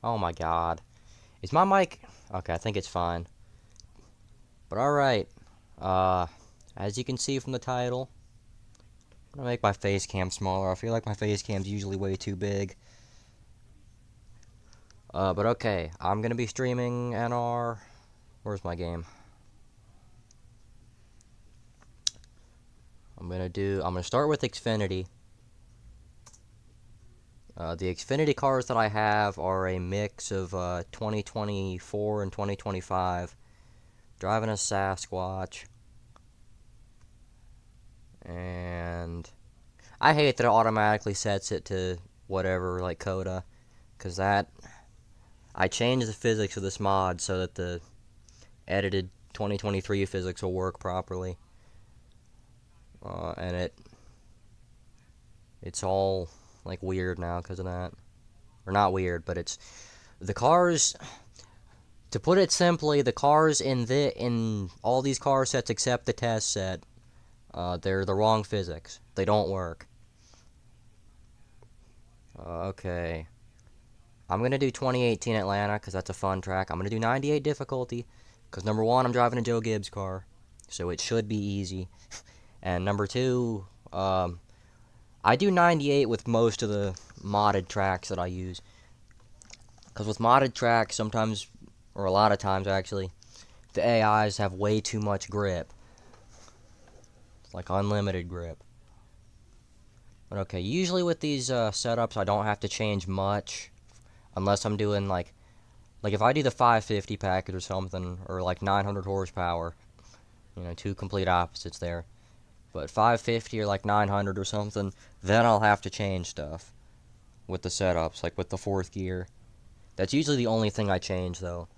Oh my god. Is my mic... Okay, I think it's fine. But alright. Uh, as you can see from the title, I'm gonna make my face cam smaller. I feel like my face cam's usually way too big. But okay. I'm gonna be streaming NR... Where's my game? I'm gonna start with Xfinity. The Xfinity cars that I have are a mix of 2024 and 2025. Driving a Sasquatch. And I hate that it automatically sets it to whatever, like Coda. Because I changed the physics of this mod so that the edited 2023 physics will work properly. And it's all like weird now because of that. Or not weird, but it's the cars. To put it simply, the cars in all these car sets except the test set, they're the wrong physics. They don't work. Okay. I'm gonna do 2018 Atlanta because that's a fun track. I'm gonna do 98 difficulty because number one, I'm driving a Joe Gibbs car, so it should be easy. And number two, I do 98 with most of the modded tracks that I use. Because with modded tracks, sometimes, or a lot of times actually, the AIs have way too much grip. It's like unlimited grip. But okay, usually with these setups, I don't have to change much. Unless I'm doing like if I do the 550 package or something, or like 900 horsepower. You know, two complete opposites there. But 550 or like 900 or something, then I'll have to change stuff with the setups, like with the fourth gear. That's usually the only thing I change, though.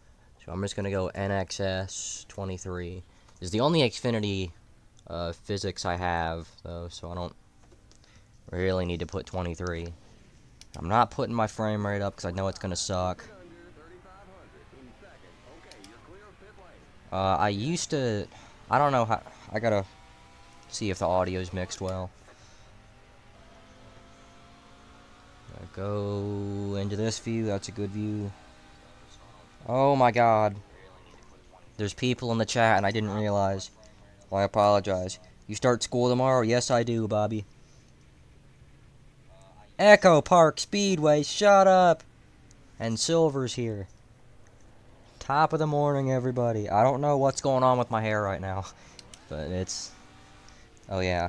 So I'm just going to go NR2003. It's the only Xfinity physics I have, though, so I don't really need to put 23. I'm not putting my frame rate up because I know it's going to suck. I used to... I don't know how... I gotta see if the audio's mixed well. Go into this view. That's a good view. Oh my god. There's people in the chat and I didn't realize. Well, I apologize. You start school tomorrow? Yes, I do, Bobby. Echo Park Speedway, shut up! And Silver's here. Top of the morning, everybody. I don't know what's going on with my hair right now. But it's... Oh, yeah.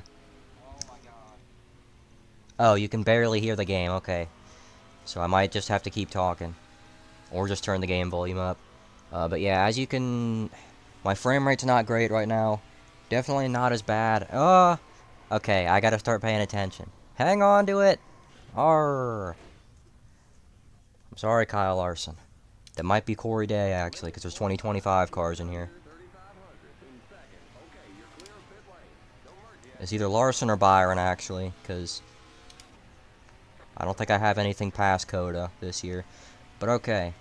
Oh, you can barely hear the game, okay. So I might just have to keep talking. Or just turn the game volume up. But yeah, as you can... My frame rate's not great right now. Definitely not as bad. Okay, I gotta start paying attention. Hang on to it! Arrgh. I'm sorry, Kyle Larson. That might be Corey Day, actually, because there's 2025 cars in here. It's either Larson or Byron, actually, because I don't think I have anything past Coda this year. But okay.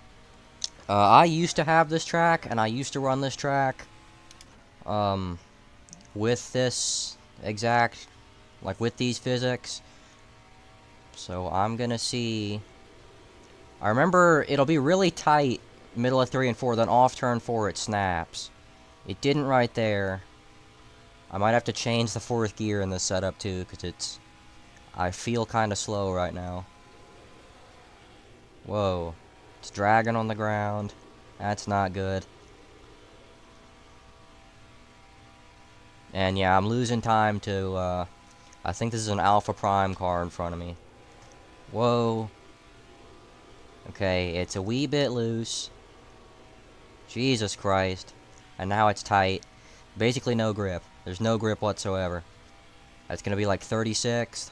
I used to have this track, and I used to run this track with this exact, like with these physics. So I'm gonna see. I remember it'll be really tight middle of 3 and 4, then off turn 4 it snaps. It didn't right there. I might have to change the fourth gear in this setup too, because I feel kind of slow right now. Whoa. It's dragging on the ground. That's not good. And yeah, I'm losing time to, I think this is an Alpha Prime car in front of me. Whoa. Okay, it's a wee bit loose. Jesus Christ. And now it's tight. Basically no grip. There's no grip whatsoever. That's gonna be like 36th.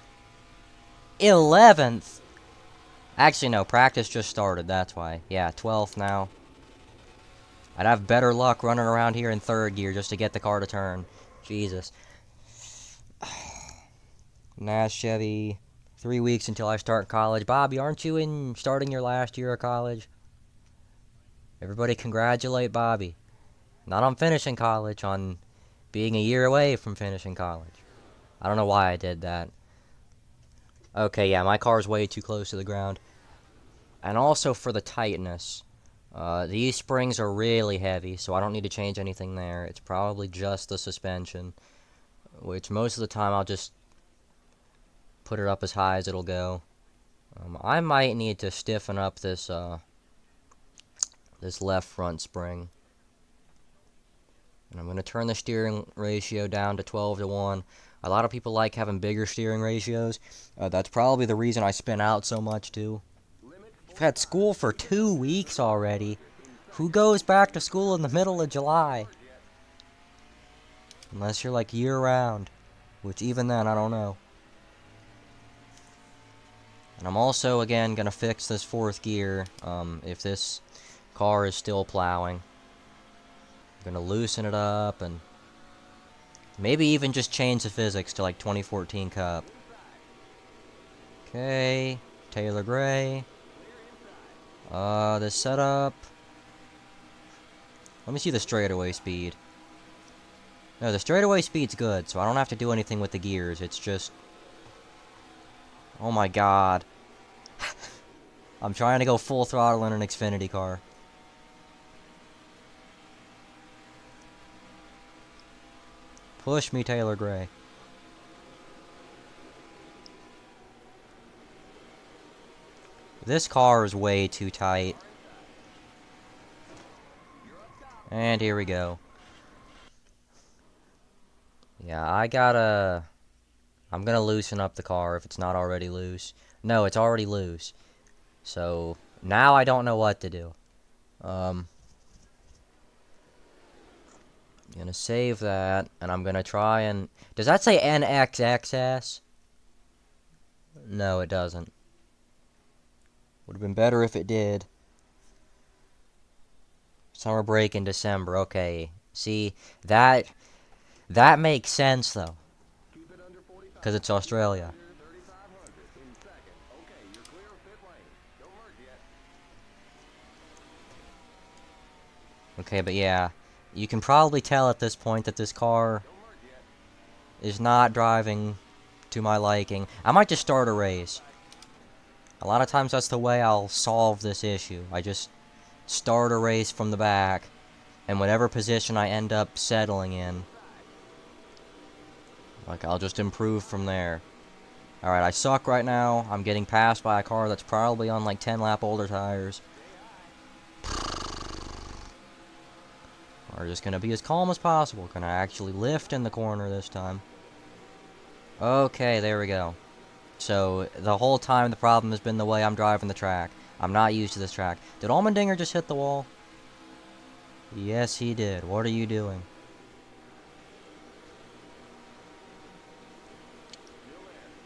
11th! Actually, no, practice just started, that's why. Yeah, 12th now. I'd have better luck running around here in third gear just to get the car to turn. Jesus. Nash Chevy. 3 weeks until I start college. Bobby, aren't you starting your last year of college? Everybody congratulate Bobby. Not on finishing college, on being a year away from finishing college. I don't know why I did that. Okay, yeah, my car's way too close to the ground. And also for the tightness. These springs are really heavy, so I don't need to change anything there. It's probably just the suspension, which most of the time I'll just put it up as high as it'll go. I might need to stiffen up this this left front spring. And I'm going to turn the steering ratio down to 12-1. A lot of people like having bigger steering ratios. That's probably the reason I spin out so much too. You've had school for 2 weeks already. Who goes back to school in the middle of July? Unless you're like year-round, which even then, I don't know. And I'm also, again, going to fix this fourth gear if this car is still plowing. I'm going to loosen it up and maybe even just change the physics to like 2014 Cup. Okay, Taylor Gray. The setup. Let me see the straightaway speed. No, the straightaway speed's good, so I don't have to do anything with the gears. It's just... Oh my god. I'm trying to go full throttle in an Xfinity car. Push me, Taylor Gray. This car is way too tight. And here we go. Yeah, I'm gonna loosen up the car if it's not already loose. No, it's already loose. So, now I don't know what to do. I'm gonna save that, and I'm gonna try and... Does that say NXXS? No, it doesn't. Would have been better if it did. Summer break in December, okay. See, that makes sense, though. Because it's Australia. Okay, but yeah. You can probably tell at this point that this car is not driving to my liking. I might just start a race. A lot of times that's the way I'll solve this issue. I just start a race from the back, and whatever position I end up settling in, like, I'll just improve from there. Alright, I suck right now. I'm getting passed by a car that's probably on like 10 lap older tires. We're just gonna be as calm as possible. Gonna actually lift in the corner this time. Okay, there we go. So, the whole time the problem has been the way I'm driving the track. I'm not used to this track. Did Allmendinger just hit the wall? Yes, he did. What are you doing?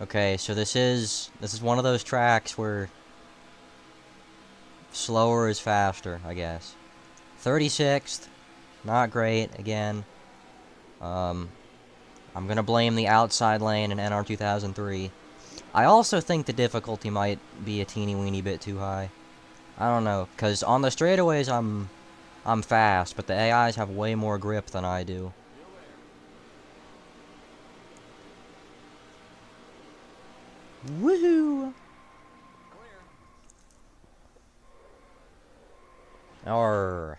Okay, so this is one of those tracks where slower is faster, I guess. 36th. Not great, again. I'm gonna blame the outside lane in NR2003. I also think the difficulty might be a teeny weeny bit too high. I don't know, because on the straightaways I'm fast, but the AIs have way more grip than I do. Woohoo! Arr.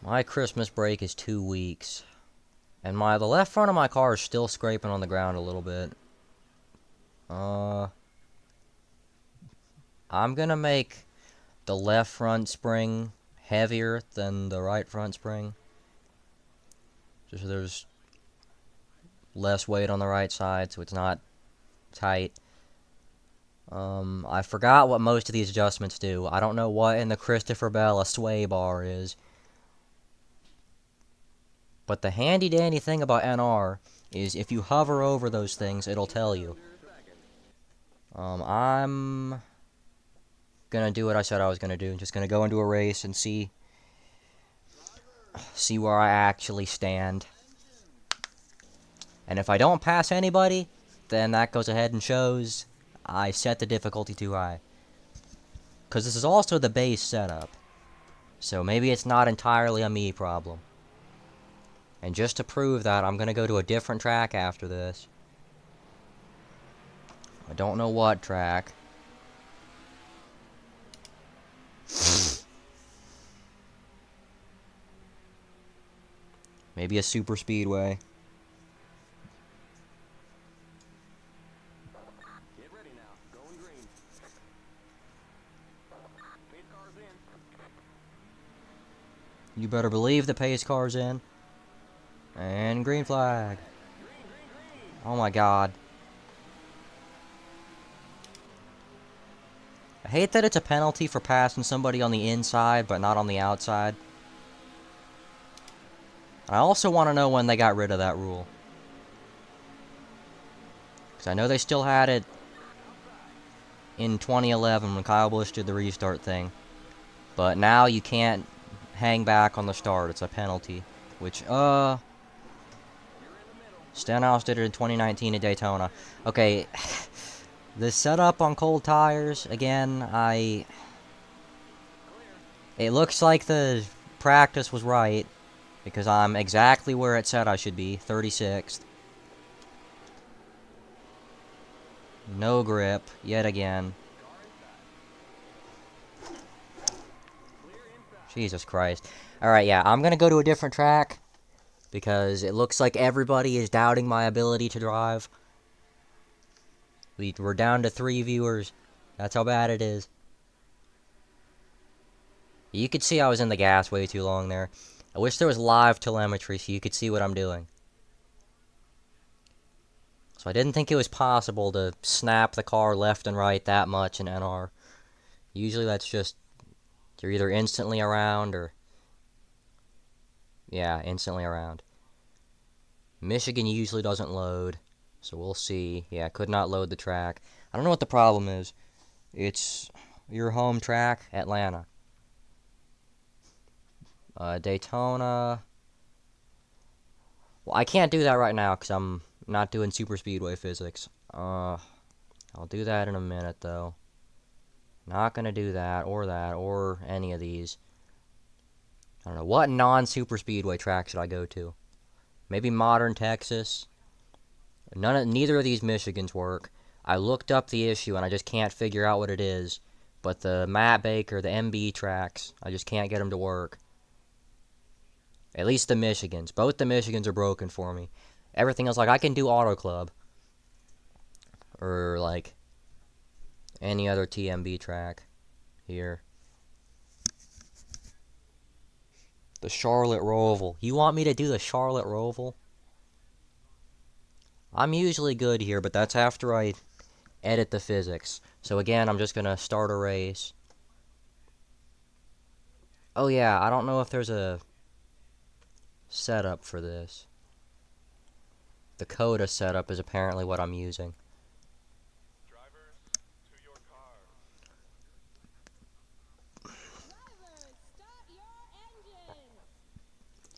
My Christmas break is 2 weeks. And the left front of my car is still scraping on the ground a little bit. I'm gonna make the left front spring heavier than the right front spring. Just so there's less weight on the right side, so it's not tight. I forgot what most of these adjustments do. I don't know what in the Christopher Bell a sway bar is. But the handy-dandy thing about NR is if you hover over those things, it'll tell you. I'm gonna do what I said I was gonna do. Just gonna go into a race and see where I actually stand. And if I don't pass anybody, then that goes ahead and shows I set the difficulty too high. Because this is also the base setup. So maybe it's not entirely a me problem. And just to prove that, I'm going to go to a different track after this. I don't know what track. Maybe a super speedway. Get ready now. Going green. Pace car's in. You better believe the pace car's in. And green flag. Green. Oh my god. I hate that it's a penalty for passing somebody on the inside, but not on the outside. I also want to know when they got rid of that rule. Because I know they still had it in 2011 when Kyle Busch did the restart thing. But now you can't hang back on the start. It's a penalty. Which, Stenhouse did it in 2019 at Daytona. Okay, the setup on cold tires, again, it looks like the practice was right, because I'm exactly where it said I should be, 36th. No grip, yet again. Jesus Christ. Alright, yeah, I'm gonna go to a different track, because it looks like everybody is doubting my ability to drive. We're down to 3 viewers. That's how bad it is. You could see I was in the gas way too long there. I wish there was live telemetry so you could see what I'm doing. So I didn't think it was possible to snap the car left and right that much in NR. Usually that's just, you're either instantly around or... Yeah, instantly around. Michigan usually doesn't load, so we'll see. Yeah, could not load the track. I don't know what the problem is. It's your home track, Atlanta. Daytona. Well, I can't do that right now because I'm not doing super speedway physics. I'll do that in a minute, though. Not gonna do that, or any of these. I don't know. What non-super speedway track should I go to? Maybe Modern Texas. Neither of these Michigans work. I looked up the issue and I just can't figure out what it is. But the Matt Baker, the MB tracks, I just can't get them to work. At least the Michigans. Both the Michigans are broken for me. Everything else, like, I can do Auto Club. Or, like, any other TMB track here. The Charlotte Roval. You want me to do the Charlotte Roval? I'm usually good here, but that's after I edit the physics. So again, I'm just gonna start a race. Oh yeah, I don't know if there's a setup for this. The Coda setup is apparently what I'm using. Drivers, to your cars. Drivers, start your engine.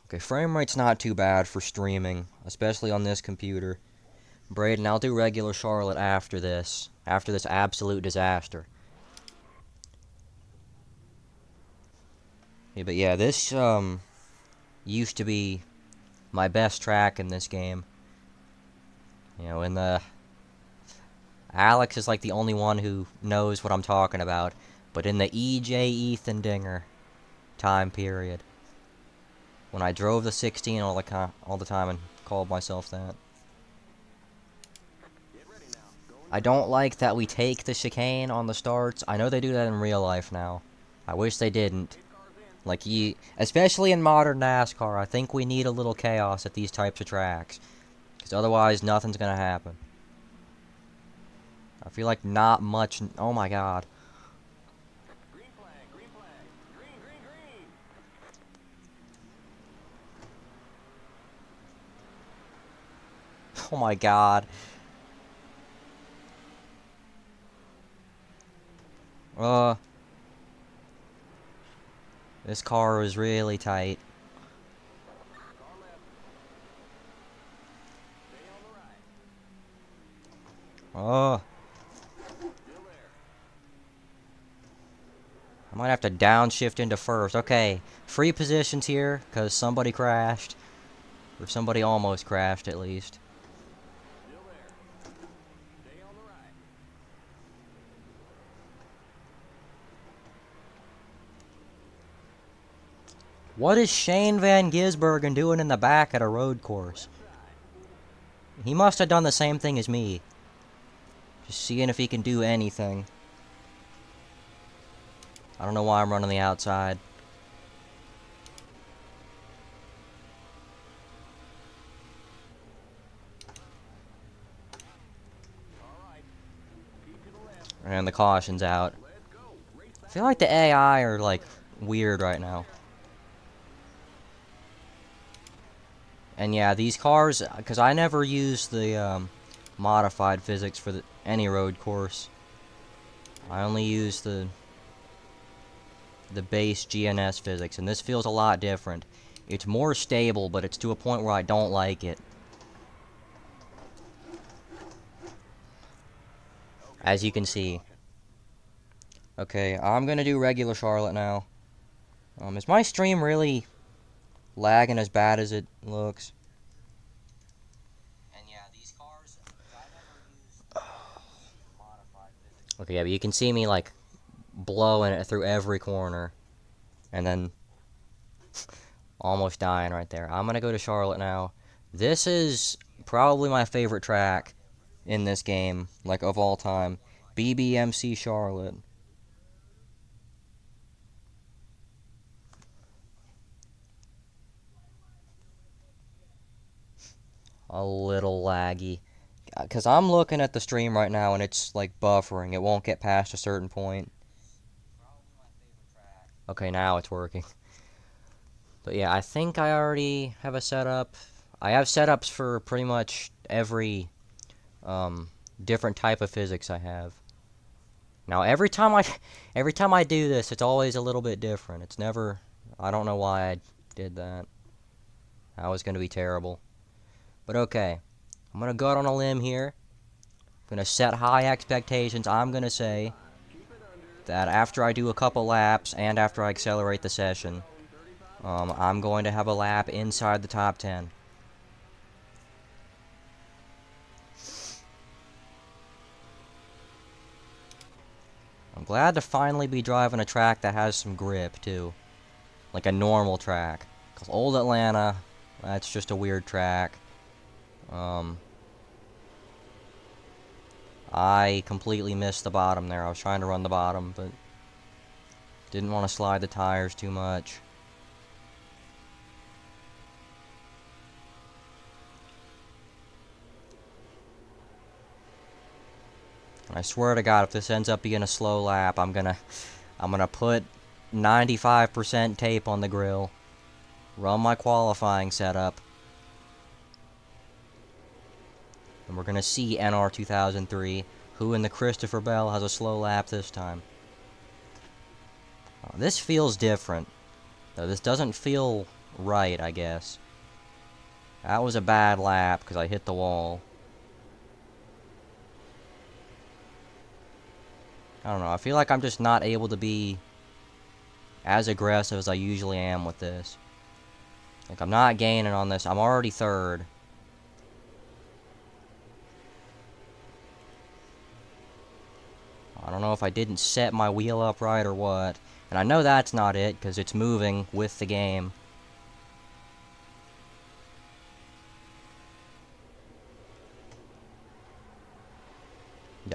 Okay, frame rate's not too bad for streaming, especially on this computer. Braden, I'll do regular Charlotte after this absolute disaster. Yeah, but yeah, this used to be my best track in this game. You know, and Alex is like the only one who knows what I'm talking about. But in the EJ Ethan Dinger time period, when I drove the 16 all the time and called myself that. Get ready now. Going I don't like that we take the chicane on the starts. I know they do that in real life now. I wish they didn't. pace car's in. Like, especially in modern NASCAR, I think we need a little chaos at these types of tracks. Because otherwise, nothing's going to happen. I feel like not much... Oh my god. Green flag. Green. Oh my god. This car was really tight. Car left. Stay on the right. Oh, Still there. I might have to downshift into first. Okay, free positions here, because somebody crashed. Or somebody almost crashed, at least. Still there. Stay on the right. What is Shane Van Gisbergen doing in the back at a road course? He must have done the same thing as me. Just seeing if he can do anything. I don't know why I'm running the outside. And the caution's out. I feel like the AI are, like, weird right now. And yeah, these cars, because I never use the modified physics for any road course. I only use the base GNS physics, and this feels a lot different. It's more stable, but it's to a point where I don't like it. As you can see. Okay, I'm gonna do regular Charlotte now. Is my stream really lagging as bad as it looks? And yeah, these cars, I never use modified physics. Okay, yeah, but you can see me like blowing it through every corner, and then almost dying right there. I'm gonna go to Charlotte now. This is probably my favorite track in this game, like of all time. BBMC Charlotte. A little laggy. Because I'm looking at the stream right now and it's like buffering. It won't get past a certain point. Okay, now it's working. But yeah, I think I already have a setup. I have setups for pretty much every different type of physics I have. Now every time I do this, it's always a little bit different. It's never, I don't know why I did that. That was gonna be terrible. But okay, I'm gonna go out on a limb here. I'm gonna set high expectations. I'm gonna say that after I do a couple laps and after I accelerate the session, I'm going to have a lap inside the top 10. I'm glad to finally be driving a track that has some grip, too. Like a normal track. Because Old Atlanta, that's just a weird track. I completely missed the bottom there. I was trying to run the bottom, but didn't want to slide the tires too much. I swear to God, if this ends up being a slow lap, I'm gonna put 95% tape on the grill, run my qualifying setup, and we're gonna see NR2003, who in the Christopher Bell has a slow lap this time. This feels different, though. This doesn't feel right, I guess. That was a bad lap because I hit the wall. I don't know, I feel like I'm just not able to be as aggressive as I usually am with this. Like, I'm not gaining on this. I'm already third. I don't know if I didn't set my wheel up right or what. And I know that's not it, because it's moving with the game.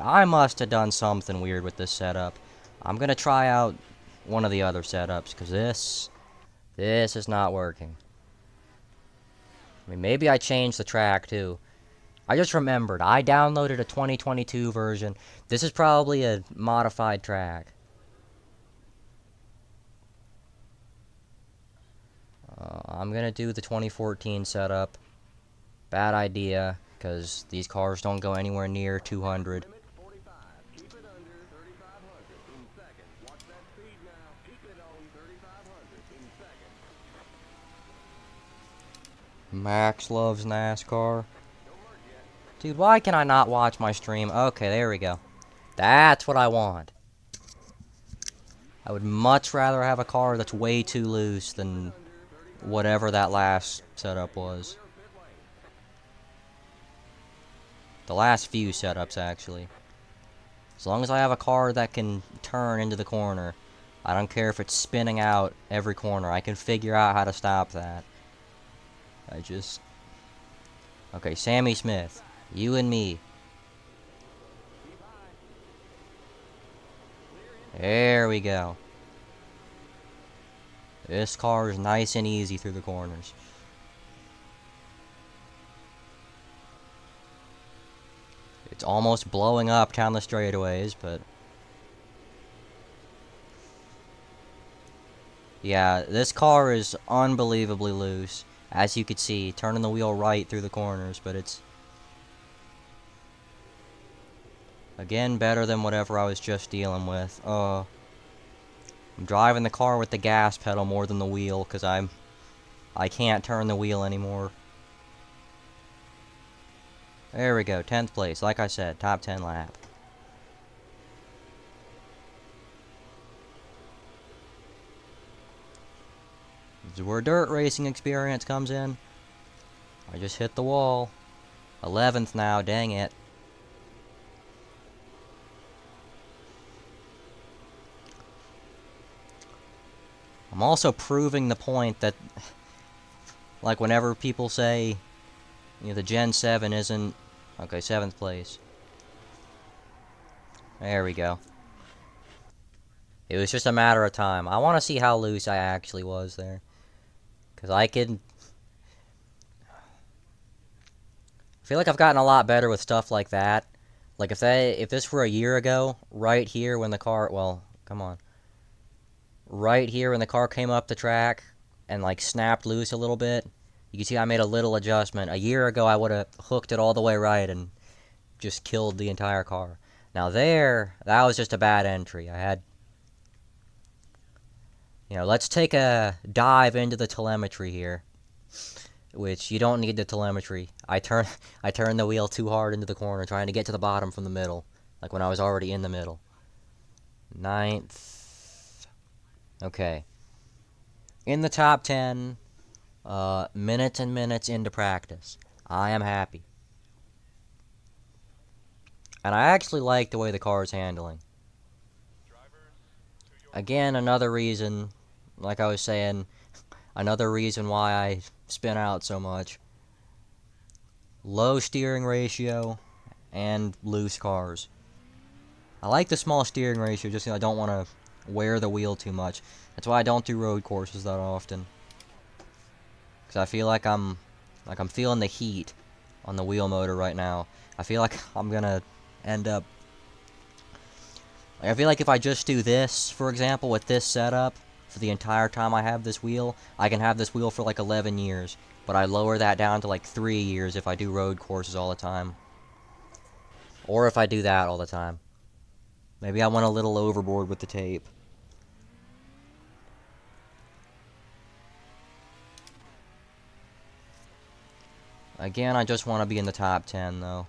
I must have done something weird with this setup. I'm gonna try out one of the other setups, because this is not working. I mean, maybe I changed the track, too. I just remembered, I downloaded a 2022 version. This is probably a modified track. I'm gonna do the 2014 setup. Bad idea, because these cars don't go anywhere near 200. Limit 45. Keep it under 3,500 in second. Watch that speed now. Keep it on 3,500 in second. Max loves NASCAR. Don't merge yet. Dude, why can I not watch my stream? Okay, there we go. That's what I want. I would much rather have a car that's way too loose than whatever that last setup was. The last few setups, actually. As long as I have a car that can turn into the corner, I don't care if it's spinning out every corner. I can figure out how to stop that. Okay, Sammy Smith. You and me. There we go. This car is nice and easy through the corners. It's almost blowing up down the straightaways, but... yeah, this car is unbelievably loose. As you could see, turning the wheel right through the corners, but it's... again, better than whatever I was just dealing with. I'm driving the car with the gas pedal more than the wheel, because I can't turn the wheel anymore. There we go, 10th place. Like I said, top 10 lap. This is where dirt racing experience comes in. I just hit the wall. 11th now, dang it. I'm also proving the point that, like, whenever people say, you know, the Gen 7 isn't... okay, 7th place. There we go. It was just a matter of time. I want to see how loose I actually was there. Because I feel like I've gotten a lot better with stuff like that. Like, if this were a year ago, right here when the car... well, come on. Right here when the car came up the track and, like, snapped loose a little bit, you can see I made a little adjustment. A year ago, I would have hooked it all the way right and just killed the entire car. Now there, that was just a bad entry. I had... you know, let's take a dive into the telemetry here. Which, you don't need the telemetry. I turned the wheel too hard into the corner, trying to get to the bottom from the middle. Like when I was already in the middle. 9th. Okay. In the top 10, minutes and minutes into practice. I am happy. And I actually like the way the car is handling. Again, another reason, like I was saying, another reason why I spin out so much. Low steering ratio and loose cars. I like the small steering ratio just because I don't want to wear the wheel too much. That's why I don't do road courses that often. Because I feel like I'm feeling the heat on the wheel motor right now. I feel like I'm gonna end up... I feel like if I just do this, for example, with this setup, for the entire time I have this wheel, I can have this wheel for like 11 years. But I lower that down to like 3 years if I do road courses all the time. Or if I do that all the time. Maybe I went a little overboard with the tape. Again, I just want to be in the top 10 though.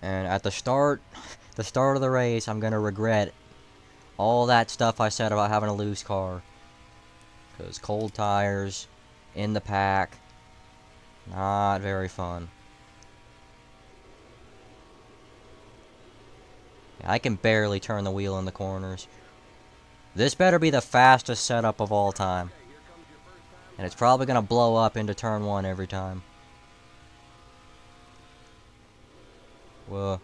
And at the start of the race, I'm going to regret all that stuff I said about having a loose car. Because cold tires, in the pack, not very fun. I can barely turn the wheel in the corners. This better be the fastest setup of all time. And it's probably going to blow up into turn 1 every time. Whoa.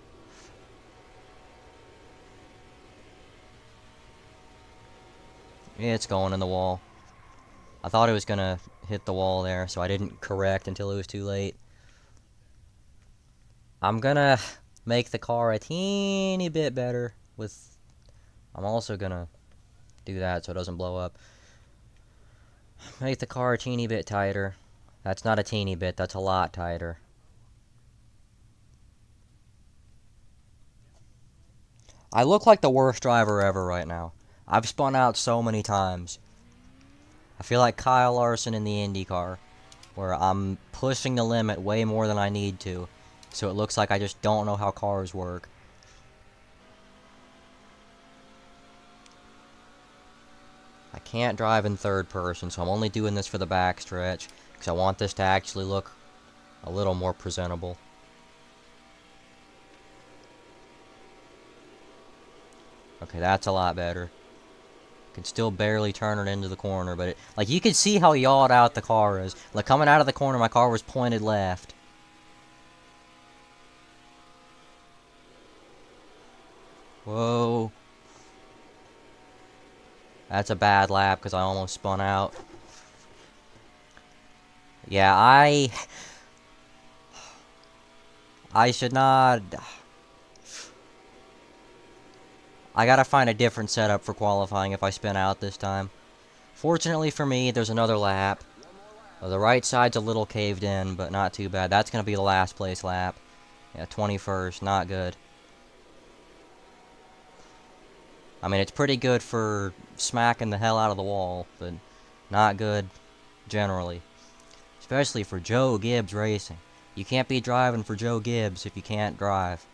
It's going in the wall. I thought it was going to hit the wall there, so I didn't correct until it was too late. I'm going to make the car a teeny bit better with... I'm also going to do that so it doesn't blow up. Make the car a teeny bit tighter. That's not a teeny bit, that's a lot tighter. I look like the worst driver ever right now. I've spun out so many times. I feel like Kyle Larson in the IndyCar, where I'm pushing the limit way more than I need to, so it looks like I just don't know how cars work. I can't drive in third person, so I'm only doing this for the backstretch, because I want this to actually look a little more presentable. Okay, that's a lot better. Can still barely turn it into the corner, but like you can see how yawed out the car is. Like coming out of the corner, my car was pointed left. Whoa. That's a bad lap because I almost spun out. Yeah, I should not. I gotta find a different setup for qualifying if I spin out this time. Fortunately for me, there's another lap. The right side's a little caved in, but not too bad. That's gonna be the last place lap. Yeah, 21st, not good. I mean, it's pretty good for smacking the hell out of the wall, but not good generally. Especially for Joe Gibbs Racing. You can't be driving for Joe Gibbs if you can't drive.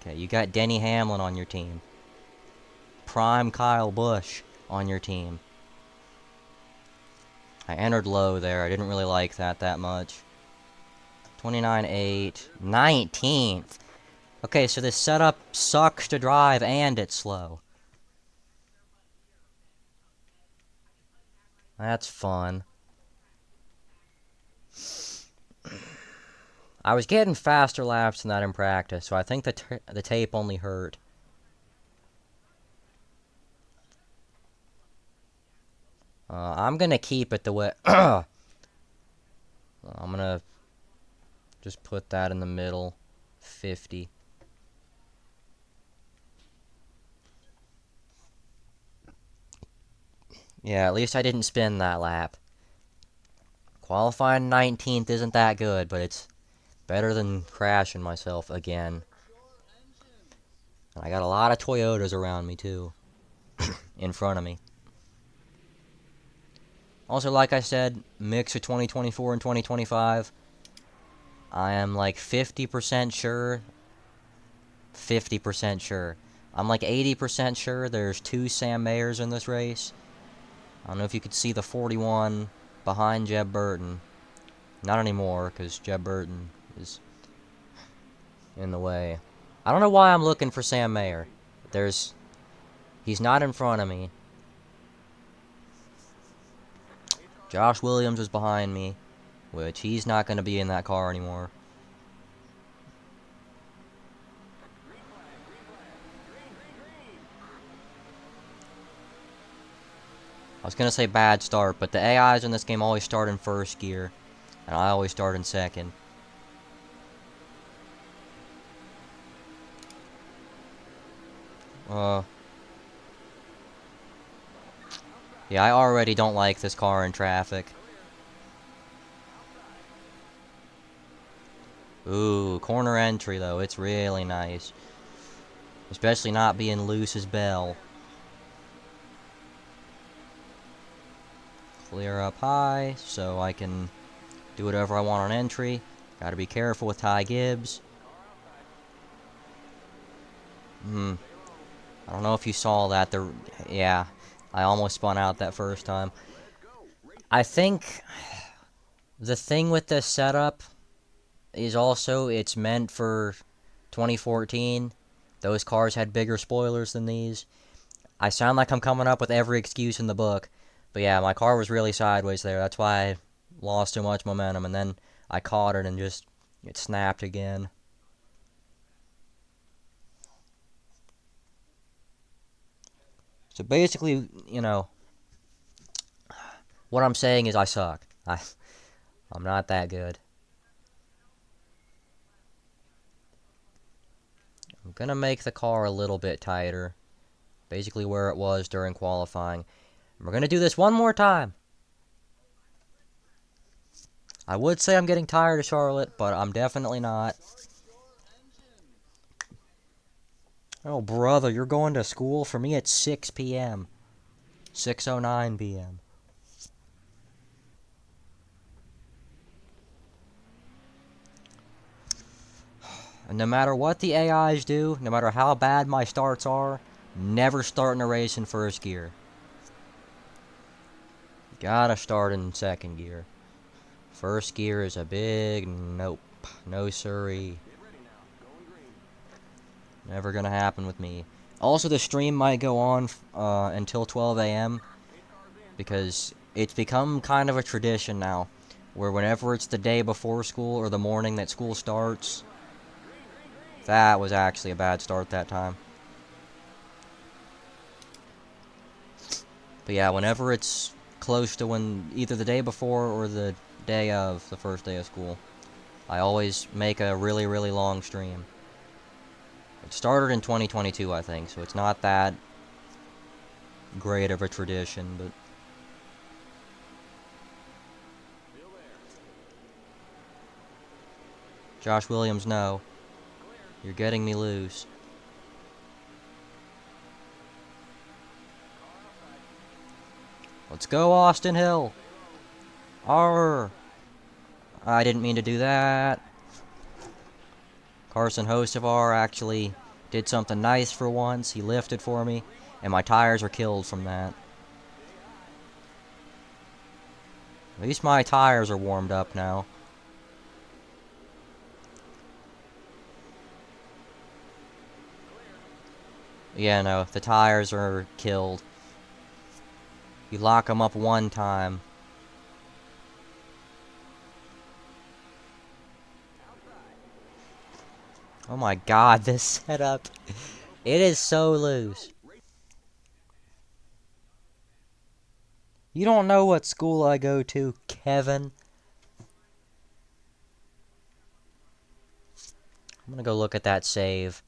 Okay, you got Denny Hamlin on your team. Prime Kyle Busch on your team. I entered low there. I didn't really like that much. 29.8. 19th. Okay, so this setup sucks to drive and it's slow. That's fun. I was getting faster laps than that in practice, so I think the tape only hurt. I'm gonna keep it the way... I'm gonna just put that in the middle. 50. Yeah, at least I didn't spin that lap. Qualifying 19th isn't that good, but it's better than crashing myself again. And I got a lot of Toyotas around me, too. In front of me. Also, like I said, mix of 2024 and 2025. I am like 50% sure. 50% sure. I'm like 80% sure there's 2 Sam Mayers in this race. I don't know if you could see the 41 behind Jeb Burton. Not anymore, because Jeb Burton is in the way. I don't know why I'm looking for Sam Mayer. He's not in front of me. Josh Williams is behind me, which he's not going to be in that car anymore. I was going to say bad start, but the AIs in this game always start in first gear, and I always start in second. Yeah, I already don't like this car in traffic. Ooh, corner entry, though. It's really nice. Especially not being loose as Bell. Clear up high, so I can do whatever I want on entry. Gotta be careful with Ty Gibbs. I don't know if you saw that. Yeah, I almost spun out that first time. I think the thing with this setup is also it's meant for 2014. Those cars had bigger spoilers than these. I sound like I'm coming up with every excuse in the book. But yeah, my car was really sideways there. That's why I lost too much momentum. And then I caught it and it snapped again. So basically, what I'm saying is I suck. I'm not that good. I'm gonna make the car a little bit tighter. Basically where it was during qualifying. And we're gonna do this one more time. I would say I'm getting tired of Charlotte, but I'm definitely not. Oh, brother, you're going to school? For me, it's 6 p.m. 6:09 p.m. And no matter what the AIs do, no matter how bad my starts are, never start in a race in first gear. Gotta start in second gear. First gear is a big nope. No siree. Never gonna happen with me. Also, the stream might go on until 12 a.m. because it's become kind of a tradition now, where whenever it's the day before school or the morning that school starts, that was actually a bad start that time. But yeah, whenever it's close to when either the day before or the day of the first day of school, I always make a really, really long stream. It started in 2022, I think, so it's not that great of a tradition, but Josh Williams, no. You're getting me loose. Let's go, Austin Hill! Arr! I didn't mean to do that. Carson Hocevar actually did something nice for once. He lifted for me, and my tires are killed from that. At least my tires are warmed up now. Yeah, no, the tires are killed. You lock them up one time. Oh my god, this setup. It is so loose. You don't know what school I go to, Kevin. I'm gonna go look at that save.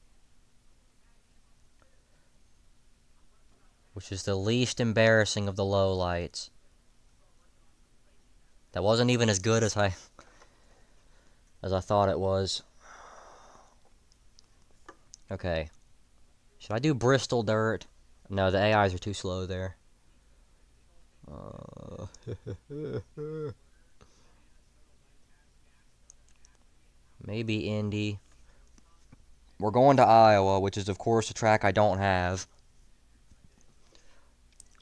Which is the least embarrassing of the lowlights. That wasn't even as good as I thought it was. Okay. Should I do Bristol Dirt? No, the AIs are too slow there. Maybe Indy. We're going to Iowa, which is of course a track I don't have.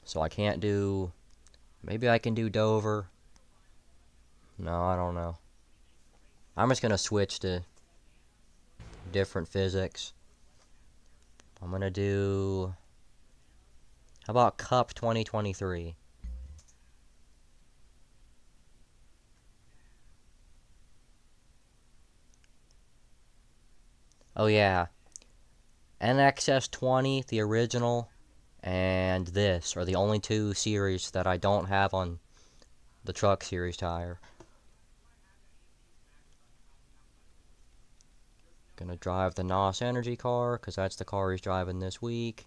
So I can't do... Maybe I can do Dover. No, I don't know. I'm just gonna switch to different physics. I'm gonna do... How about Cup 2023? Oh yeah. NXS20, the original, and this are the only two series that I don't have on the truck series tire. Gonna drive the NOS Energy car, because that's the car he's driving this week.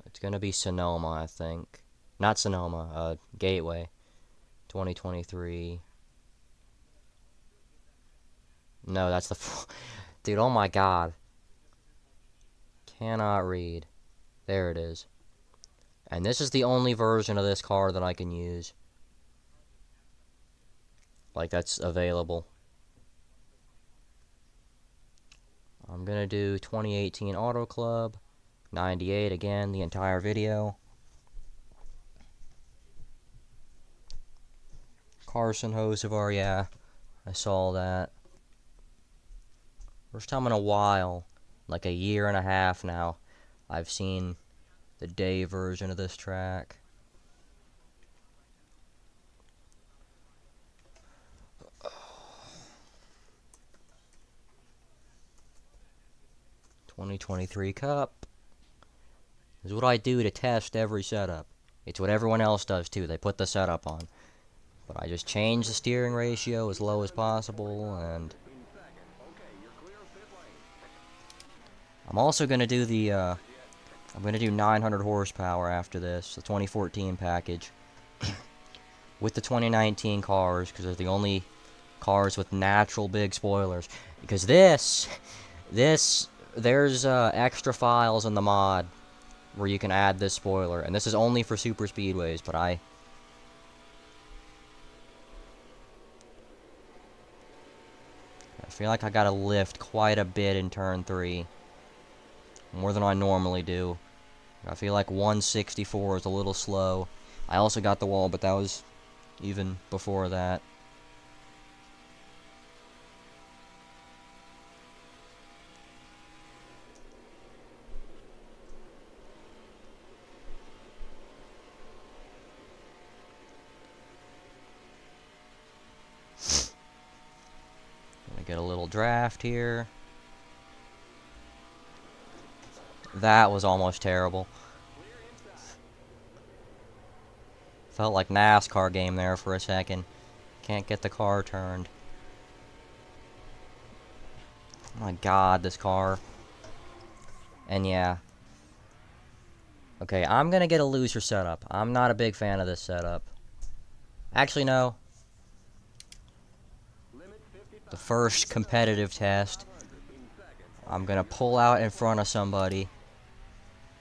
It's gonna be Sonoma, I think. Not Sonoma, Gateway. 2023. No, that's the... Dude, oh my god. Cannot read. There it is. And this is the only version of this car that I can use. Like, that's available. I'm gonna do 2018 Auto Club. 98 again, the entire video. Carson Hocevar, yeah. I saw that. First time in a while, like a year and a half now, I've seen the day version of this track. ...2023 Cup. This is what I do to test every setup. It's what everyone else does too, they put the setup on. But I just change the steering ratio as low as possible, and... I'm also gonna do the, I'm gonna do 900 horsepower after this, the 2014 package. With the 2019 cars, because they're the only cars with natural big spoilers. Because there's extra files in the mod where you can add this spoiler, and this is only for super speedways, but I feel like I gotta lift quite a bit in turn 3. More than I normally do. I feel like 164 is a little slow. I also got the wall, but that was even before that. Get a little draft here. That was almost terrible. Felt like NASCAR game there for a second. Can't get the car turned. Oh my god, this car. And yeah. Okay, I'm gonna get a loser setup. I'm not a big fan of this setup. Actually, no. The first competitive test, I'm gonna pull out in front of somebody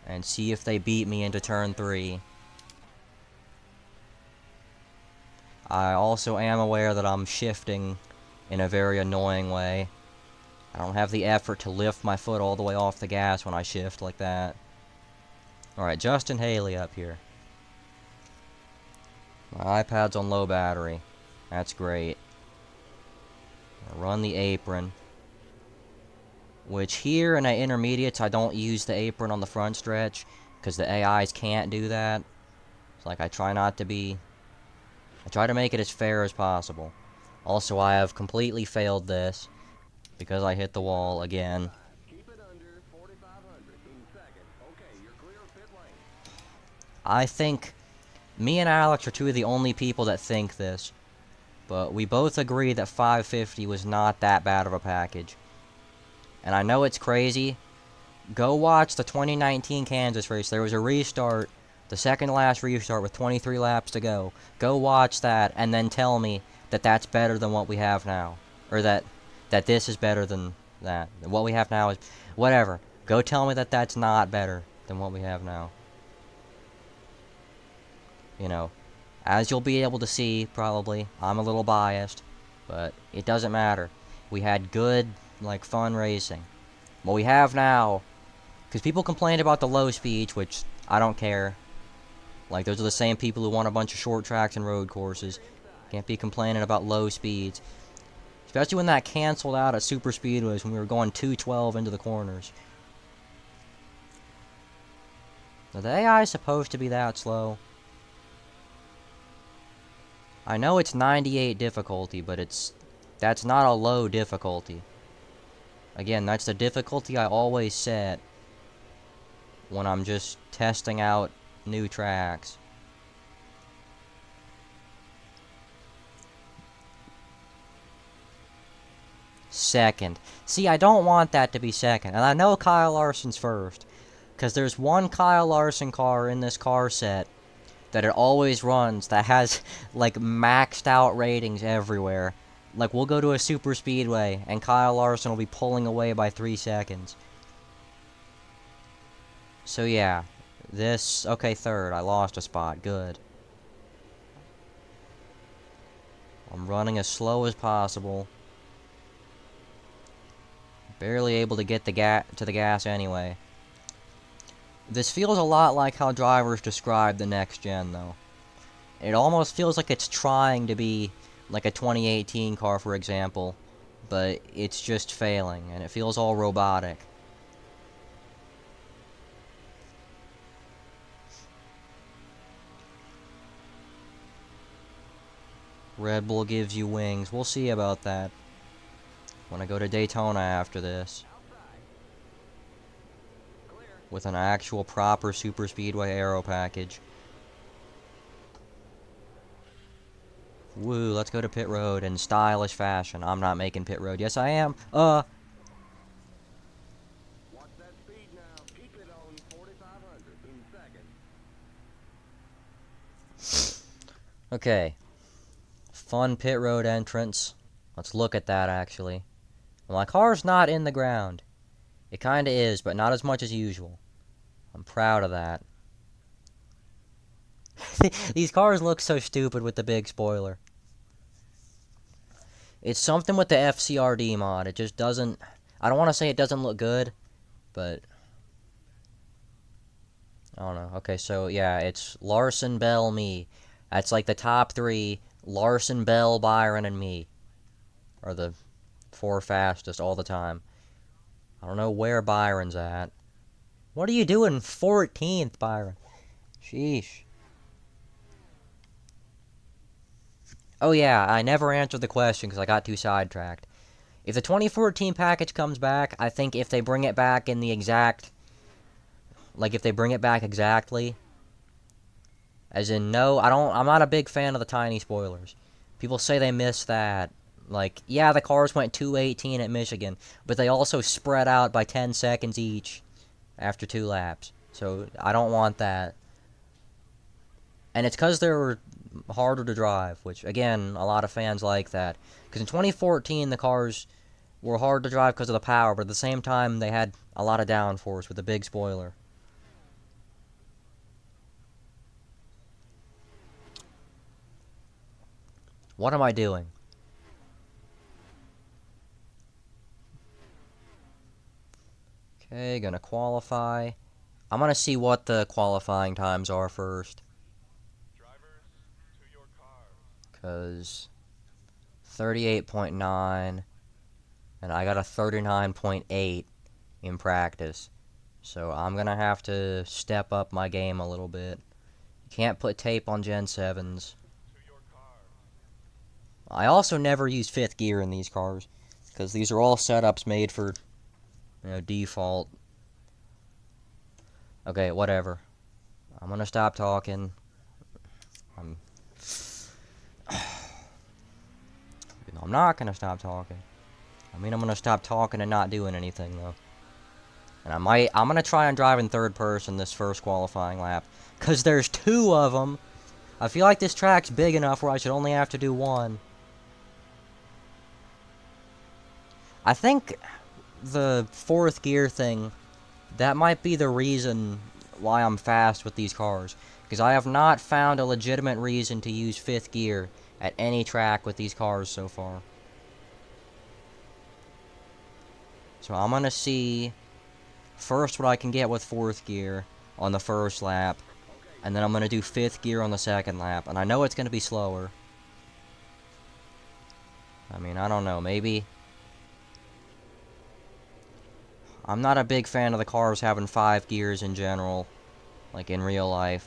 and see if they beat me into turn 3. I also am aware that I'm shifting in a very annoying way. I don't have the effort to lift my foot all the way off the gas when I shift like that. Alright, Justin Haley up here. My iPad's on low battery. That's great. Run the apron. Which here in the intermediates, I don't use the apron on the front stretch, because the AIs can't do that. It's like I try not to be... I try to make it as fair as possible. Also, I have completely failed this, because I hit the wall again. Keep it under 4,500 in second. Okay, you're clear of pit lane. I think me and Alex are two of the only people that think this, but we both agree that 550 was not that bad of a package. And I know it's crazy. Go watch the 2019 Kansas race. There was a restart, the second last restart with 23 laps to go. Go watch that and then tell me that that's better than what we have now. Or that this is better than that. What we have now is... Whatever. Go tell me that that's not better than what we have now. You know, as you'll be able to see, probably, I'm a little biased, but it doesn't matter. We had good, like, fun racing. What we have now, because people complained about the low speeds, which I don't care. Like, those are the same people who want a bunch of short tracks and road courses. Can't be complaining about low speeds. Especially when that canceled out at super speedways when we were going 212 into the corners. Now, the AI is supposed to be that slow. I know it's 98 difficulty, but that's not a low difficulty. Again, that's the difficulty I always set when I'm just testing out new tracks. Second. See, I don't want that to be second. And I know Kyle Larson's first. Because there's one Kyle Larson car in this car set that it always runs that has, like, maxed out ratings everywhere. Like, we'll go to a super speedway, and Kyle Larson will be pulling away by 3 seconds. So, yeah. This... Okay, third. I lost a spot. Good. I'm running as slow as possible. Barely able to get to the gas anyway. This feels a lot like how drivers describe the next gen, though. It almost feels like it's trying to be like a 2018 car, for example, but it's just failing, and it feels all robotic. Red Bull gives you wings. We'll see about that when I go to Daytona after this. With an actual proper super speedway aero package. Woo, let's go to pit road in stylish fashion. I'm not making pit road. Yes, I am. Watch that speed now. Keep it on 4,500 in second. Okay. Fun pit road entrance. Let's look at that, actually. Well, my car's not in the ground. It kinda is, but not as much as usual. I'm proud of that. These cars look so stupid with the big spoiler. It's something with the FCRD mod. It just doesn't... I don't want to say it doesn't look good, but... I don't know. Okay, so yeah, it's Larson, Bell, me. That's like the top 3. Larson, Bell, Byron, and me are the 4 fastest all the time. I don't know where Byron's at. What are you doing 14th, Byron? Sheesh. Oh yeah, I never answered the question because I got too sidetracked. If the 2014 package comes back, I think if they bring it back in the exact... Like, if they bring it back exactly... As in, no, I'm not a big fan of the tiny spoilers. People say they miss that. Like, yeah, the cars went 218 at Michigan, but they also spread out by 10 seconds each after 2 laps. So, I don't want that. And it's because they're harder to drive, which, again, a lot of fans like that. Because in 2014, the cars were hard to drive because of the power, but at the same time, they had a lot of downforce with the big spoiler. What am I doing? Okay, gonna qualify. I'm gonna see what the qualifying times are first. Because 38.9, and I got a 39.8 in practice. So I'm gonna have to step up my game a little bit. Can't put tape on Gen 7s. I also never use 5th gear in these cars, because these are all setups made for, default. Okay, whatever. I'm gonna stop talking. I'm not gonna stop talking. I mean, I'm gonna stop talking and not doing anything, though. And I'm gonna try and drive in third person this first qualifying lap. Because there's 2 of them. I feel like this track's big enough where I should only have to do 1. I think the 4th gear thing, that might be the reason why I'm fast with these cars. Because I have not found a legitimate reason to use 5th gear at any track with these cars so far. So I'm gonna see first what I can get with 4th gear on the first lap. And then I'm gonna do 5th gear on the second lap. And I know it's gonna be slower. I mean, I don't know, maybe... I'm not a big fan of the cars having 5 gears in general, like in real life,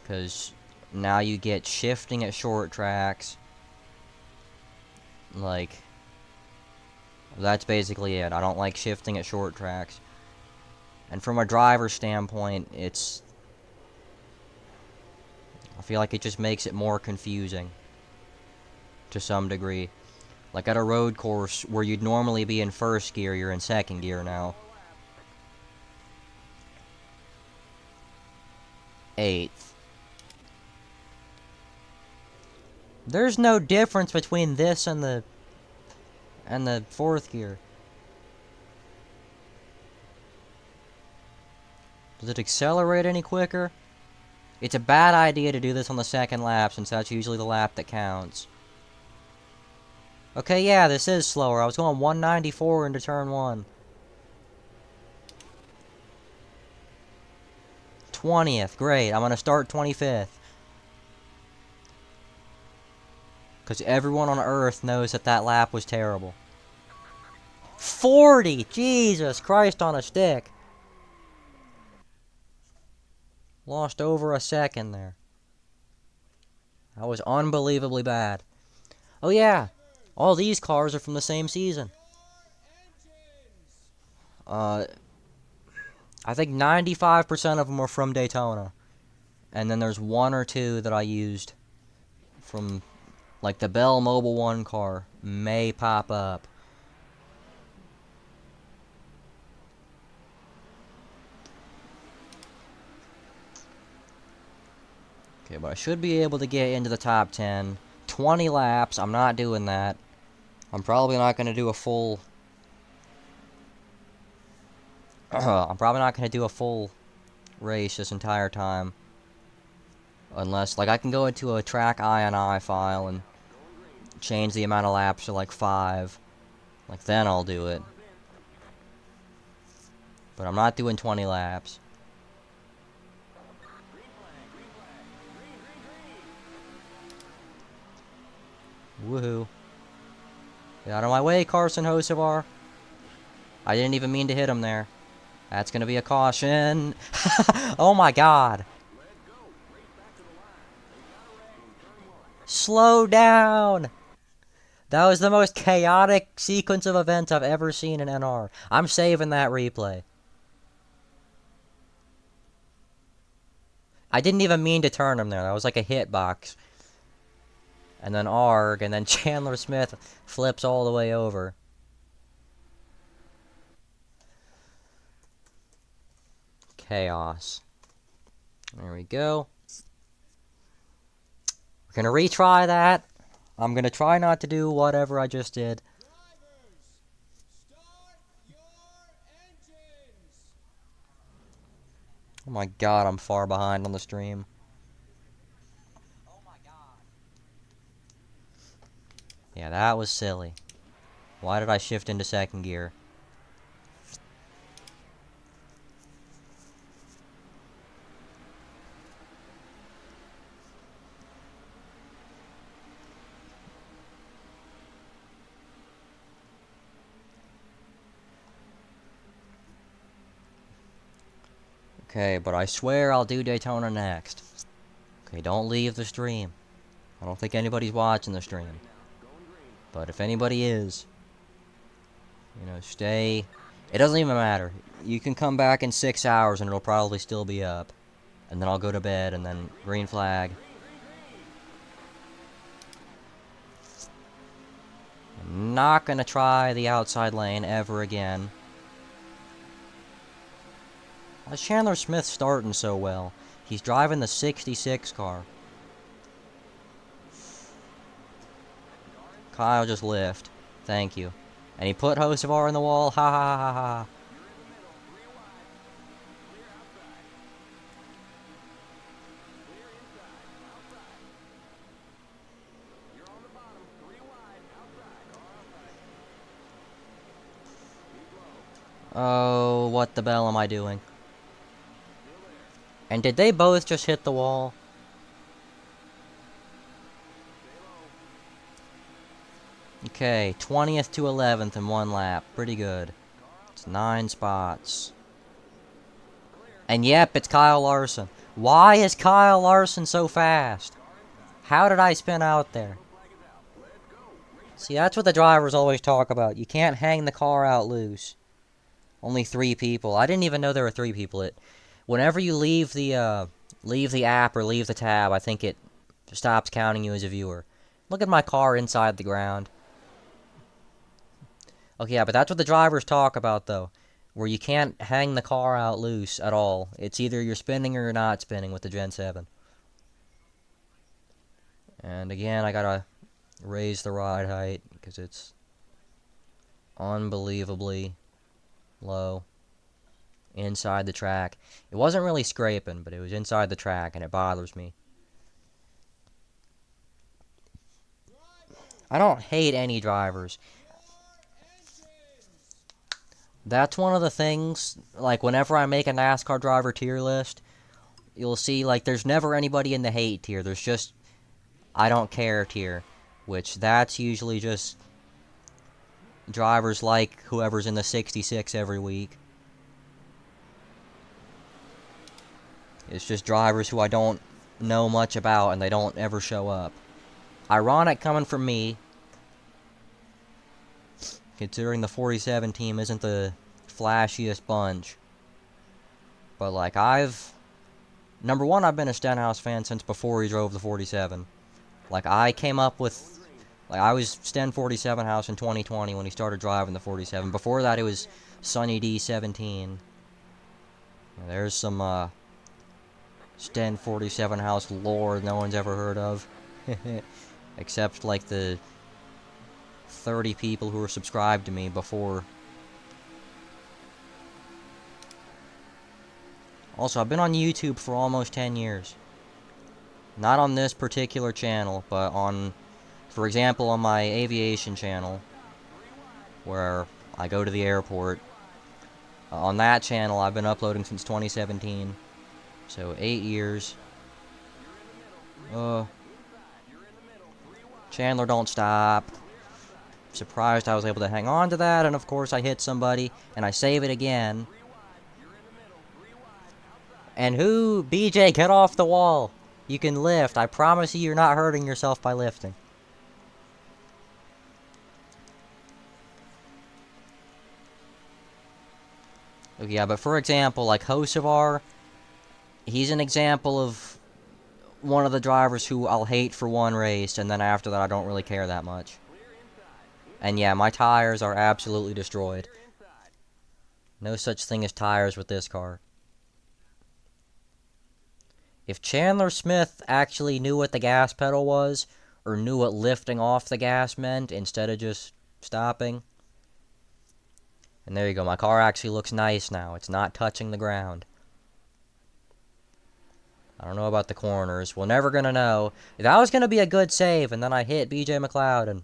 because now you get shifting at short tracks. Like, that's basically it. I don't like shifting at short tracks. And from a driver's standpoint, I feel like it just makes it more confusing, to some degree. Like at a road course where you'd normally be in 1st gear, you're in 2nd gear now. 8th. There's no difference between this and the 4th gear. Does it accelerate any quicker? It's a bad idea to do this on the second lap, since that's usually the lap that counts. Okay, yeah, this is slower. I was going 194 into turn 1. 20th, great. I'm gonna start 25th. Because everyone on Earth knows that that lap was terrible. 40! Jesus Christ on a stick! Lost over a second there. That was unbelievably bad. Oh yeah, all these cars are from the same season. I think 95% of them are from Daytona. And then there's 1 or 2 that I used from, like, the Bell Mobile 1 car may pop up. Okay, but I should be able to get into the top 10. 20 laps, I'm not doing that. I'm probably not going to do a full... I'm probably not going to do a full race this entire time. Unless, like, I can go into a track INI file and change the amount of laps to, like, 5. Like, then I'll do it. But I'm not doing 20 laps. Woohoo. Get out of my way, Carson Hocevar. I didn't even mean to hit him there. That's gonna be a caution. Oh my god. Slow down. That was the most chaotic sequence of events I've ever seen in NR. I'm saving that replay. I didn't even mean to turn him there. That was like a hitbox. And then ARG, and then Chandler Smith flips all the way over. Chaos. There we go. We're gonna retry that. I'm gonna try not to do whatever I just did. Drivers, start your engines. Oh my god, I'm far behind on the stream. Oh my God. Yeah, that was silly. Why did I shift into second gear? Okay, but I swear I'll do Daytona next. Okay, don't leave the stream. I don't think anybody's watching the stream. But if anybody is, you know, stay. It doesn't even matter. You can come back in 6 hours and it'll probably still be up. And then I'll go to bed and then green flag. I'm not gonna try the outside lane ever again. Why's Chandler Smith starting so well? He's driving the 66 car. Kyle just lift. Thank you. And he put Hocevar in the wall. Ha ha ha ha ha. Oh, what the bell am I doing? And did they both just hit the wall? Okay, 20th to 11th in one lap. Pretty good. It's 9 spots. And yep, it's Kyle Larson. Why is Kyle Larson so fast? How did I spin out there? See, that's what the drivers always talk about. You can't hang the car out loose. Only 3 people. I didn't even know there were 3 people. Whenever you leave the app or leave the tab, I think it stops counting you as a viewer. Look at my car inside the ground. Okay, yeah, but that's what the drivers talk about, though. Where you can't hang the car out loose at all. It's either you're spinning or you're not spinning with the Gen 7. And again, I gotta raise the ride height because it's unbelievably low inside the track. It wasn't really scraping, but it was inside the track, and it bothers me. I don't hate any drivers. That's one of the things, like, whenever I make a NASCAR driver tier list, you'll see, like, there's never anybody in the hate tier. There's just I don't care tier, which that's usually just drivers like whoever's in the 66 every week. It's just drivers who I don't know much about and they don't ever show up. Ironic coming from me, considering the 47 team isn't the flashiest bunch. But, like, number one, I've been a Stenhouse fan since before he drove the 47. Like, I came up with, like, I was Sten 47 House in 2020 when he started driving the 47. Before that, it was Sunny D 17. There's some, Sten 47 House lore no one's ever heard of. Except, like, the 30 people who were subscribed to me before. Also, I've been on YouTube for almost 10 years. Not on this particular channel, but on, for example, on my aviation channel, where I go to the airport. On that channel, I've been uploading since 2017. So, 8 years. Chandler, don't stop. Surprised I was able to hang on to that, and of course I hit somebody, and I save it again. And who? BJ, get off the wall. You can lift. I promise you you're not hurting yourself by lifting. Yeah, but for example, like Hocevar, he's an example of one of the drivers who I'll hate for one race, and then after that I don't really care that much. And yeah, my tires are absolutely destroyed. No such thing as tires with this car. If Chandler Smith actually knew what the gas pedal was, or knew what lifting off the gas meant instead of just stopping. And there you go, my car actually looks nice now. It's not touching the ground. I don't know about the corners. We're never gonna know. That was gonna be a good save, and then I hit BJ McLeod and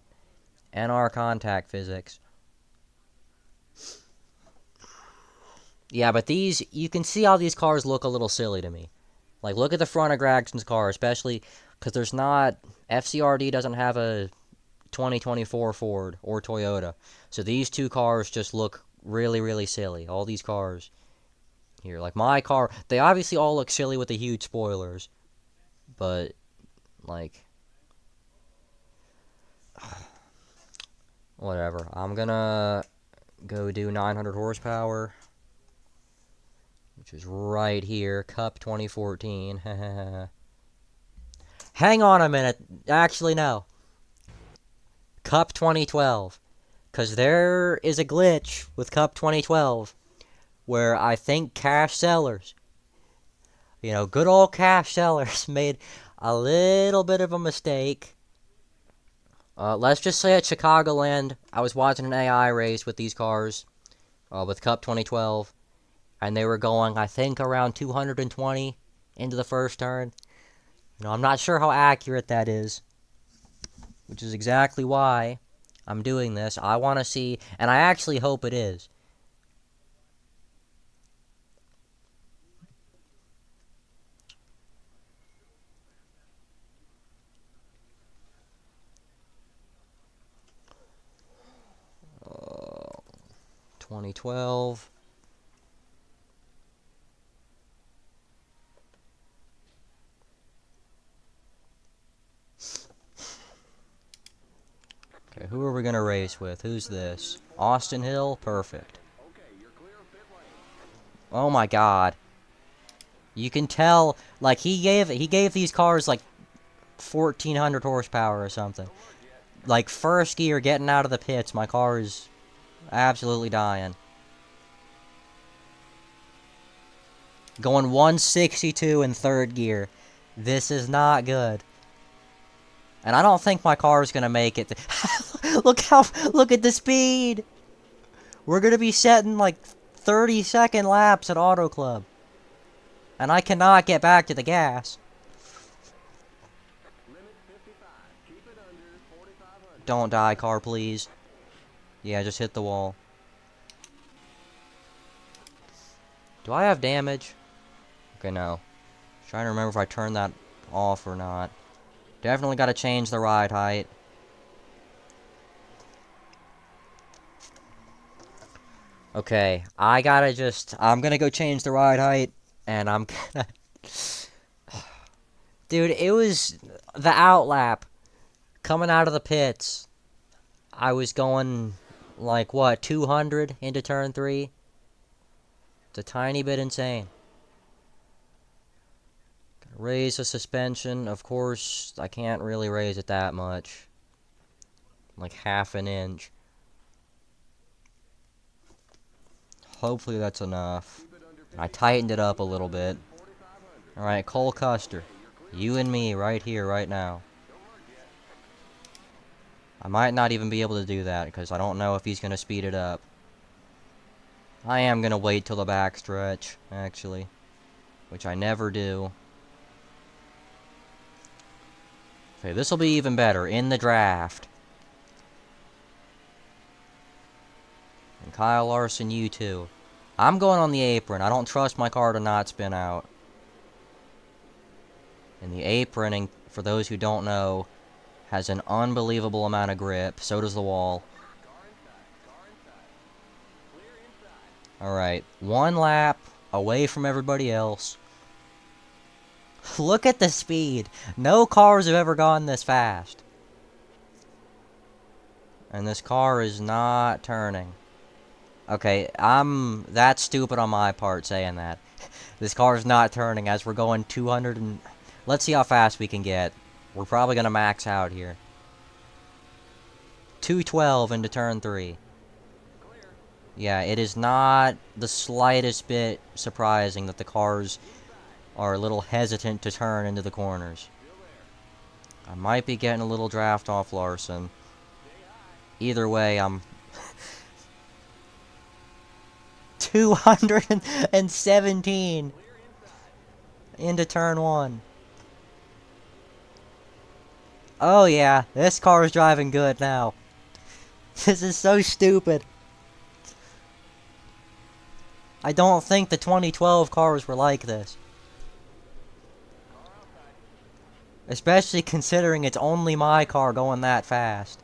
NR contact physics. Yeah, but these, you can see how these cars look a little silly to me. Like, look at the front of Gragson's car, especially because there's not, FCRD doesn't have a 2024 Ford or Toyota. So these two cars just look really, really silly. All these cars here, like my car, they obviously all look silly with the huge spoilers. But, like, whatever. I'm gonna go do 900 horsepower, which is right here, Cup 2014. Hang on a minute. Actually, no. Cup 2012. Because there is a glitch with Cup 2012 where I think cash sellers, good old cash sellers made a little bit of a mistake. Let's just say at Chicagoland, I was watching an AI race with these cars, with Cup 2012, and they were going, I think, around 220 into the first turn. I'm not sure how accurate that is, which is exactly why I'm doing this. I want to see, and I actually hope it is. Uh, 2012. Okay, who are we gonna race with? Who's this? Austin Hill? Perfect. Oh my god. You can tell, like, he gave these cars, like, 1,400 horsepower or something. Like, first gear, getting out of the pits, my car is absolutely dying. Going 162 in third gear. This is not good. And I don't think my car is gonna make it. Look at the speed! We're gonna be setting, like, 30-second laps at Auto Club. And I cannot get back to the gas. Don't die, car, please. Yeah, just hit the wall. Do I have damage? Okay, no. Trying to remember if I turned that off or not. Definitely gotta change the ride height. Okay, I'm gonna go change the ride height, and I'm gonna... Dude, it was the outlap. Coming out of the pits, I was going, like, what, 200 into turn 3? It's a tiny bit insane. Raise the suspension. Of course, I can't really raise it that much. Like half an inch. Hopefully that's enough. I tightened it up a little bit. Alright, Cole Custer. You and me right here, right now. I might not even be able to do that, because I don't know if he's going to speed it up. I am going to wait till the backstretch, actually. Which I never do. Okay, this will be even better. In the draft. And Kyle Larson, you too. I'm going on the apron. I don't trust my car to not spin out. And the apron, for those who don't know, has an unbelievable amount of grip. So does the wall. Alright, one lap away from everybody else. Look at the speed. No cars have ever gone this fast. And this car is not turning. Okay, that's stupid on my part saying that. This car's not turning as we're going 200 and... Let's see how fast we can get. We're probably gonna max out here. 212 into turn 3. Yeah, it is not the slightest bit surprising that the cars are a little hesitant to turn into the corners. I might be getting a little draft off Larson. Either way, I'm 217 into turn 1. Oh yeah, this car is driving good now. This is so stupid. I don't think the 2012 cars were like this. Especially considering it's only my car going that fast.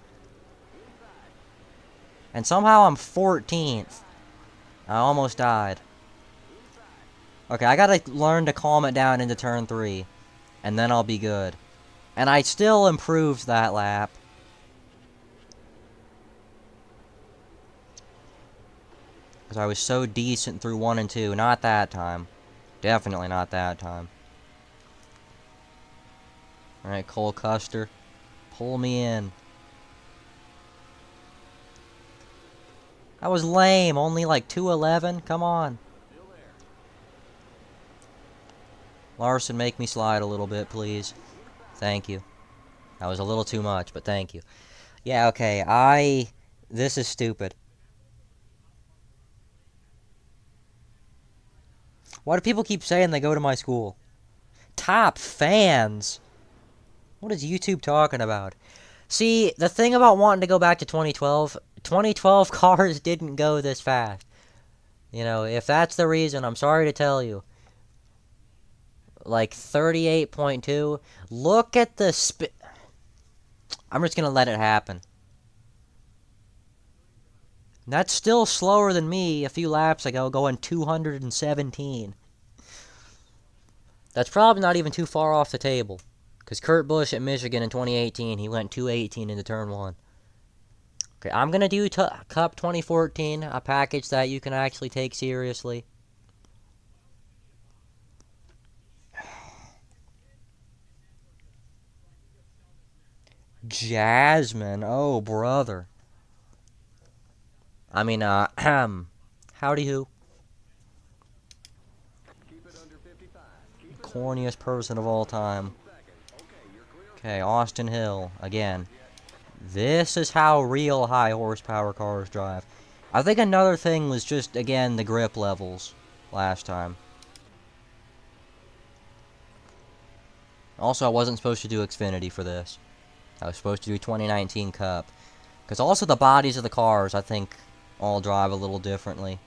And somehow I'm 14th. I almost died. Okay, I gotta learn to calm it down into turn 3. And then I'll be good. And I still improved that lap. Because I was so decent through 1 and 2. Not that time. Definitely not that time. Alright, Cole Custer. Pull me in. That was lame. Only like 211. Come on. Larson, make me slide a little bit, please. Thank you. That was a little too much, but thank you. Yeah, okay. This is stupid. Why do people keep saying they go to my school? Top fans? What is YouTube talking about? See, the thing about wanting to go back to 2012, 2012 cars didn't go this fast. You know, if that's the reason, I'm sorry to tell you. Like 38.2. Look at the I'm just gonna let it happen. That's still slower than me a few laps ago, going 217. That's probably not even too far off the table. Because Kurt Busch at Michigan in 2018, he went 218 into turn 1. Okay, I'm going to do Cup 2014, a package that you can actually take seriously. Jasmine, oh brother. I mean, howdy who? Corniest person of all time. Okay, Austin Hill, again. This is how real high horsepower cars drive. I think another thing was just, again, the grip levels last time. Also, I wasn't supposed to do Xfinity for this. I was supposed to do 2019 Cup. Because also the bodies of the cars, I think, all drive a little differently.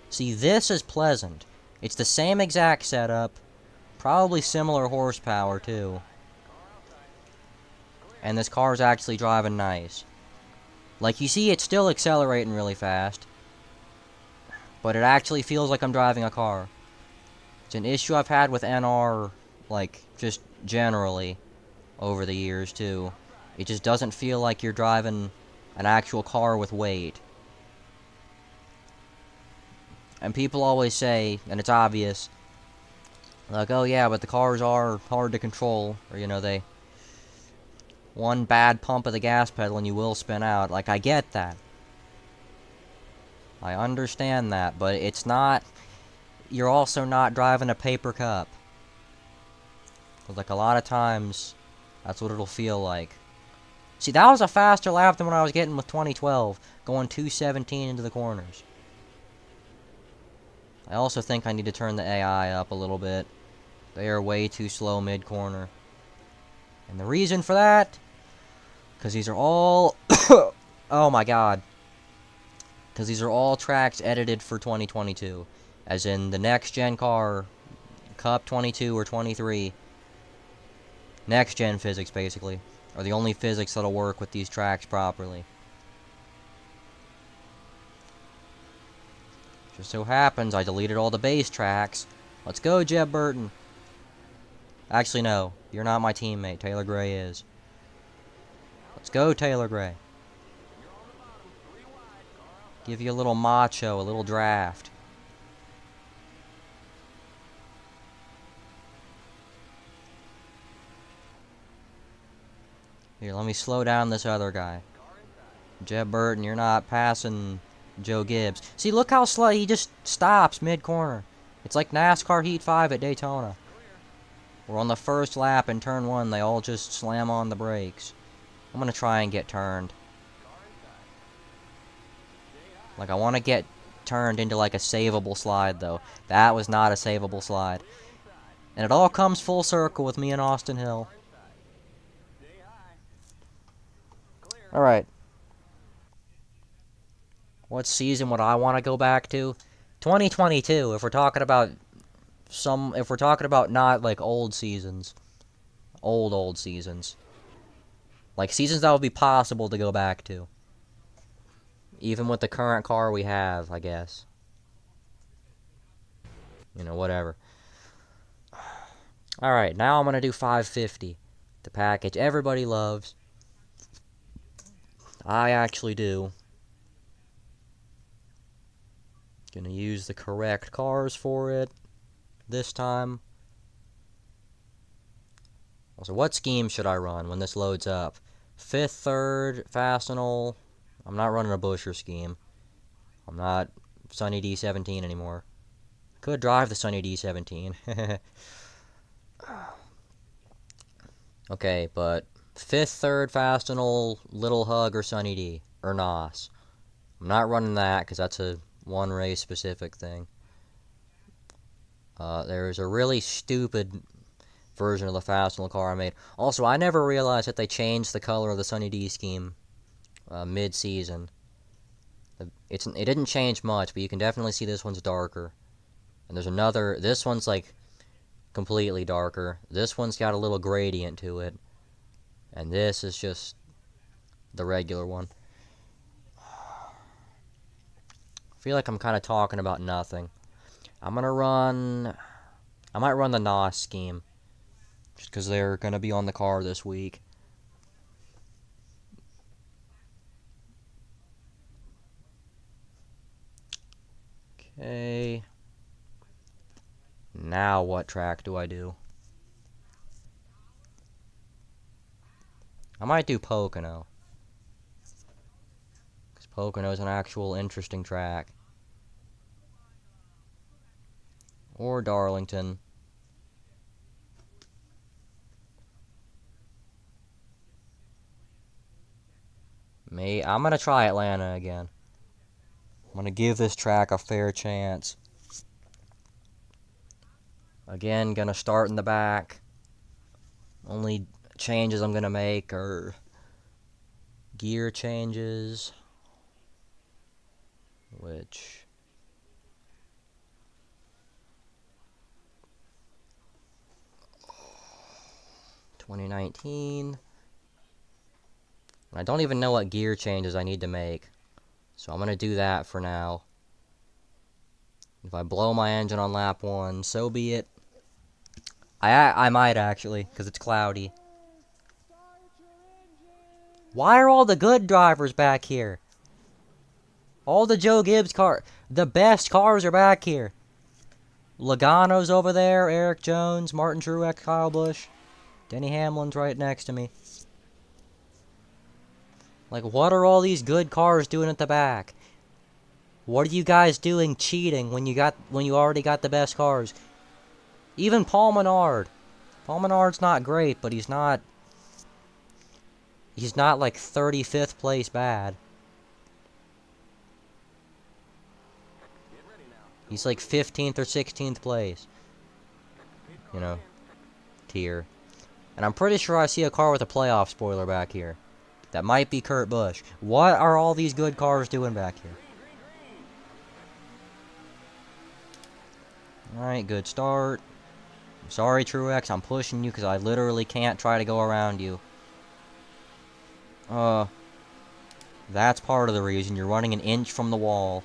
See, this is pleasant. It's the same exact setup. Probably similar horsepower, too. And this car's actually driving nice. Like, you see, it's still accelerating really fast. But it actually feels like I'm driving a car. It's an issue I've had with NR, like, just generally, over the years, too. It just doesn't feel like you're driving an actual car with weight. And people always say, and it's obvious, like, oh yeah, but the cars are hard to control. Or, you know, one bad pump of the gas pedal and you will spin out. Like, I get that. I understand that, but it's not... You're also not driving a paper cup. Like, a lot of times, that's what it'll feel like. See, that was a faster lap than what I was getting with 2012, going 217 into the corners. I also think I need to turn the AI up a little bit. They are way too slow mid-corner. And the reason for that... Because these are all... oh my god. Because these are all tracks edited for 2022. As in, the next-gen car, Cup 22 or 23, next-gen physics, basically, are the only physics that'll work with these tracks properly. Just so happens, I deleted all the base tracks. Let's go, Jeb Burton. Actually, no. You're not my teammate. Taylor Gray is. Let's go, Taylor Gray. Give you a little macho, a little draft. Here, let me slow down this other guy. Jeb Burton, you're not passing Joe Gibbs. See, look how slow he just stops mid-corner. It's like NASCAR Heat 5 at Daytona. We're on the first lap in turn 1. They all just slam on the brakes. I'm going to try and get turned. Like, I want to get turned into, like, a savable slide, though. That was not a savable slide. And it all comes full circle with me and Austin Hill. Alright. What season would I want to go back to? 2022, if we're talking about if we're talking about not, like, old seasons. Old seasons. Like, seasons that would be possible to go back to. Even with the current car we have, I guess. You know, whatever. Alright, now I'm going to do 550. The package everybody loves. I actually do. Gonna use the correct cars for it this time. Also, what scheme should I run when this loads up? 5th, 3rd, Fastenal. I'm not running a Busher scheme. I'm not Sunny D17 anymore. Could drive the Sunny D17. Okay, but 5th, 3rd, Fastenal, Little Hug, or Sunny D. Or NOS. I'm not running that because that's a one race specific thing. There's a really stupid version of the Fastenal car I made. Also, I never realized that they changed the color of the Sunny D scheme mid-season. It didn't change much, but you can definitely see this one's darker. And there's another, this one's like completely darker. This one's got a little gradient to it. And this is just the regular one. I feel like I'm kind of talking about nothing. I might run the NOS scheme. Just because they're going to be on the car this week. Okay. Now what track do I do? I might do Pocono. Because Pocono's an actual interesting track. Or Darlington. I'm gonna try Atlanta again. I'm gonna give this track a fair chance. Again, gonna start in the back. Only changes I'm gonna make are gear changes. Which... 2019. I don't even know what gear changes I need to make. So I'm going to do that for now. If I blow my engine on lap 1, so be it. I might actually, because it's cloudy. Why are all the good drivers back here? All the Joe Gibbs cars, the best cars are back here. Logano's over there, Eric Jones, Martin Truex, Kyle Busch. Denny Hamlin's right next to me. Like, what are all these good cars doing at the back? What are you guys doing cheating when you already got the best cars? Even Paul Menard. Paul Menard's not great, but he's not like 35th place bad. He's like 15th or 16th place. You know, tier. And I'm pretty sure I see a car with a playoff spoiler back here. That might be Kurt Busch. What are all these good cars doing back here? Alright, good start. I'm sorry, Truex, I'm pushing you because I literally can't try to go around you. That's part of the reason. You're running an inch from the wall.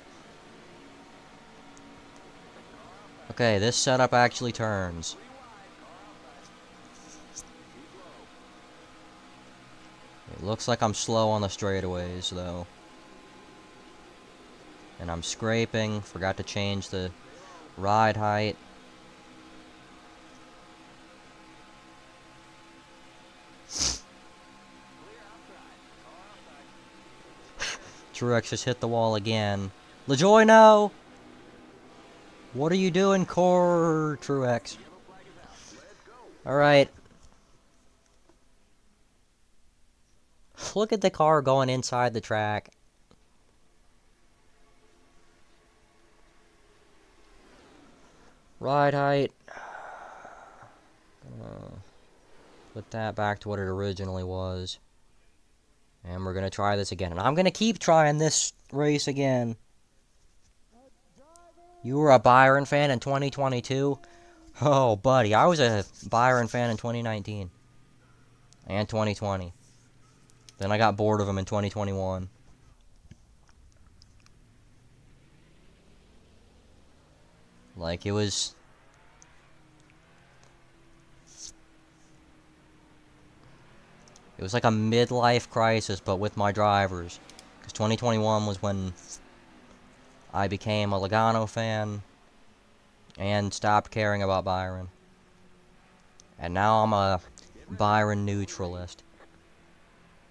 Okay, this setup actually turns. It looks like I'm slow on the straightaways, though. And I'm scraping. Forgot to change the ride height. Truex just hit the wall again. LaJoy, no! What are you doing, Core Truex? Alright. Look at the car going inside the track. Ride height. Put that back to what it originally was. And we're going to try this again. And I'm going to keep trying this race again. You were a Byron fan in 2022? Oh, buddy, I was a Byron fan in 2019. And 2020. Then I got bored of him in 2021. Like, it was... It was like a midlife crisis, but with my drivers. Because 2021 was when I became a Logano fan and stopped caring about Byron. And now I'm a Byron neutralist.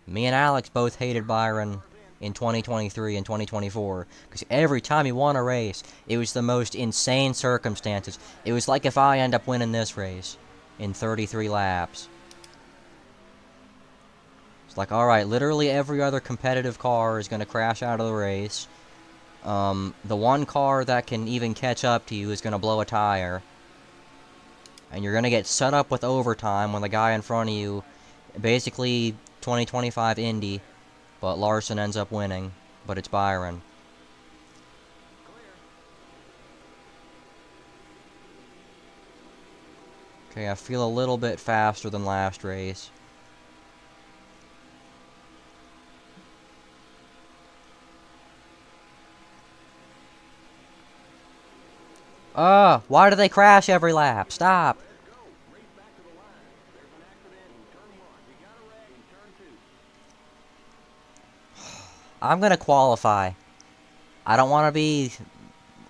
Me and Alex both hated Byron in 2023 and 2024 because every time he won a race, it was the most insane circumstances. It was like if I end up winning this race in 33 laps. It's like, alright, literally every other competitive car is going to crash out of the race. The one car that can even catch up to you is going to blow a tire. And you're going to get set up with overtime when the guy in front of you, basically 2025 Indy, but Larson ends up winning, but it's Byron. Okay, I feel a little bit faster than last race. Why do they crash every lap? Stop! I'm gonna qualify. I don't want to be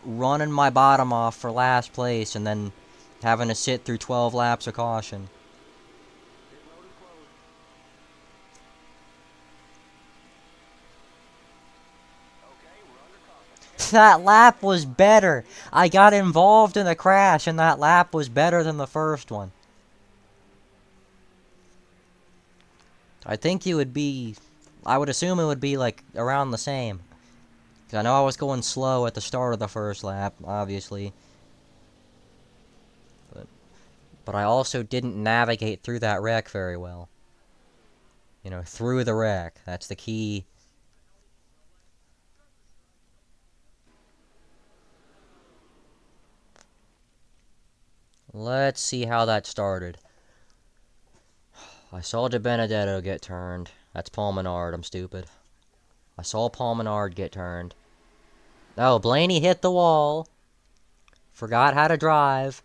running my bottom off for last place and then having to sit through 12 laps of caution. That lap was better. I got involved in a crash and that lap was better than the first one. I think you would be... I would assume it would be like around the same. Because I know I was going slow at the start of the first lap, obviously. But I also didn't navigate through that wreck very well. You know, through the wreck. That's the key. Let's see how that started. I saw De Benedetto get turned. That's Paul Menard, I'm stupid. I saw Paul Menard get turned. Oh, Blaney hit the wall. Forgot how to drive.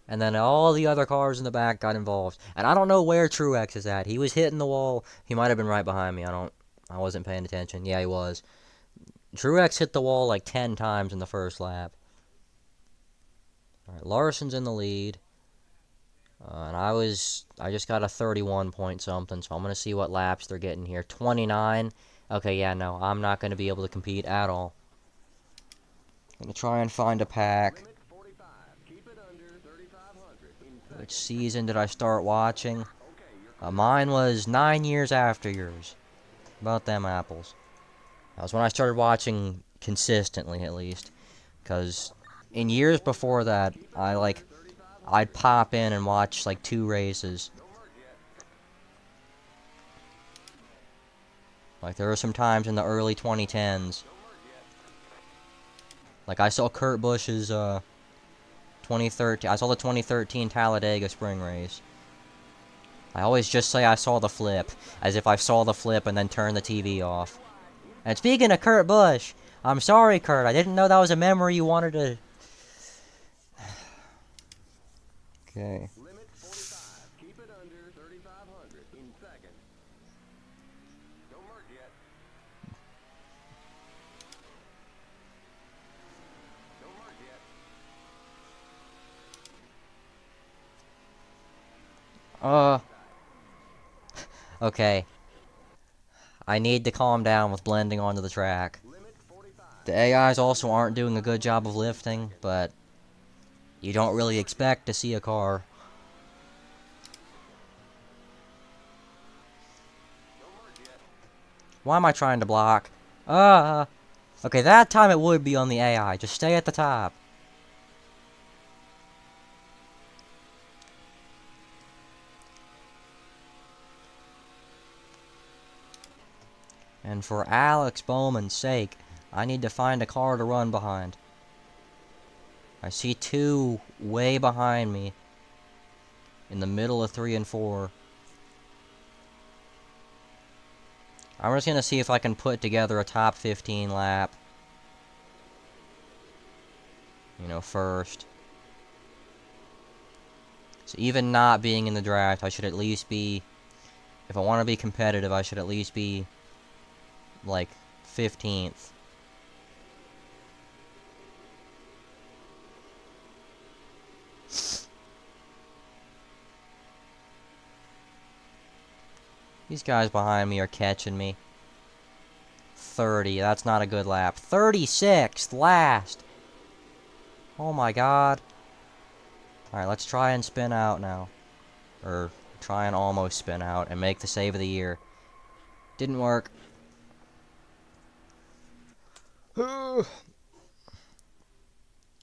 And then all the other cars in the back got involved. And I don't know where Truex is at. He was hitting the wall. He might have been right behind me. I wasn't paying attention. Yeah, he was. Truex hit the wall like 10 times in the first lap. Alright, Larson's in the lead. And I just got a 31 point something, so I'm going to see what laps they're getting here. 29. Okay, yeah, no, I'm not going to be able to compete at all. I'm going to try and find a pack. Which season did I start watching? Mine was 9 years after yours. About them apples. That was when I started watching consistently, at least. Because in years before that, I'd pop in and watch like 2 races. Like there were some times in the early 2010s. Like I saw Kurt Busch's 2013. I saw the 2013 Talladega Spring Race. I always just say I saw the flip, as if I saw the flip and then turned the TV off. And speaking of Kurt Busch, I'm sorry, Kurt. I didn't know that was a memory you wanted to... Okay. Limit 45. Keep it under 3,500 in second. Don't merge yet. Okay. I need to calm down with blending onto the track. Limit 45. The AIs also aren't doing a good job of lifting, but you don't really expect to see a car. No merge yet. Why am I trying to block? Okay, that time it would be on the AI. Just stay at the top. And for Alex Bowman's sake, I need to find a car to run behind. I see two way behind me. In the middle of 3 and 4. I'm just gonna see if I can put together a top 15 lap. You know, first. So even not being in the draft, I should at least be... If I want to be competitive, I should at least be... like, 15th. These guys behind me are catching me. 30, that's not a good lap. 36th, last! Oh my god. Alright, let's try and spin out now. Or, try and almost spin out and make the save of the year. Didn't work. I'm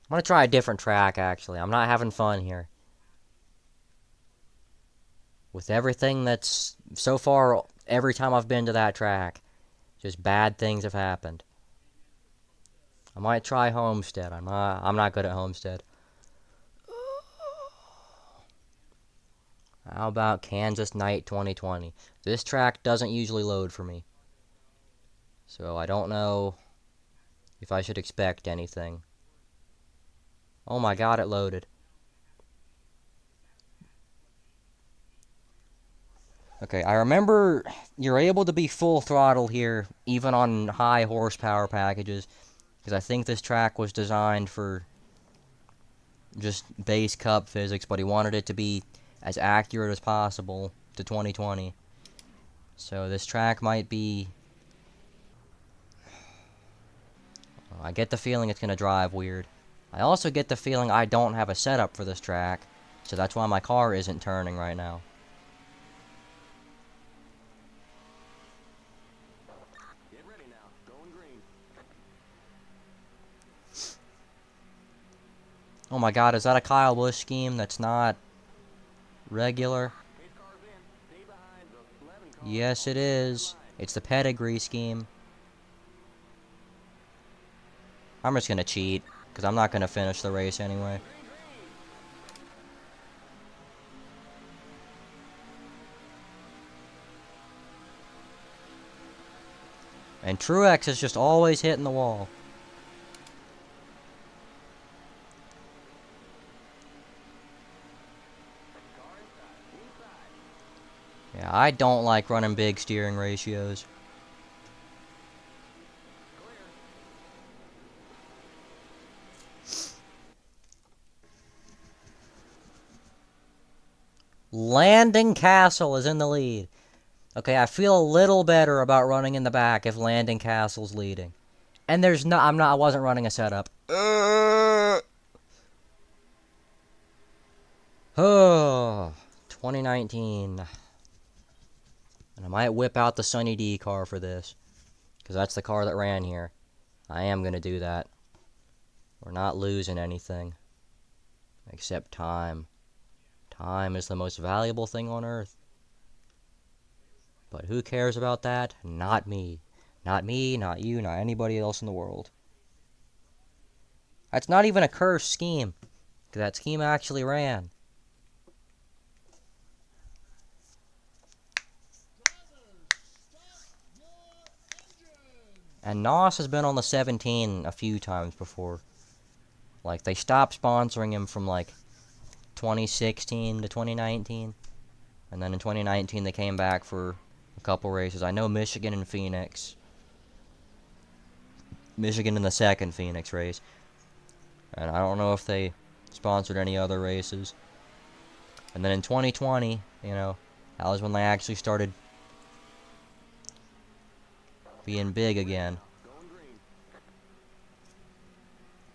gonna try a different track, actually. I'm not having fun here. With everything that's... So far, every time I've been to that track, just bad things have happened. I might try Homestead. I'm not good at Homestead. How about Kansas Night 2020? This track doesn't usually load for me. So I don't know if I should expect anything. Oh my god, it loaded. Okay, I remember you're able to be full throttle here, even on high horsepower packages. Because I think this track was designed for just base cup physics, but he wanted it to be as accurate as possible to 2020. So this track might be... I get the feeling it's going to drive weird. I also get the feeling I don't have a setup for this track, so that's why my car isn't turning right now. Get ready now. Going green. Oh my god, is that a Kyle Busch scheme that's not regular? Pace car's in. Stay behind the 11 car. Yes, it is. It's the pedigree scheme. I'm just gonna cheat, because I'm not gonna finish the race anyway. And Truex is just always hitting the wall. Car inside. Inside. Yeah, I don't like running big steering ratios. Landing Castle is in the lead. Okay, I feel a little better about running in the back if Landing Castle's leading. And there's no... I wasn't running a setup. Oh, 2019. And I might whip out the Sunny D car for this. Because that's the car that ran here. I am going to do that. We're not losing anything. Except time. Time is the most valuable thing on Earth. But who cares about that? Not me. Not me, not you, not anybody else in the world. That's not even a cursed scheme. Because that scheme actually ran. And Nos has been on the 17 a few times before. Like, they stopped sponsoring him from, like, 2016 to 2019. And then in 2019, they came back for a couple races. I know Michigan and Phoenix. Michigan in the second Phoenix race. And I don't know if they sponsored any other races. And then in 2020, that was when they actually started being big again. Going green.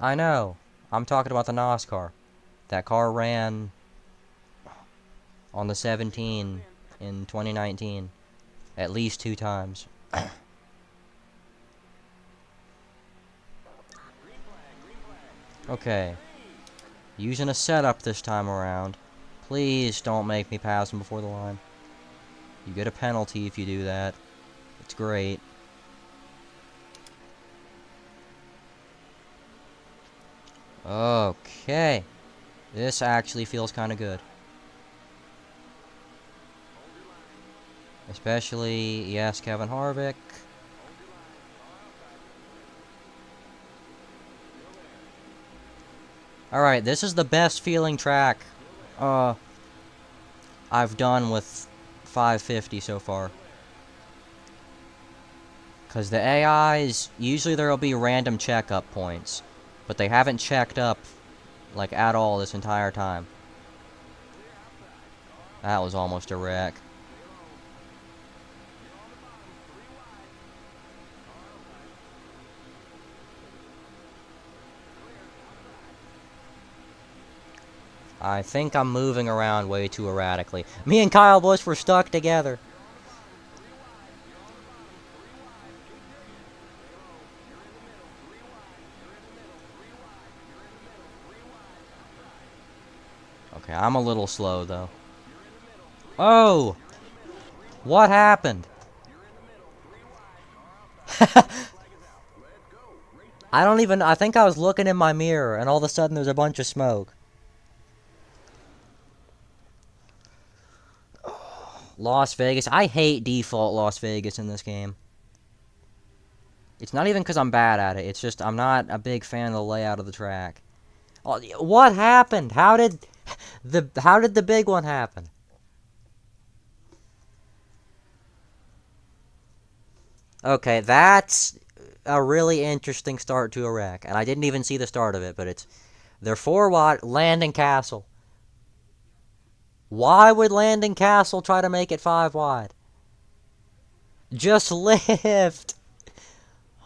I know. I'm talking about the NASCAR. That car ran on the 17 in 2019 at least 2 times. Green flag, green flag. Okay. Using a setup this time around. Please don't make me pass him before the line. You get a penalty if you do that. It's great. Okay. This actually feels kind of good. Especially, yes, Kevin Harvick. Alright, this is the best feeling track I've done with 550 so far. Because the AIs, usually there'll be random checkup points. But they haven't checked up, like, at all this entire time. That was almost a wreck. I think I'm moving around way too erratically. Me and Kyle Busch were stuck together. Okay, I'm a little slow, though. Oh! What happened? I think I was looking in my mirror, and all of a sudden there's a bunch of smoke. Las Vegas. I hate default Las Vegas in this game. It's not even because I'm bad at it. It's just I'm not a big fan of the layout of the track. Oh, what happened? How did the big one happen? Okay, that's a really interesting start to a wreck, and I didn't even see the start of it, but they're 4 wide, Landon Castle. Why would Landon Castle try to make it 5 wide? Just lift.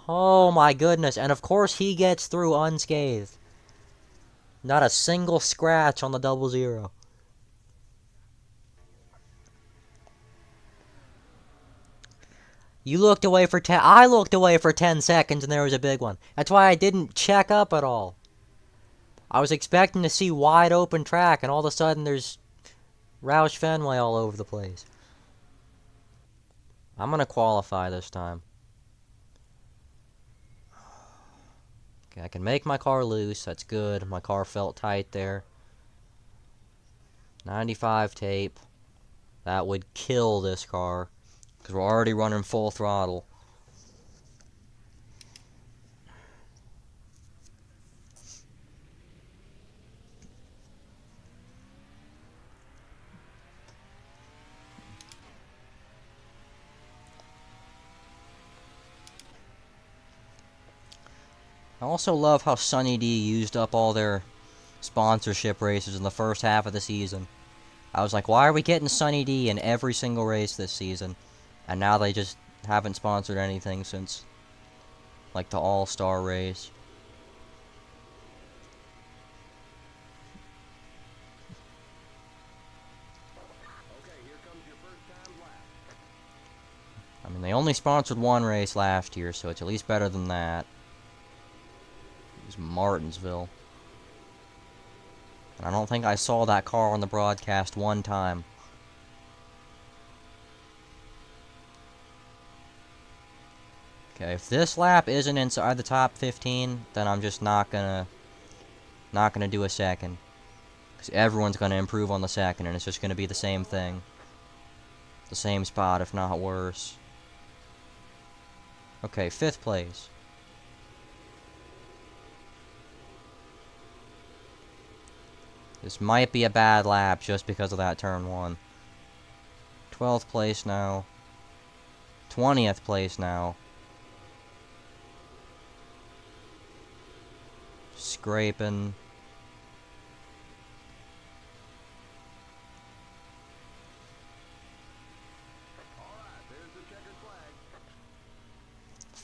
Oh my goodness, and of course he gets through unscathed. Not a single scratch on the 00. You looked away for 10. I looked away for 10 seconds and there was a big one. That's why I didn't check up at all. I was expecting to see wide open track and all of a sudden there's Roush Fenway all over the place. I'm going to qualify this time. Okay, I can make my car loose. That's good. My car felt tight there. 95 tape. That would kill this car. Because we're already running full throttle. I also love how Sunny D used up all their sponsorship races in the first half of the season. I was like, why are we getting Sunny D in every single race this season? And now they just haven't sponsored anything since, like, the All-Star race. Okay, here comes your first time lap. I mean, they only sponsored one race last year, so it's at least better than that. It was Martinsville. And I don't think I saw that car on the broadcast one time. Okay, if this lap isn't inside the top 15, then I'm just not gonna do a second. Because everyone's gonna improve on the second, and it's just gonna be the same thing. The same spot, if not worse. Okay, 5th place. This might be a bad lap just because of that turn 1. 12th place now. 20th place now. Scraping.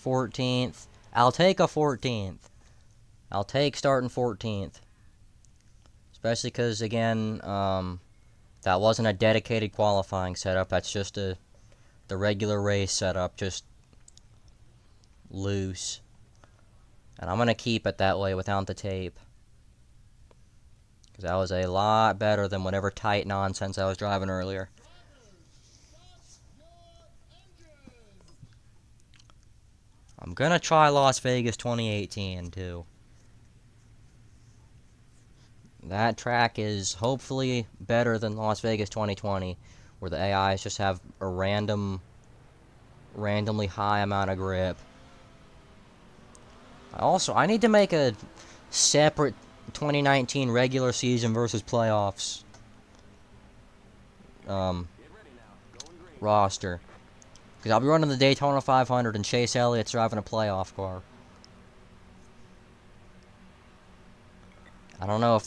14th. I'll take a 14th. I'll take starting 14th. Especially because, again, that wasn't a dedicated qualifying setup. That's just the regular race setup, just loose. And I'm going to keep it that way without the tape. Because that was a lot better than whatever tight nonsense I was driving earlier. I'm going to try Las Vegas 2018, too. That track is hopefully better than Las Vegas 2020, where the AIs just have a randomly high amount of grip. I need to make a separate 2019 regular season versus playoffs roster. Because I'll be running the Daytona 500 and Chase Elliott's driving a playoff car. I don't know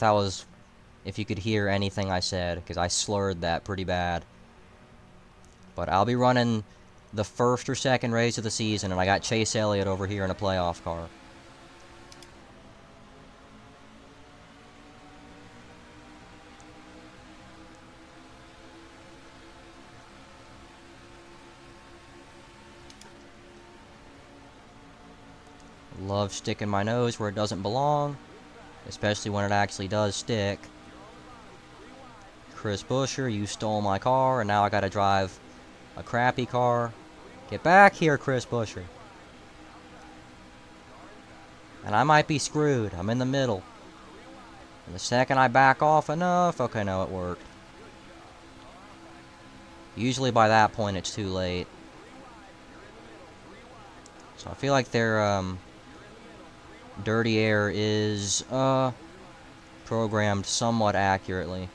if you could hear anything I said, because I slurred that pretty bad. But I'll be running the first or second race of the season, and I got Chase Elliott over here in a playoff car. Love sticking my nose where it doesn't belong, especially when it actually does stick. Chris Buescher, you stole my car, and now I gotta drive a crappy car. Get back here, Chris Buescher. And I might be screwed. I'm in the middle. And the second I back off enough... Okay, no, it worked. Usually by that point, it's too late. So I feel like their, dirty air is, programmed somewhat accurately.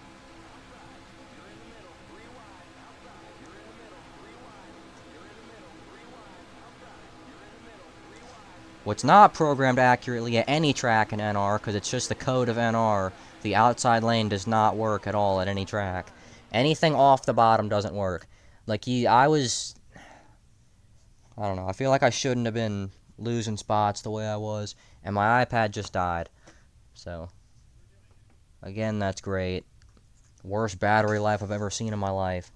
What's not programmed accurately at any track in NR, because it's just the code of NR, the outside lane does not work at all at any track. Anything off the bottom doesn't work. Like, I don't know, I feel like I shouldn't have been losing spots the way I was, and my iPad just died. So, again, that's great. Worst battery life I've ever seen in my life.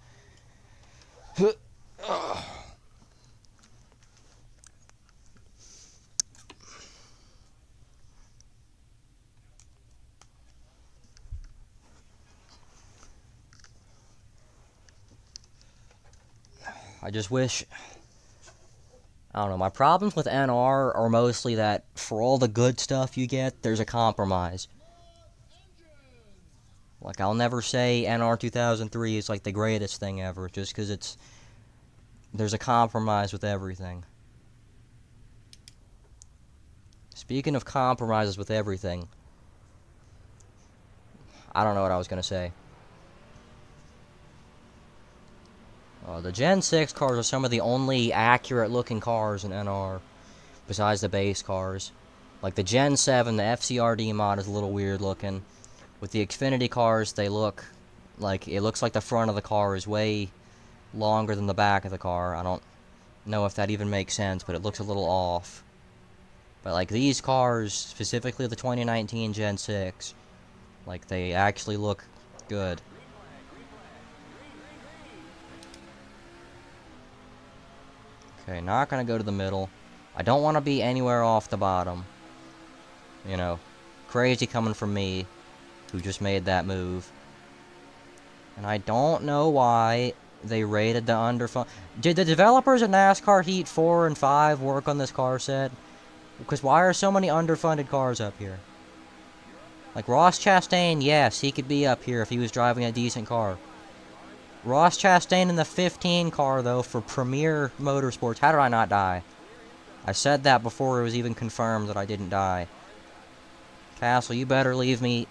I just wish... I don't know, my problems with NR are mostly that for all the good stuff you get, there's a compromise. Like, I'll never say NR2003 is like the greatest thing ever, just because there's a compromise with everything. Speaking of compromises with everything, I don't know what I was going to say. The Gen 6 cars are some of the only accurate-looking cars in NR, besides the base cars. Like the Gen 7, the FCRD mod is a little weird looking. With the Xfinity cars, they look like, it looks like the front of the car is way longer than the back of the car. I don't know if that even makes sense, but it looks a little off. But like these cars, specifically the 2019 Gen 6, like they actually look good. Okay, not gonna go to the middle. I don't want to be anywhere off the bottom. You know, crazy coming from me, who just made that move. And I don't know why they rated the underfund. Did the developers of NASCAR Heat 4 and 5 work on this car set? Because why are so many underfunded cars up here? Like Ross Chastain, yes, he could be up here if he was driving a decent car. Ross Chastain in the 15 car, though, for Premier Motorsports. How did I not die? I said that before it was even confirmed that I didn't die. Castle, you better leave me.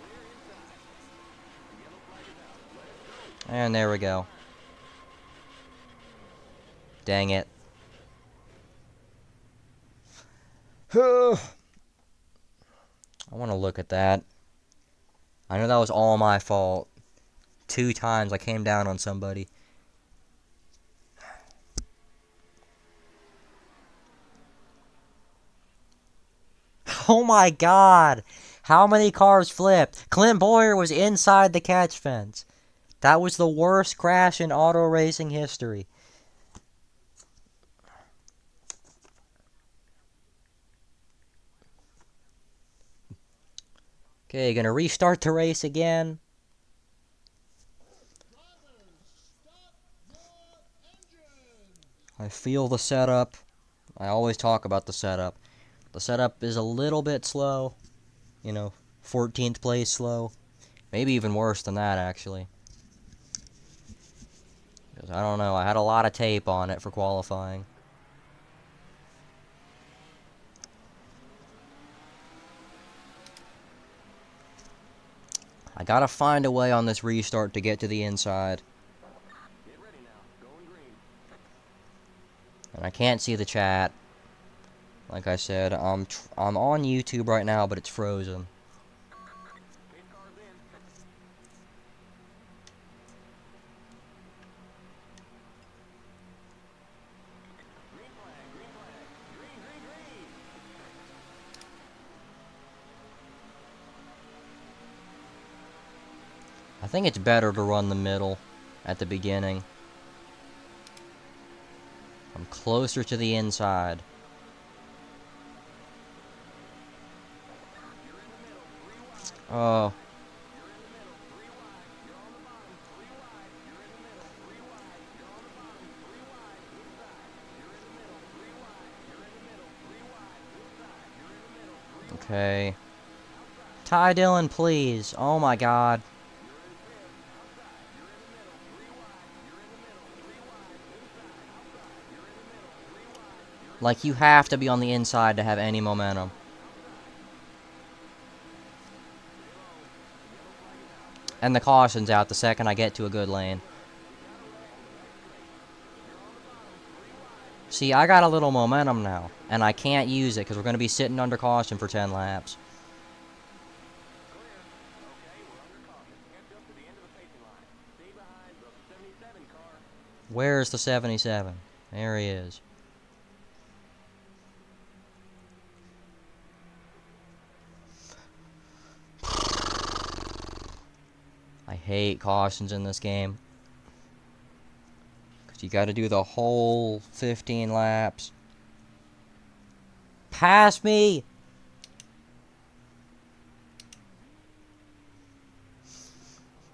And there we go. Dang it. I want to look at that. I know that was all my fault. 2 times I came down on somebody. Oh my god! How many cars flipped? Clint Boyer was inside the catch fence. That was the worst crash in auto racing history. Okay, gonna restart the race again. I feel the setup. I always talk about the setup. The setup is a little bit slow. You know, 14th place slow. Maybe even worse than that, actually. Because I don't know, I had a lot of tape on it for qualifying. I gotta find a way on this restart to get to the inside. Get ready now. Going green. And I can't see the chat. Like I said, I'm on YouTube right now, but it's frozen. Pace car's in. Green flag. Green flag. Green, green, green. I think it's better to run the middle at the beginning. I'm closer to the inside. You're in the middle. 3 wide. Oh, You're in the middle. 3 wide. You're on the bottom. 3 wide. You're in the middle. 3 wide. You're on the bottom. 3 wide. Inside. You're in the middle. 3 wide. You're in the middle. 3 wide. Inside. You're in the middle. 3 wide. okay. Ty Dillon, please. Oh my god. You're in fifth. Outside. You're in the middle. 3 wide. You're in the middle. 3 wide. Inside. Outside. You're in the middle. 3 wide. You're in Like, you have to be on the inside to have any momentum. And the caution's out the second I get to a good lane. See, I got a little momentum now, and I can't use it because we're going to be sitting under caution for 10 laps. clear. Okay, we're under caution. Catch up to the end of the pacing line. Stay behind the 77 car. Where's the 77? There he is. I hate cautions in this game. Because you got to do the whole 15 laps. Pass me!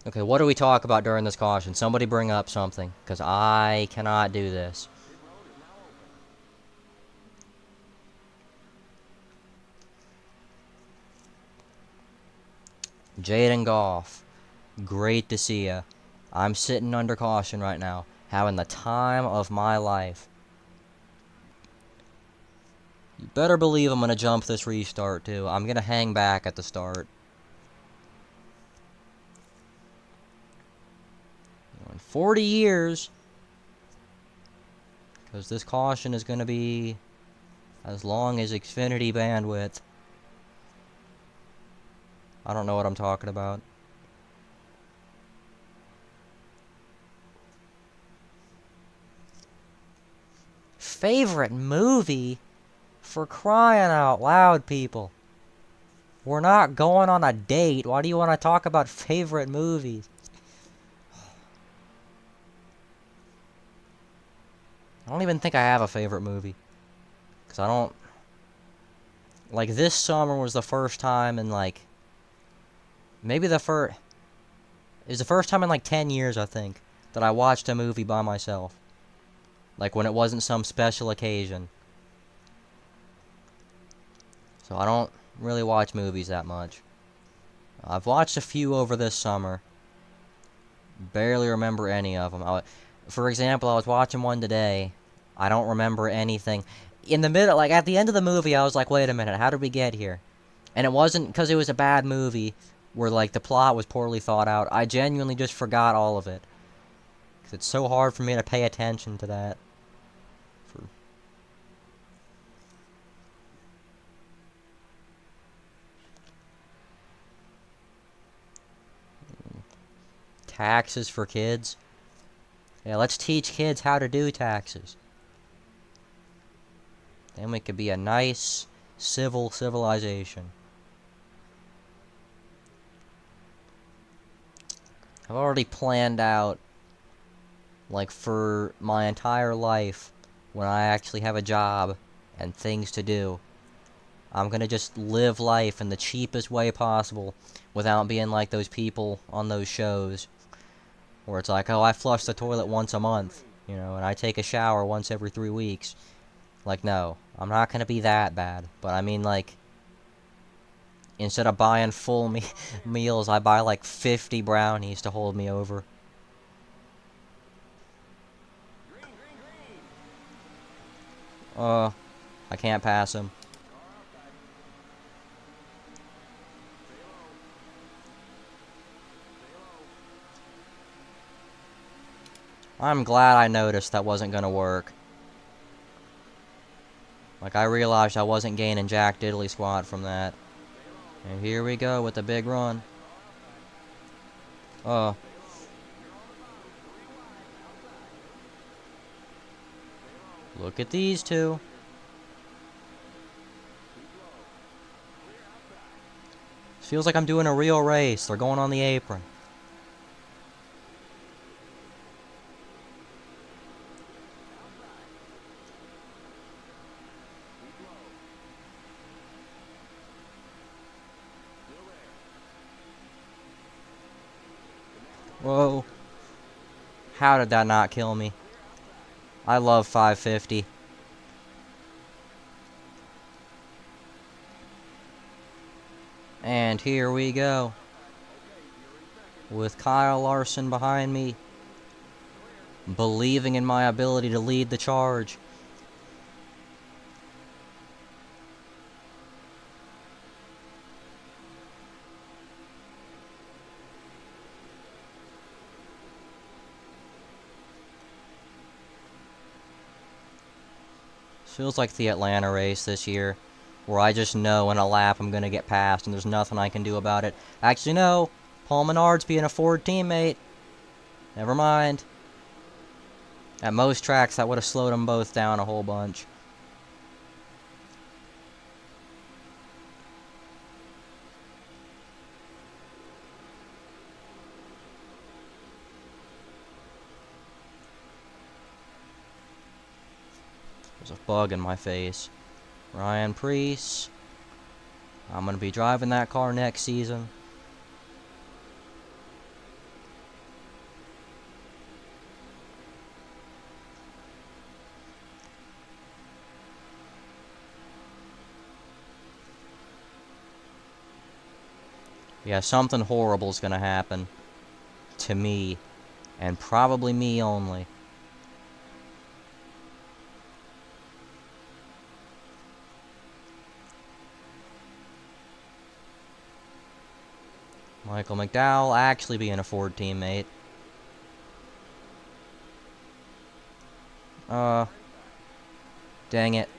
Okay, what do we talk about during this caution? Somebody bring up something. Because I cannot do this. Pit road is now open. Jaden Goff. Great to see ya. I'm sitting under caution right now. Having the time of my life. You better believe I'm going to jump this restart, too. I'm going to hang back at the start. In 40 years, because this caution is going to be as long as Xfinity bandwidth. I don't know what I'm talking about. Favorite movie? For crying out loud, people. We're not going on a date. Why do you want to talk about favorite movies? I don't even think I have a favorite movie. Because I don't... Like, this summer was the first time in, like... Maybe the first... It was the first time in, like, 10 years, I think, that I watched a movie by myself. Like, when it wasn't some special occasion. So I don't really watch movies that much. I've watched a few over this summer. Barely remember any of them. For example, I was watching one today. I don't remember anything. In the middle, like, at the end of the movie, I was like, wait a minute, how did we get here? And it wasn't because it was a bad movie, where, like, the plot was poorly thought out. I genuinely just forgot all of it. Because it's so hard for me to pay attention to that. Taxes for kids. Yeah, let's teach kids how to do taxes. Then we could be a nice, civilization. I've already planned out, like, for my entire life, when I actually have a job and things to do. I'm gonna just live life in the cheapest way possible without being like those people on those shows where it's like, oh, I flush the toilet once a month, you know, and I take a shower once every 3 weeks. Like, no, I'm not gonna be that bad. But I mean, like, instead of buying full meals, I buy like 50 brownies to hold me over. I can't pass him. I'm glad I noticed that wasn't gonna work. Like, I realized I wasn't gaining jack diddly squat from that. And here we go with the big run. Look at these two. Feels like I'm doing a real race. They're going on the apron. Whoa. How did that not kill me? I love 550. And here we go. With Kyle Larson behind me. Believing in my ability to lead the charge. Feels like the Atlanta race this year, where I just know in a lap I'm going to get passed and there's nothing I can do about it. Actually, no. Paul Menard's being a Ford teammate. Never mind. At most tracks, that would have slowed them both down a whole bunch. There's a bug in my face. Ryan Preece. I'm going to be driving that car next season. Yeah, something horrible is going to happen to me, and probably me only. Michael McDowell actually being a Ford teammate. Dang it.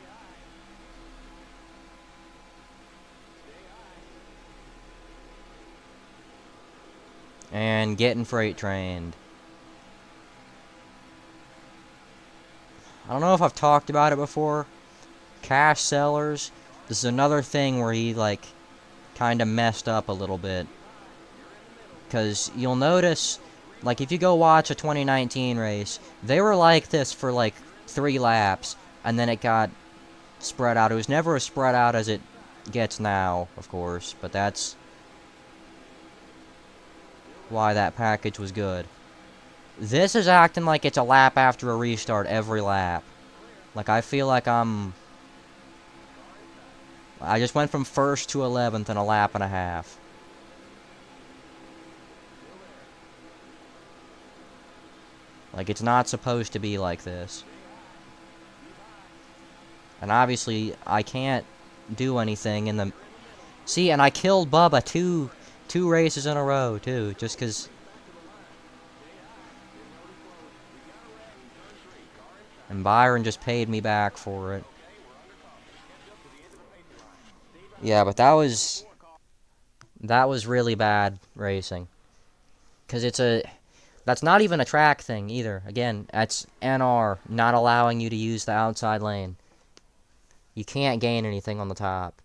And getting freight trained. I don't know if I've talked about it before. Cash Sellers. This is another thing where he, like, kind of messed up a little bit. Because you'll notice, like, if you go watch a 2019 race, they were like this for, like, 3 laps. And then it got spread out. It was never as spread out as it gets now, of course. But that's why that package was good. This is acting like it's a lap after a restart every lap. Like, I feel like I just went from 1st to 11th in a lap and a half. Like, it's not supposed to be like this. And obviously, I can't do anything in the... See, and I killed Bubba two races in a row, too, just because... And Byron just paid me back for it. Yeah, but that was really bad racing. Because that's not even a track thing, either. Again, that's NR not allowing you to use the outside lane. You can't gain anything on the top.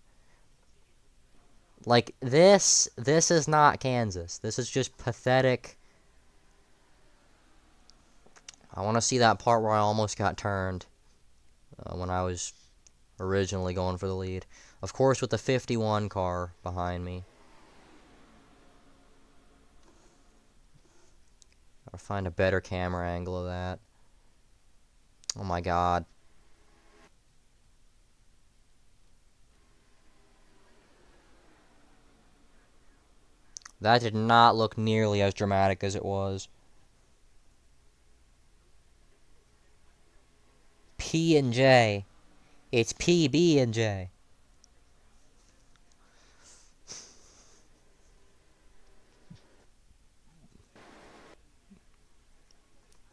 Like, this is not Kansas. This is just pathetic. I want to see that part where I almost got turned when I was originally going for the lead. Of course, with the 51 car behind me. I'll find a better camera angle of that. Oh my god. That did not look nearly as dramatic as it was. P and J. It's PB and J.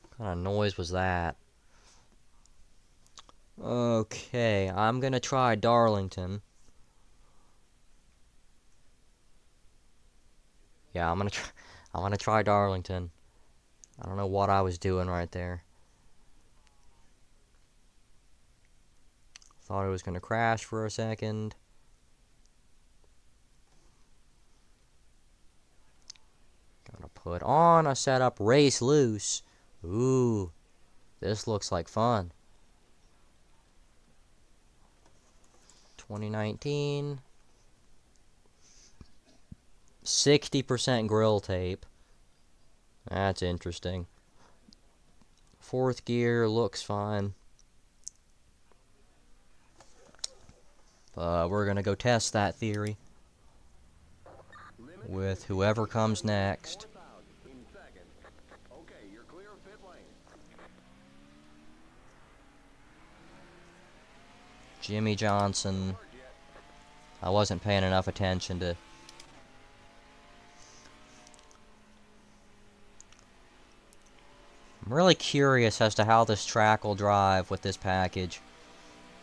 What kind of noise was that? Okay, I'm gonna try Darlington. Yeah, I'm gonna try Darlington. I don't know what I was doing right there. Thought it was gonna crash for a second. Gonna put on a setup, race loose. Ooh, this looks like fun. 2019. 60% grill tape. That's interesting. Fourth gear looks fine. We're gonna go test that theory with whoever comes next. Jimmy Johnson. I wasn't paying enough attention to... I'm really curious as to how this track will drive with this package.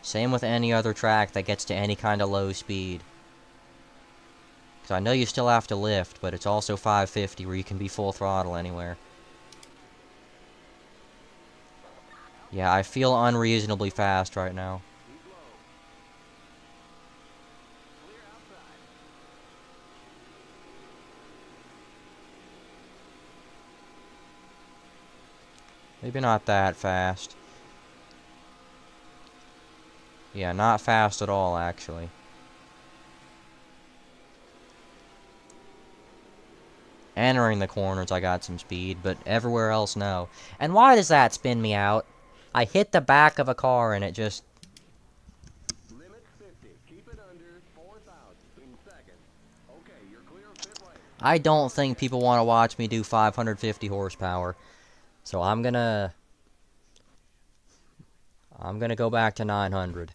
Same with any other track that gets to any kind of low speed. Because I know you still have to lift, but it's also 550 where you can be full throttle anywhere. Yeah, I feel unreasonably fast right now. Maybe not that fast. Yeah, not fast at all, actually. Entering the corners, I got some speed, but everywhere else, no. And why does that spin me out? I hit the back of a car and it just... Limit 50. Keep it under 4,000 in seconds. Okay, you're clear of pit lane. I don't think people want to watch me do 550 horsepower. So I'm gonna go back to 900.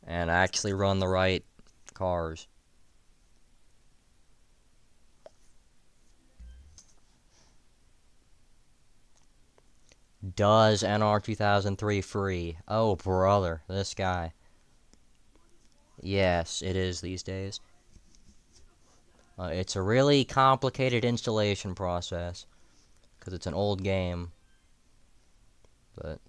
And actually run the right cars. Does NR2003 free? Oh, brother, this guy. Yes, it is these days. It's a really complicated installation process, because it's an old game. But,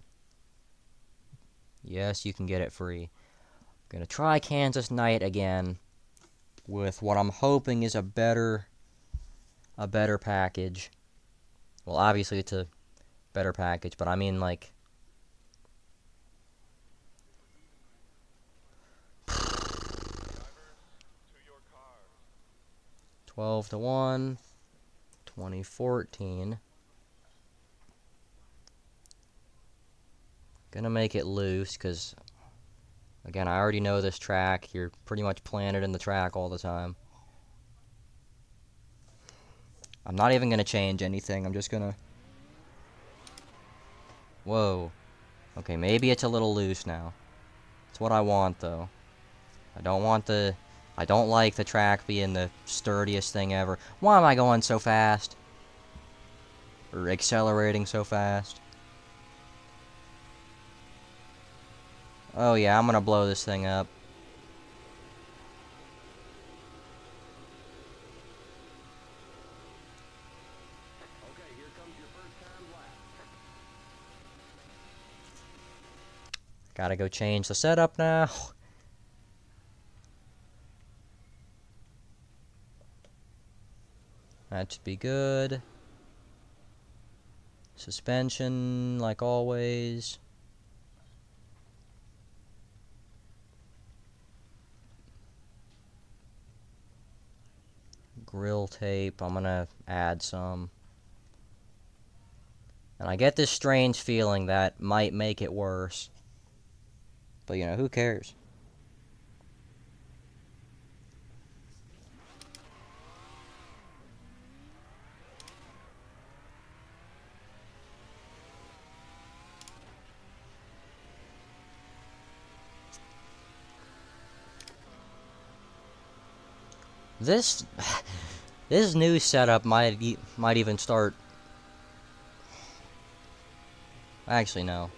yes, you can get it free. I'm gonna try Kansas Night again, with what I'm hoping is a better package. Well, obviously it's a better package, but I mean, like... 12-1, 2014. Gonna make it loose, because, again, I already know this track. You're pretty much planted in the track all the time. I'm not even gonna change anything. I'm just gonna... Whoa. Okay, maybe it's a little loose now. It's what I want, though. I don't like the track being the sturdiest thing ever. Why am I going so fast? Or accelerating so fast? Oh yeah, I'm gonna blow this thing up. Okay, here comes your first time lap. Gotta go change the setup now. That should be good. Suspension, like always. Grill tape, I'm gonna add some. And I get this strange feeling that might make it worse. But you know, who cares? This this new setup might even start. Actually, no.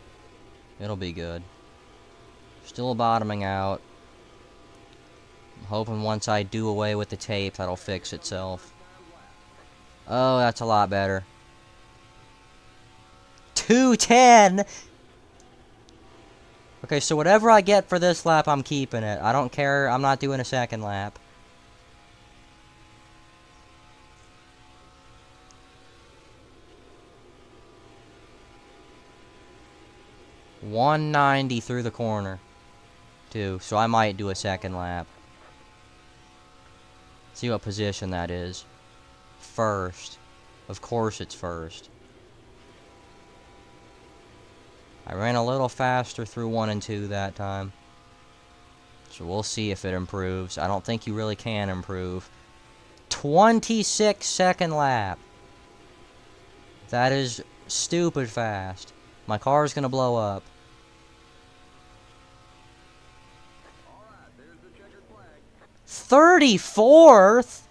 It'll be good. Still bottoming out. I'm hoping once I do away with the tape, that'll fix itself. Oh, that's a lot better. 210. Okay, so whatever I get for this lap, I'm keeping it. I don't care. I'm not doing a second lap. $190 through the corner, too. So I might do a second lap. See what position that is. First. Of course it's first. I ran a little faster through 1 and 2 that time. So we'll see if it improves. I don't think you really can improve. 26 second lap. That is stupid fast. My car is going to blow up. Alright, there's the checkered flag. 34th?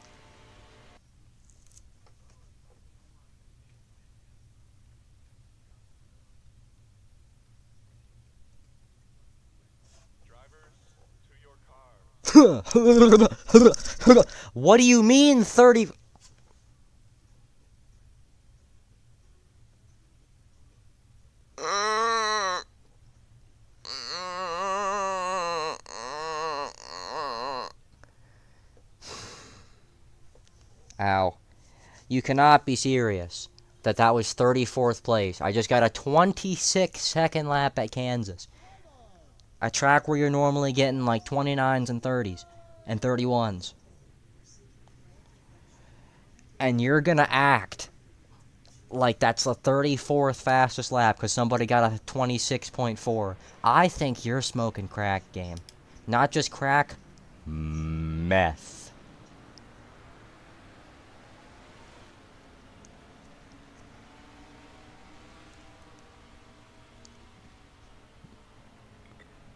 Drivers, to your cars. What do you mean 30? Ow. You cannot be serious that that was 34th place. I just got a 26 second lap at Kansas. A track where you're normally getting like 29s and 30s and 31s. And you're gonna act like that's the 34th fastest lap because somebody got a 26.4. I think you're smoking crack, game. Not just crack, meth.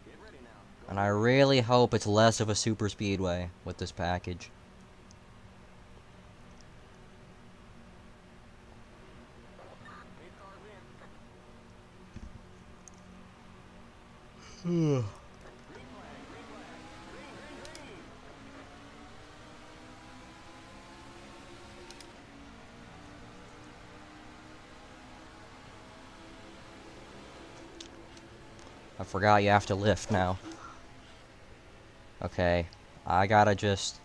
Get ready now. And I really hope it's less of a super speedway with this package. Eight cars in. Ugh. Green flag, green flag. Green, green, green. I forgot you have to lift now. Okay, I gotta just...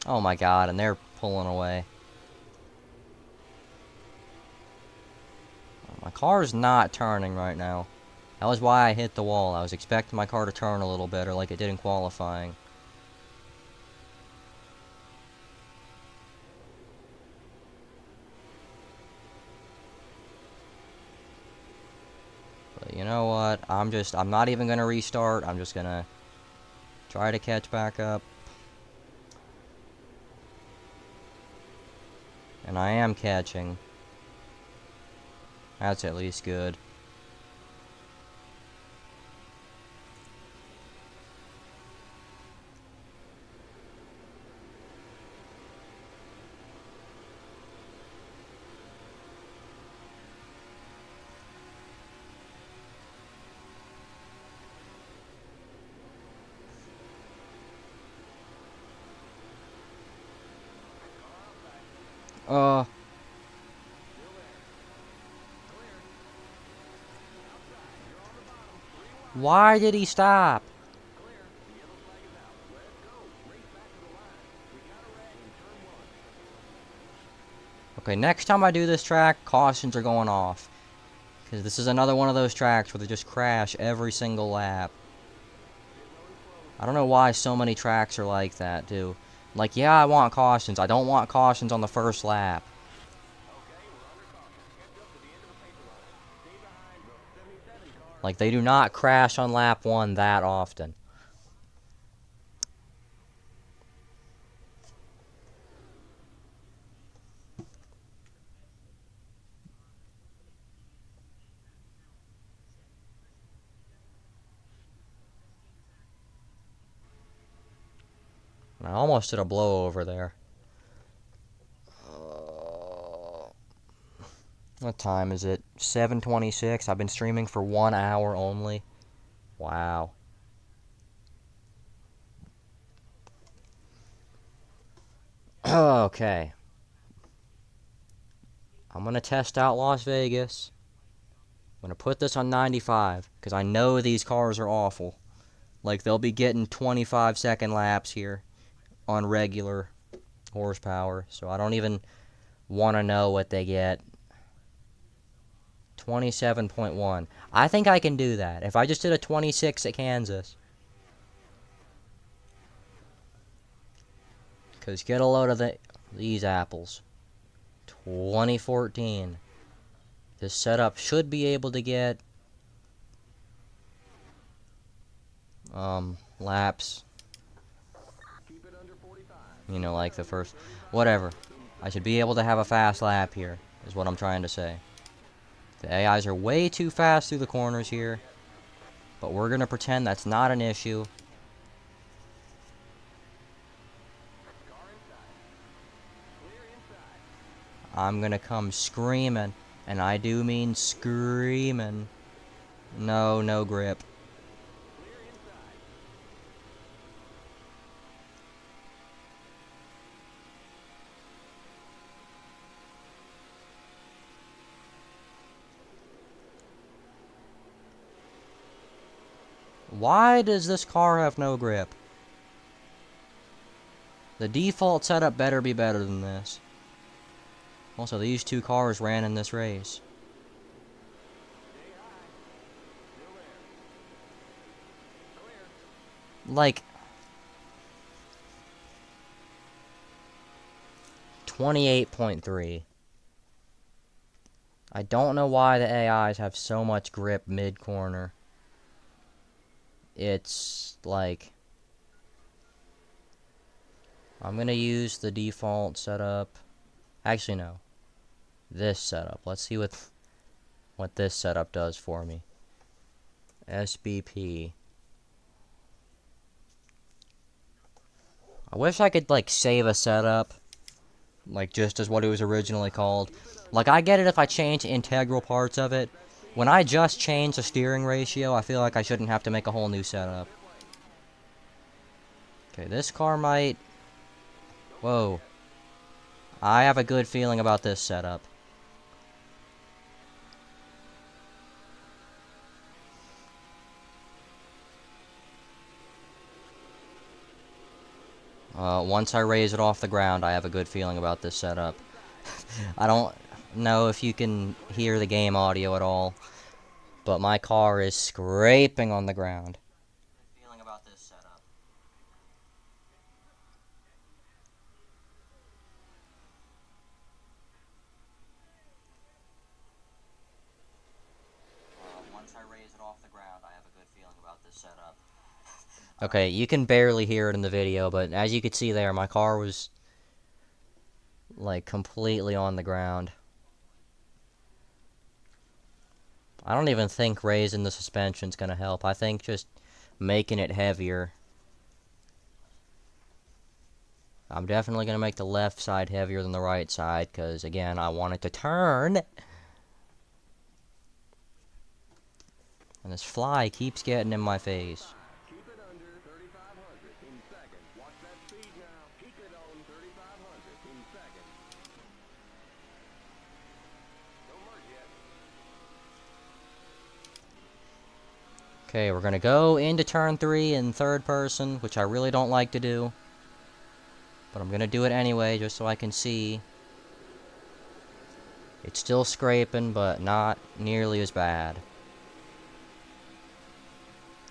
Oh my god, and they're pulling away. My car's not turning right now. That was why I hit the wall. I was expecting my car to turn a little better like it did in qualifying. But you know what? I'm not even gonna restart. I'm just gonna try to catch back up. And I am catching. That's at least good. Uh, Still there. Clear. Why did he stop? Clear. The yellow flag is out. Let's go. Race back to the line. We got a wreck in turn one. Okay, next time I do this track, cautions are going off. Because this is another one of those tracks where they just crash every single lap. I don't know why so many tracks are like that, too. Like, yeah, I want cautions. I don't want cautions on the first lap. Okay, we're under caution. Heads up to the end of the pacer line. Stay behind the 77 car. Like, they do not crash on lap 1 that often. I almost did a blow over there. What time is it? 7:26. I've been streaming for 1 hour only. Wow. Okay. I'm going to test out Las Vegas. I'm going to put this on 95 because I know these cars are awful. Like, they'll be getting 25-second laps here on regular horsepower. So I don't even want to know what they get. 27.1. I think I can do that. If I just did a 26 at Kansas. Because get a load of these apples. 2014. This setup should be able to get laps. Keep it under 45. You know, like the first... Whatever. I should be able to have a fast lap here, is what I'm trying to say. The AIs are way too fast through the corners here. But we're going to pretend that's not an issue. Car inside. Clear inside. I'm going to come screaming. And I do mean screaming. No grip. Clear inside. Why does this car have no grip? The default setup better be better than this. Also, these two cars ran in this race. Stay high. Still there. Clear. Like 28.3. I don't know why the AIs have so much grip mid-corner. It's like... I'm gonna use the default setup. Actually, no. This setup. Let's see what this setup does for me. SBP. I wish I could, like, save a setup. Like, just as what it was originally called. Like, I get it if I change integral parts of it. When I just change the steering ratio, I feel like I shouldn't have to make a whole new setup. Okay, this car might... Whoa. I have a good feeling about this setup. Once I raise it off the ground, I have a good feeling about this setup. I don't know if you can hear the game audio at all, but my car is scraping on the ground. Good feeling about this setup. Once I raise it off the ground, I have a good feeling about this setup. Okay, you can barely hear it in the video, but as you could see there, my car was like completely on the ground. I don't even think raising the suspension's gonna help. I think just making it heavier. I'm definitely gonna make the left side heavier than the right side, because again, I want it to turn. And this fly keeps getting in my face. Keep it under 3,500 in second. Watch that speed now. Keep it on 3,500 in second. Don't merge Okay, we're gonna go into turn 3 in third person, which I really don't like to do. But I'm gonna do it anyway, just so I can see. It's still scraping, but not nearly as bad.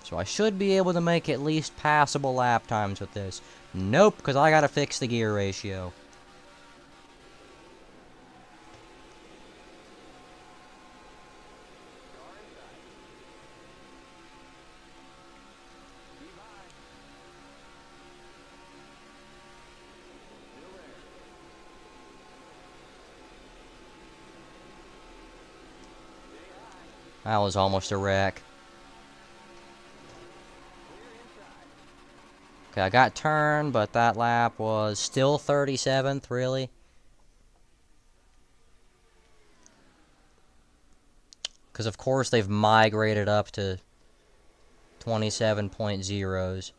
So I should be able to make at least passable lap times with this. Nope, because I gotta fix the gear ratio. That was almost a wreck. Okay, I got turned, but that lap was still 37th, really? Because of course they've migrated up to 27.0s.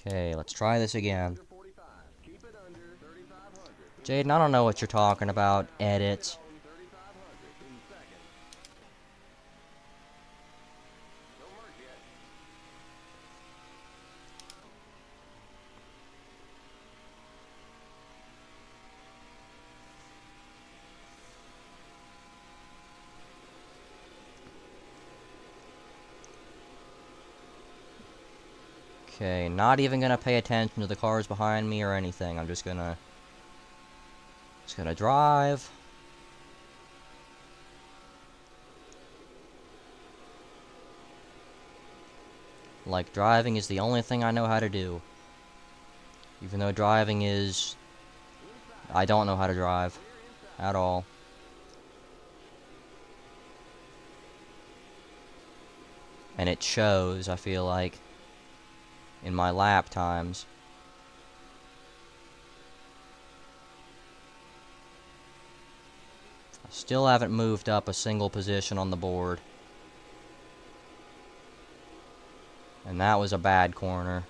Okay, let's try this again. Jaden, I don't know what you're talking about. Edits. Okay, not even gonna pay attention to the cars behind me or anything. I'm just gonna drive. Like, driving is the only thing I know how to do. Even though driving is... I don't know how to drive. At all. And it shows, I feel like, in my lap times. I still haven't moved up a single position on the board. And that was a bad corner.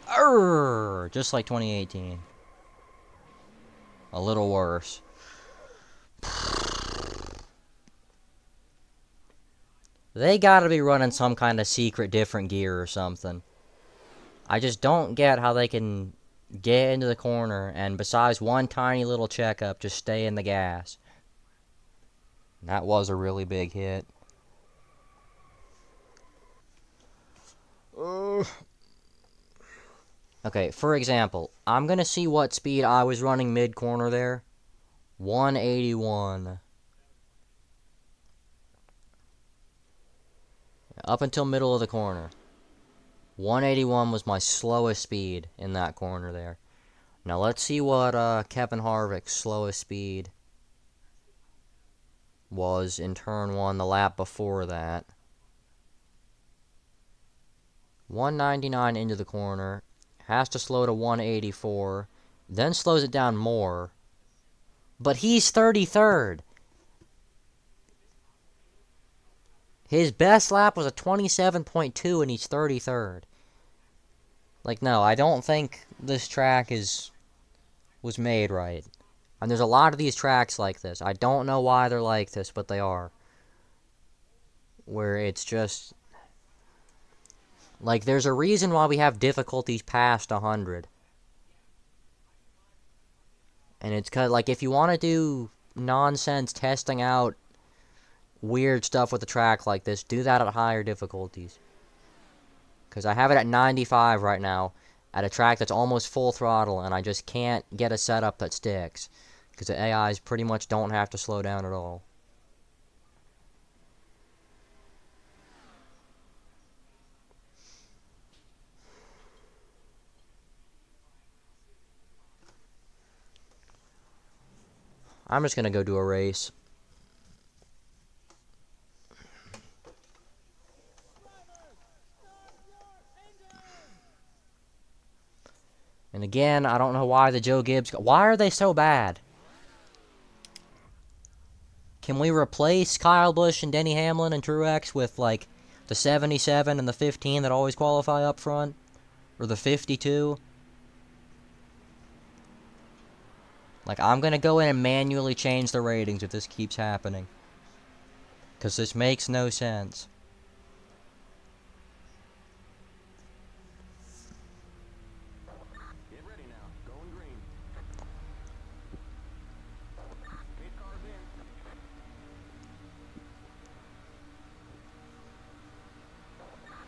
Arrgh! Just like 2018. A little worse. They gotta be running some kind of secret different gear or something. I just don't get how they can get into the corner and besides one tiny little checkup, just stay in the gas. That was a really big hit. Okay, for example, I'm gonna see what speed I was running mid-corner there. 181. Up until middle of the corner. 181 was my slowest speed in that corner there. Now let's see what Kevin Harvick's slowest speed was in turn 1 the lap before that. 199 into the corner. Has to slow to 184. Then slows it down more. But he's 33rd. His best lap was a 27.2 and he's 33rd. Like, no, I don't think this track was made right. And there's a lot of these tracks like this. I don't know why they're like this, but they are. Where it's just... Like, there's a reason why we have difficulties past 100. And it's kind of like, if you want to do nonsense testing out weird stuff with a track like this, do that at higher difficulties. Because I have it at 95 right now, at a track that's almost full throttle, and I just can't get a setup that sticks. Because the AIs pretty much don't have to slow down at all. I'm just gonna go do a race. And again, I don't know why the Joe Gibbs... Why are they so bad? Can we replace Kyle Busch and Denny Hamlin and Truex with, like, the 77 and the 15 that always qualify up front? Or the 52? Like, I'm gonna go in and manually change the ratings if this keeps happening. Because this makes no sense. Get ready now. Going green. Pace car's in.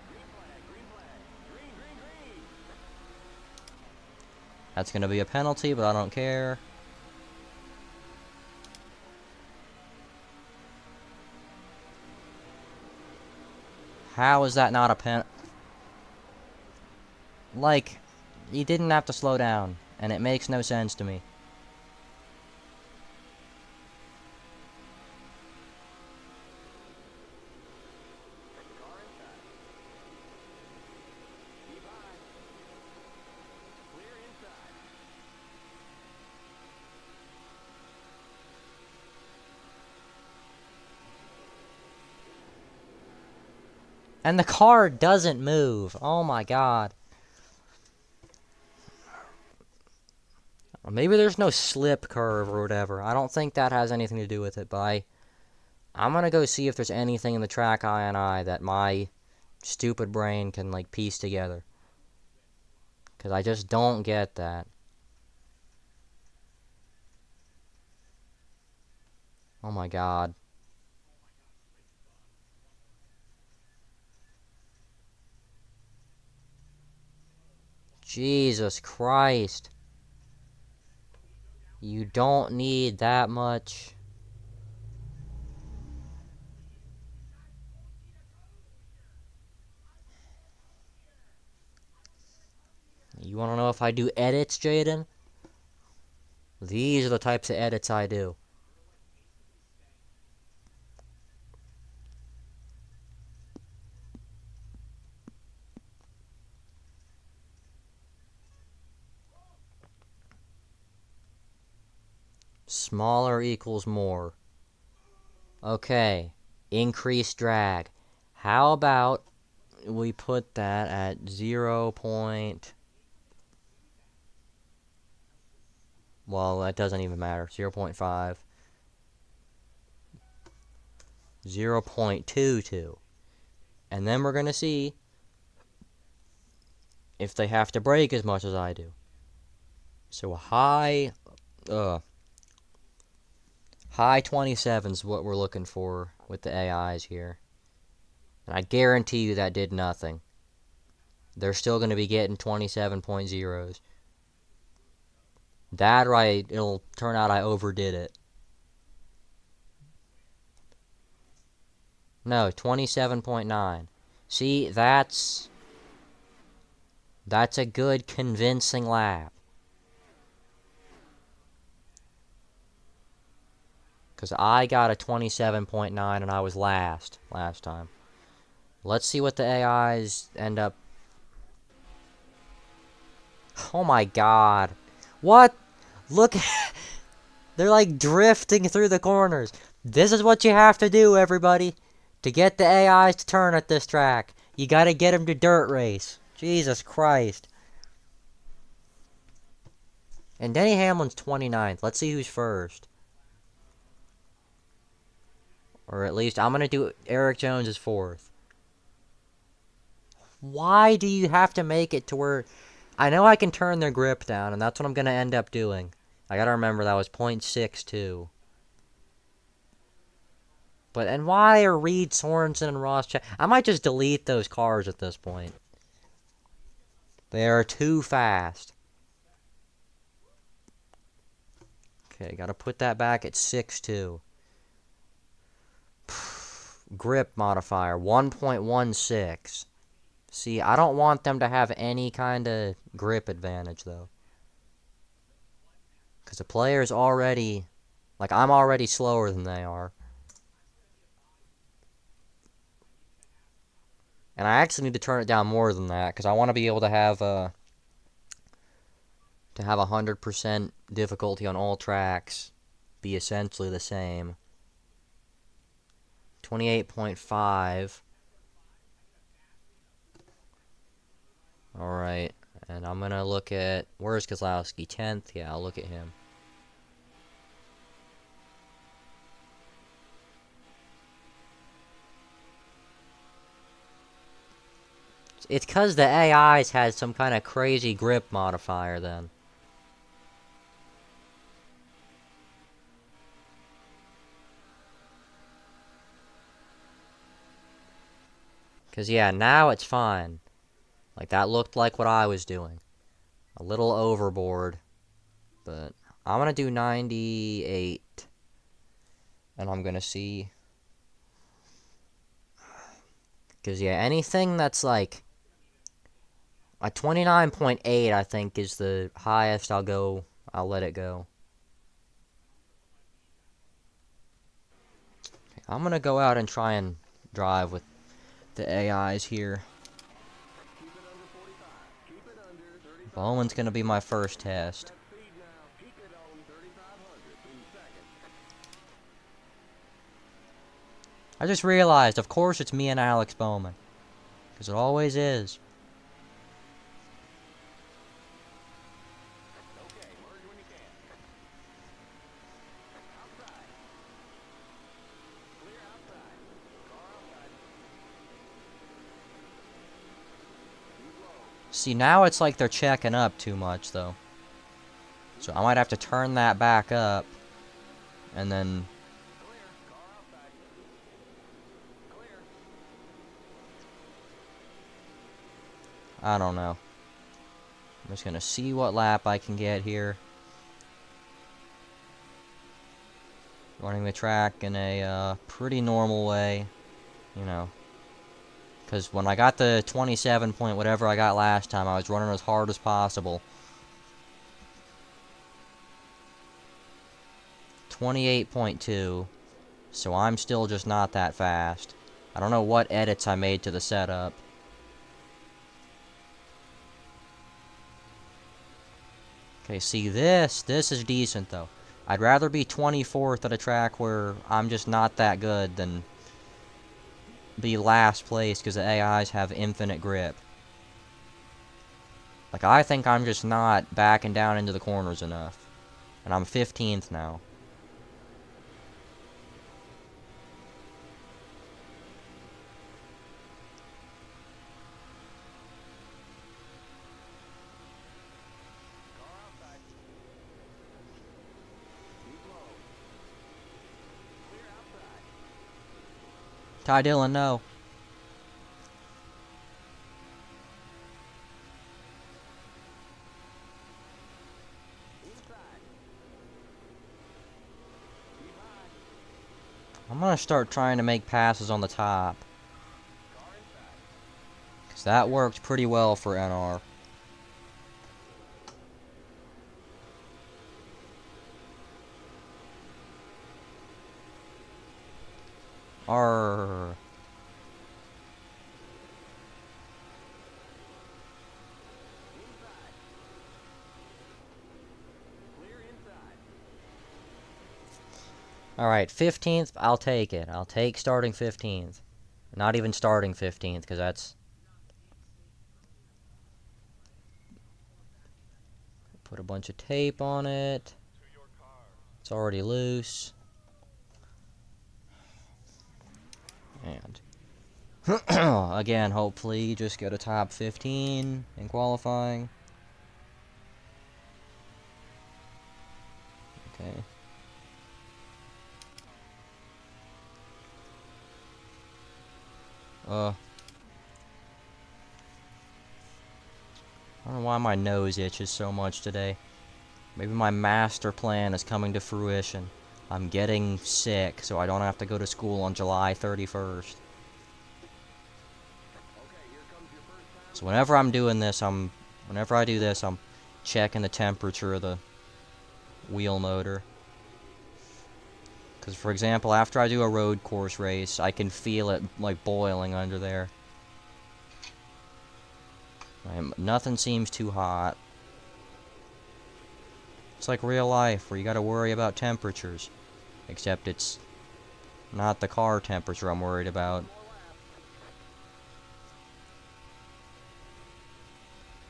Green flag, green flag. Green, green, green. That's gonna be a penalty, but I don't care. How is that not a pen? Like, you didn't have to slow down, and it makes no sense to me. Car inside. Keep high. Clear inside. And the car doesn't move. Oh my god. Maybe there's no slip curve or whatever. I don't think that has anything to do with it, but I'm gonna go see if there's anything in the track INI that my stupid brain can, like, piece together. Because I just don't get that. Oh my god. Jesus Christ. You don't need that much. You wanna know if I do edits, Jaden? These are the types of edits I do. Smaller equals more. Okay. Increased drag. How about we put that at 0. Well, that doesn't even matter. 0.5. 0.22. And then we're going to see if they have to brake as much as I do. So high 27 is what we're looking for with the AIs here. And I guarantee you that did nothing. They're still going to be getting 27.0s. That right, it'll turn out I overdid it. No, 27.9. See, that's a good convincing lap. Because I got a 27.9 and I was last time. Let's see what the AIs end up. Oh my god. What? Look. They're like drifting through the corners. This is what you have to do, everybody. To get the AIs to turn at this track. You gotta get them to dirt race. Jesus Christ. And Denny Hamlin's 29th. Let's see who's first. Or at least, I'm gonna do Eric Jones is 4th. Why do you have to make it to where... I know I can turn their grip down, and that's what I'm gonna end up doing. I gotta remember that was 0.62. But, and why are Reed Sorensen and Ross I might just delete those cars at this point. They are too fast. Okay, gotta put that back at 6.2. Grip modifier, 1.16. See, I don't want them to have any kind of grip advantage, though. Because the player's already... Like, I'm already slower than they are. And I actually need to turn it down more than that, because I want to be able to have 100% difficulty on all tracks be essentially the same. 28.5. Alright, and I'm gonna look at... Where's Kozlowski? 10th? Yeah, I'll look at him. It's 'cause the AIs had some kind of crazy grip modifier then. Cause yeah, now it's fine. Like that looked like what I was doing. A little overboard, but I'm gonna do 98, and I'm gonna see. Cause yeah, anything that's like a 29.8, I think is the highest I'll go. I'll let it go. I'm gonna go out and try and drive with the AIs here. Keep it under 45. Keep it under 35. Bowman's gonna be my first test. Set speed now. Keep it on 3,500 in second. I just realized, of course, it's me and Alex Bowman. Because it always is. Okay, merge when you can. Outside. Clear outside. Car outside. Keep low. See, now it's like they're checking up too much, though. So I might have to turn that back up. And then... Clear. Car outside. Clear. I don't know. I'm just gonna see what lap I can get here. Running the track in a pretty normal way. You know. Because when I got the 27 point whatever I got last time, I was running as hard as possible. 28.2. So I'm still just not that fast. I don't know what edits I made to the setup. Okay, see this is decent though. I'd rather be 24th at a track where I'm just not that good than be last place because the AIs have infinite grip. Like, I think I'm just not backing down into the corners enough. And I'm 15th now. Car outside. Keep low. Clear outside. Ty Dillon, no. Inside. Keep high. I'm gonna start trying to make passes on the top. Car inside. Because that worked pretty well for NR. Arr. Inside. Clear inside. Alright, 15th, I'll take it. I'll take starting 15th. Not even starting 15th, because that's... Put a bunch of tape on it. It's already loose. And... again, hopefully, just get a top 15 in qualifying. Okay. I don't know why my nose itches so much today. Maybe my master plan is coming to fruition. I'm getting sick, so I don't have to go to school on July 31st. Okay, here comes your first time. So whenever I'm doing this, whenever I do this, I'm checking the temperature of the wheel motor. Because, for example, after I do a road course race, I can feel it, like, boiling under there. Nothing seems too hot. It's like real life, where you gotta worry about temperatures. Except it's not the car temperature I'm worried about.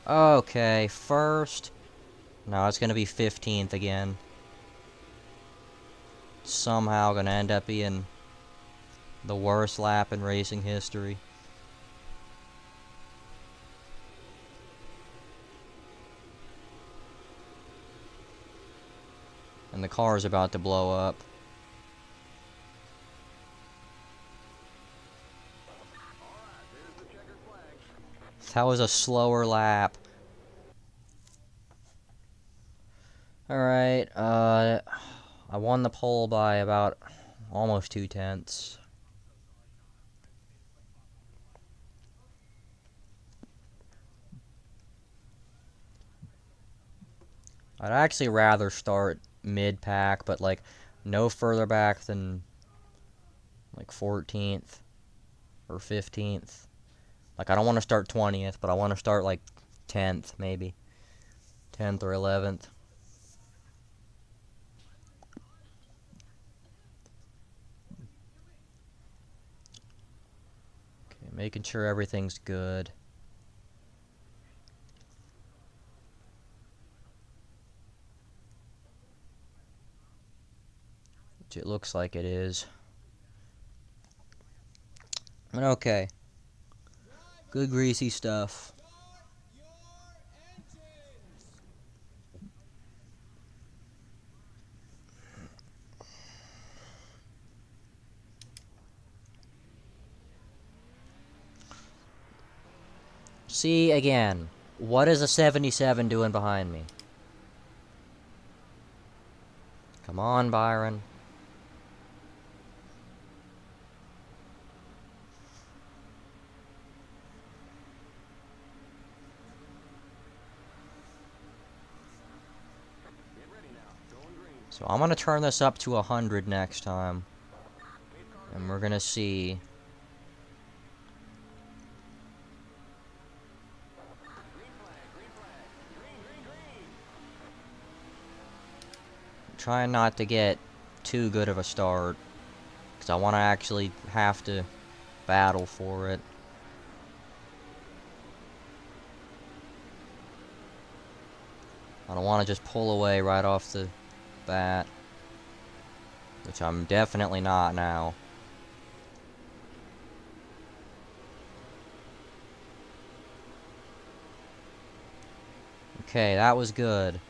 Okay, first. No, it's gonna be 15th again. Somehow gonna end up being the worst lap in racing history. And the car is about to blow up. That was a slower lap. Alright, I won the pole by about almost 2/10. I'd actually rather start mid-pack, but like no further back than like 14th or 15th. Like I don't want to start 20th, but I want to start like 10th maybe. 10th or 11th. Okay, making sure everything's good. Which it looks like it is. But okay. Good greasy stuff. See, again, what is a 77 doing behind me? Come on, Byron. So I'm gonna turn this up to 100 next time. And we're gonna see. Trying not to get too good of a start, because I want to actually have to battle for it. I don't want to just pull away right off the bat, which I'm definitely not now. Okay, that was good.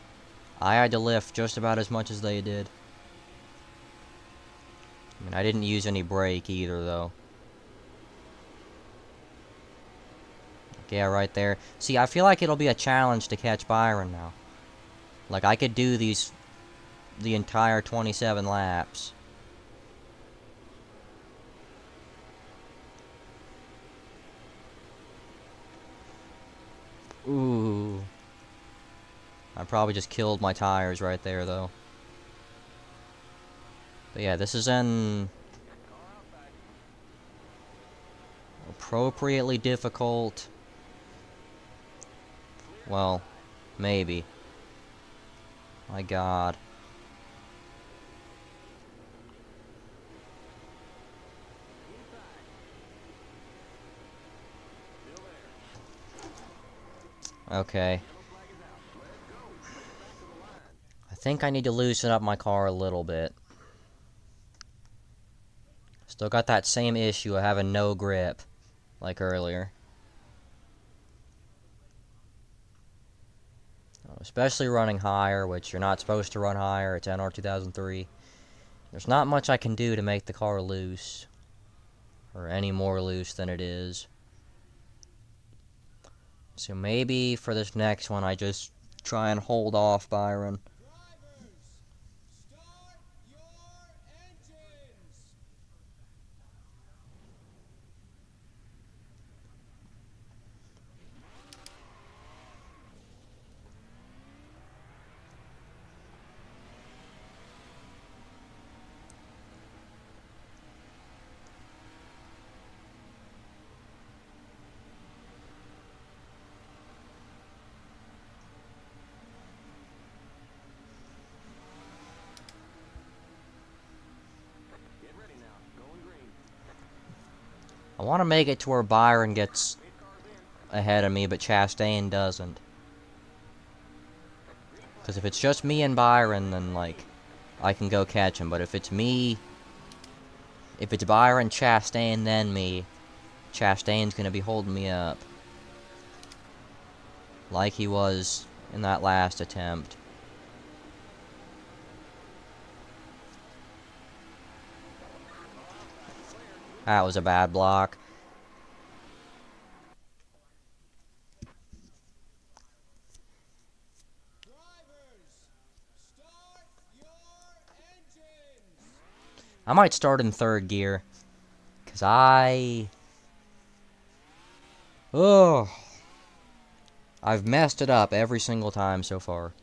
I had to lift just about as much as they did. I mean, I didn't use any brake either, though. Yeah, right there. See, I feel like it'll be a challenge to catch Byron now. Like, I could do these the entire 27 laps. Ooh. I probably just killed my tires right there, though. But yeah, this is an appropriately difficult. Well, maybe. My God. Okay. I think I need to loosen up my car a little bit. Still got that same issue of having no grip, like earlier. Especially running higher, which you're not supposed to run higher. It's NR2003. There's not much I can do to make the car loose. Or any more loose than it is. So maybe for this next one, I just try and hold off Byron. I want to make it to where Byron gets ahead of me, but Chastain doesn't. Because if it's just me and Byron, then, like, I can go catch him. But if it's me... If it's Byron, Chastain, then me, Chastain's gonna be holding me up. Like he was in that last attempt. That was a bad block. I might start in third gear. Because Oh. I've messed it up every single time so far.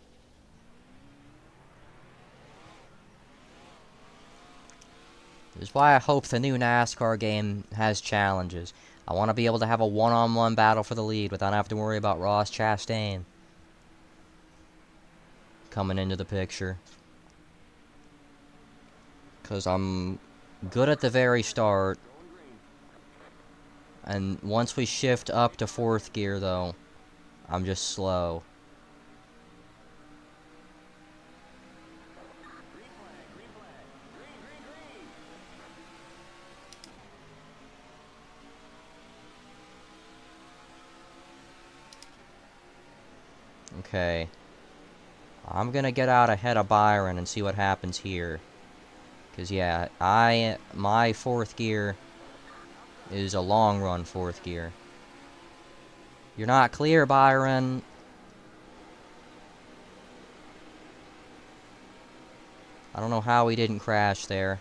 This is why I hope the new NASCAR game has challenges. I want to be able to have a one-on-one battle for the lead without having to worry about Ross Chastain coming into the picture. Because I'm good at the very start. And once we shift up to fourth gear, though, I'm just slow. Okay. I'm gonna get out ahead of Byron and see what happens here. Because, yeah, my fourth gear is a long run fourth gear. You're not clear, Byron. I don't know how he didn't crash there.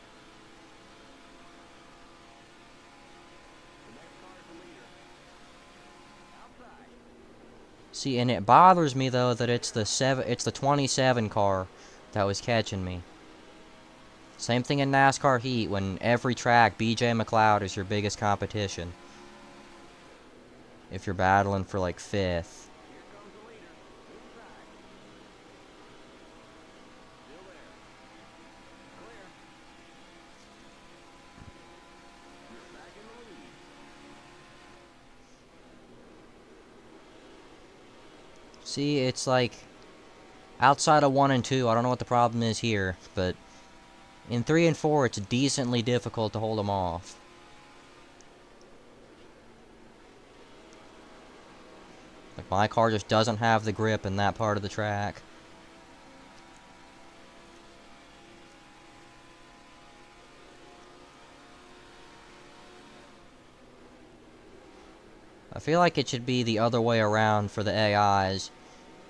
See, and it bothers me though that it's the 27 car that was catching me. Same thing in NASCAR Heat when every track BJ McLeod is your biggest competition. If you're battling for like fifth. See, it's like outside of 1 and 2, I don't know what the problem is here, but in 3 and 4, it's decently difficult to hold them off. Like, my car just doesn't have the grip in that part of the track. I feel like it should be the other way around for the AIs.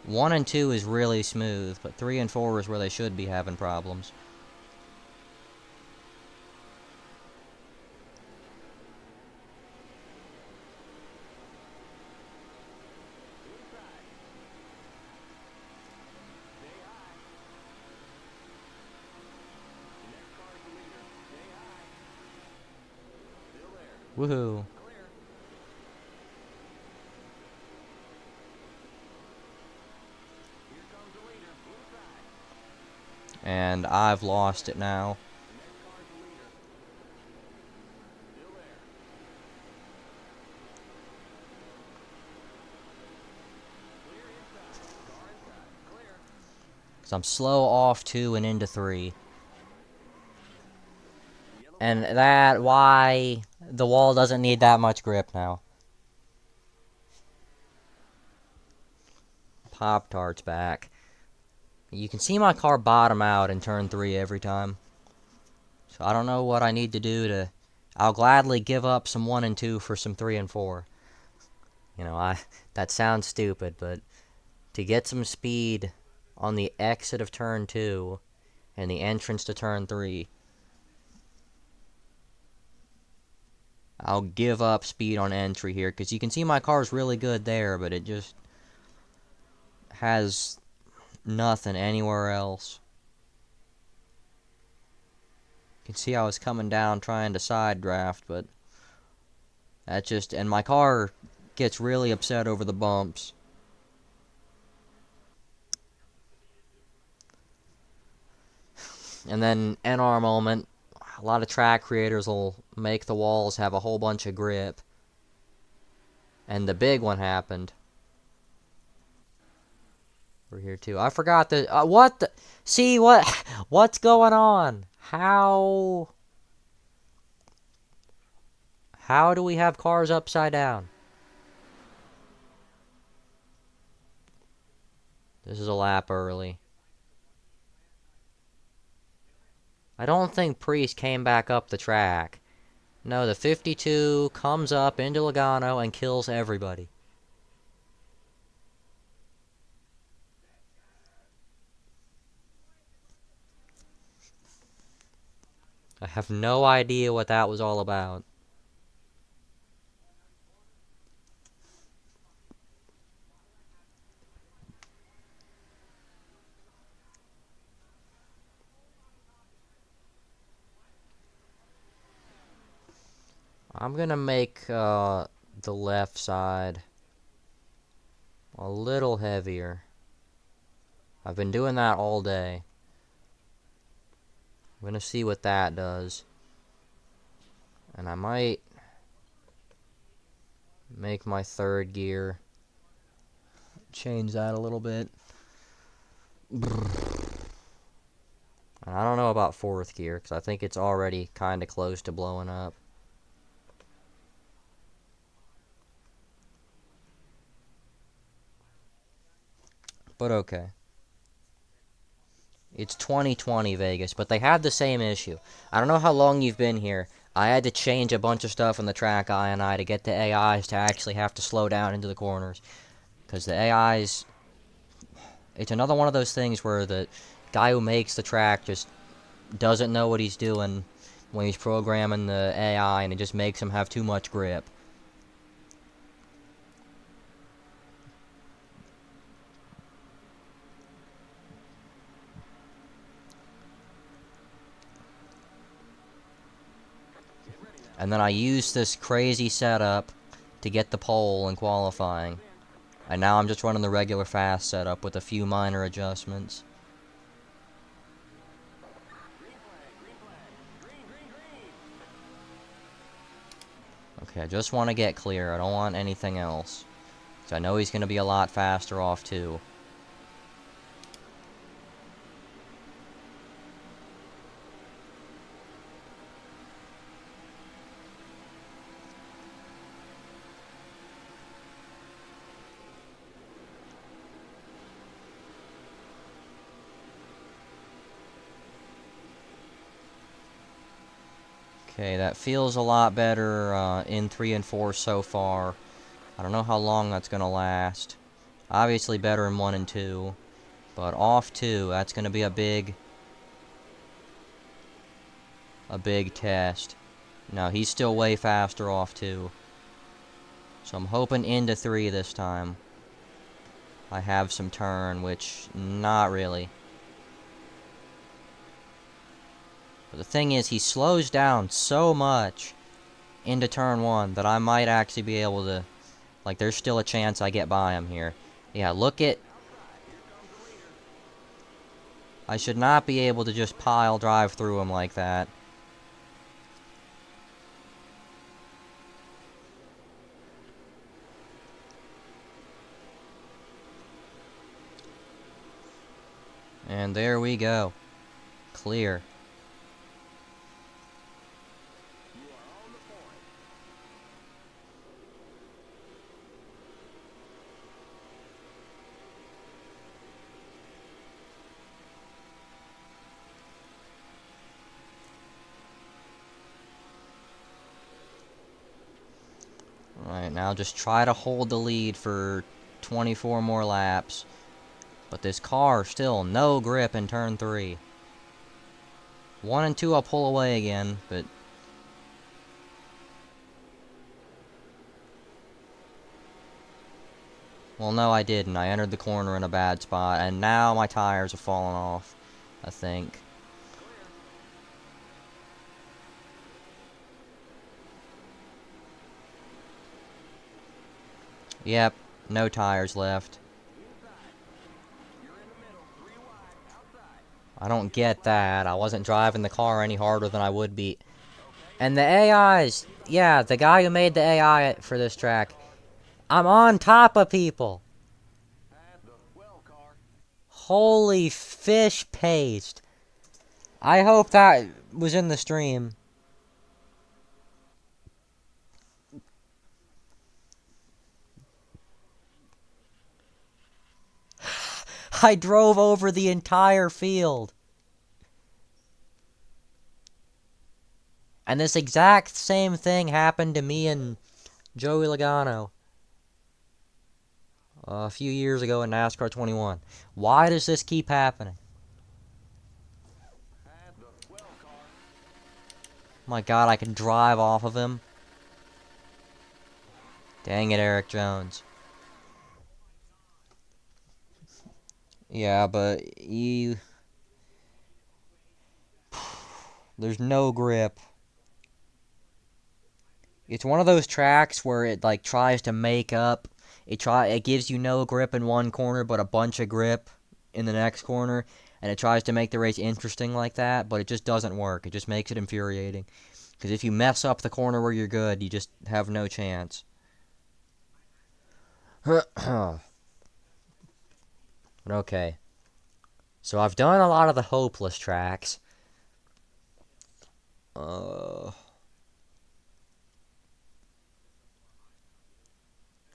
1 and 2 is really smooth, but 3 and 4 is where they should be having problems. Woohoo. And I've lost it now. Because I'm slow off 2 and into 3. And that why the wall doesn't need that much grip now. Pop-Tart's back. You can see my car bottom out in turn 3 every time. So I don't know what I need to do to... I'll gladly give up some 1 and 2 for some 3 and 4. You know, that sounds stupid, but to get some speed on the exit of turn 2 and the entrance to turn 3, I'll give up speed on entry here, because you can see my car's really good there, but it just has nothing anywhere else. You can see I was coming down trying to side draft, but that just... And my car gets really upset over the bumps. And then NR moment, a lot of track creators will make the walls have a whole bunch of grip. And the big one happened. We're here too. I forgot the... what the... See, what's going on? How do we have cars upside down? This is a lap early. I don't think Priest came back up the track. No, the 52 comes up into Logano and kills everybody. I have no idea what that was all about. I'm gonna make the left side a little heavier. I've been doing that all day. I'm gonna see what that does. And I might make my third gear change that a little bit. And I don't know about fourth gear, because I think it's already kind of close to blowing up. But okay. It's 2020 Vegas, but they have the same issue. I don't know how long you've been here. I had to change a bunch of stuff in the track I to get the AIs to actually have to slow down into the corners. Because the AIs... It's another one of those things where the guy who makes the track just doesn't know what he's doing when he's programming the AI, and it just makes him have too much grip. And then I used this crazy setup to get the pole in qualifying. And now I'm just running the regular fast setup with a few minor adjustments. Okay, I just want to get clear. I don't want anything else. So I know he's going to be a lot faster off too. Okay, that feels a lot better in 3 and 4 so far. I don't know how long that's going to last. Obviously better in 1 and 2. But off 2, that's going to be a big test. No, he's still way faster off 2. So I'm hoping into 3 this time I have some turn, which not really. But the thing is, he slows down so much into turn 1 that I might actually be able to... Like, there's still a chance I get by him here. Yeah, look at... I should not be able to just pile drive through him like that. And there we go. Clear. Alright, now just try to hold the lead for 24 more laps. But this car still no grip in turn 3. 1 and 2 I'll pull away again, but... Well, no, I didn't. I entered the corner in a bad spot, and now my tires are falling off, I think. Yep, no tires left. I don't get that. I wasn't driving the car any harder than I would be. And the AIs, yeah, the guy who made the AI for this track, I'm on top of people. Holy fish paste. I hope that was in the stream. I drove over the entire field. And this exact same thing happened to me and Joey Logano a few years ago in NASCAR 21. Why does this keep happening? At the 12 car. My God, I can drive off of him. Dang it, Eric Jones. Yeah, but there's no grip. It's one of those tracks where it like tries to make up. It gives you no grip in one corner, but a bunch of grip in the next corner, and it tries to make the race interesting like that, but it just doesn't work. It just makes it infuriating. Because if you mess up the corner where you're good, you just have no chance. Okay. So I've done a lot of the hopeless tracks.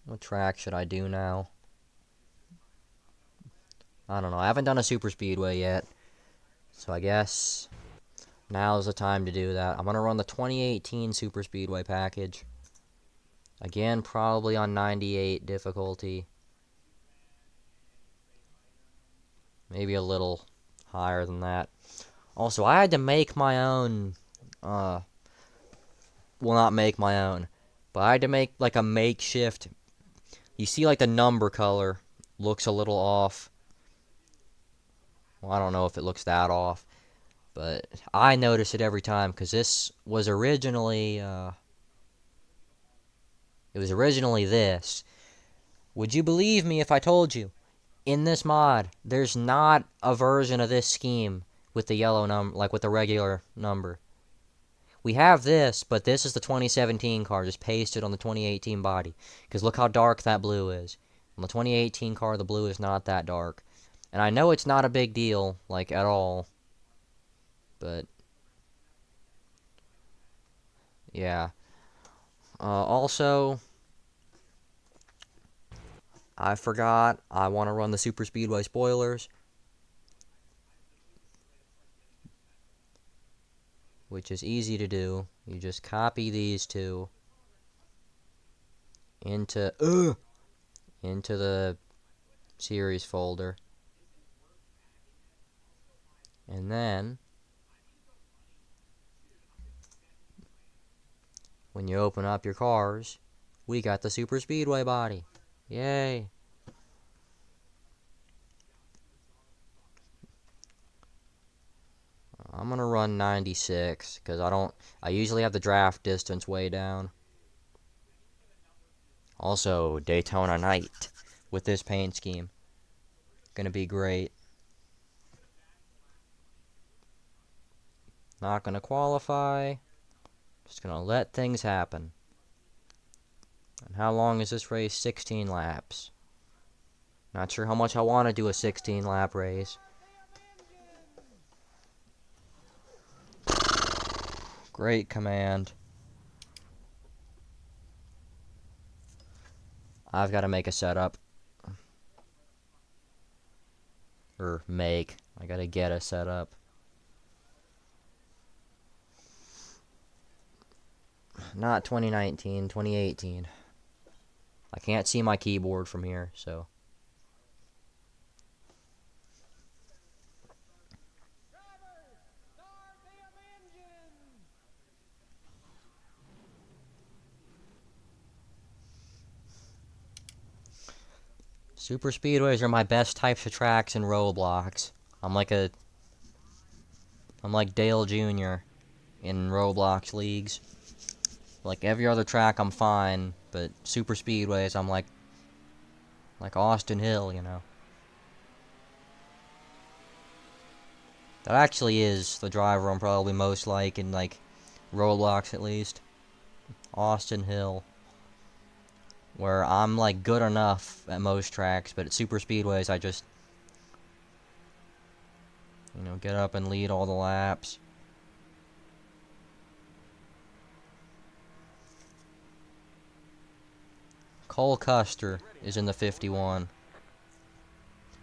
What track should I do now? I don't know. I haven't done a super speedway yet. So I guess now's the time to do that. I'm going to run the 2018 super speedway package. Again, probably on 98 difficulty. Maybe a little higher than that. Also, I had to make my own, well, not make my own, but I had to make like a makeshift. You see like the number color looks a little off. Well, I don't know if it looks that off, but I notice it every time because this was originally, it was originally this. Would you believe me if I told you? In this mod, there's not a version of this scheme with the yellow number, like with the regular number. We have this, but this is the 2017 car, just pasted on the 2018 body. Because look how dark that blue is. On the 2018 car, the blue is not that dark. And I know it's not a big deal, like, at all. But, yeah. Also, I forgot, I want to run the Super Speedway spoilers. Which is easy to do. You just copy these two into the series folder. And then when you open up your cars, we got the Super Speedway body. Yay. I'm gonna run 96 because I usually have the draft distance way down. Also, Daytona Night with this paint scheme. Gonna be great. Not gonna qualify. Just gonna let things happen. And how long is this race? 16 laps. Not sure how much I want to do a 16 lap race. Great command. I've got to make a setup. Or make. I got to get a setup. Not 2019, 2018. I can't see my keyboard from here, so. Drivers, start the engine. Super speedways are my best types of tracks in Roblox. I'm like Dale Jr. in Roblox leagues. Like every other track I'm fine, but super speedways I'm like Austin Hill, you know. That actually is the driver I'm probably most like in like Roblox at least. Austin Hill. Where I'm like good enough at most tracks, but at super speedways I just, you know, get up and lead all the laps. Cole Custer is in the 51.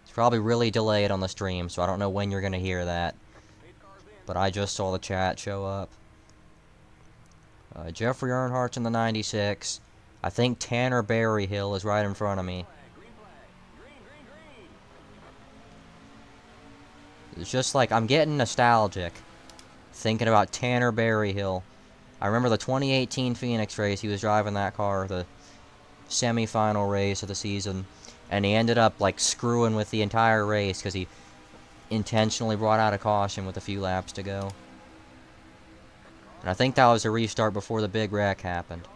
It's probably really delayed on the stream, so I don't know when you're gonna hear that. But I just saw the chat show up. Jeffrey Earnhardt's in the 96. I think Tanner Berryhill is right in front of me. Green flag. Green, green, green. It's just like I'm getting nostalgic thinking about Tanner Berryhill. I remember the 2018 Phoenix race. He was driving that car, the semi-final race of the season, and he ended up like screwing with the entire race because he intentionally brought out a caution with a few laps to go. And I think that was a restart before the big wreck happened.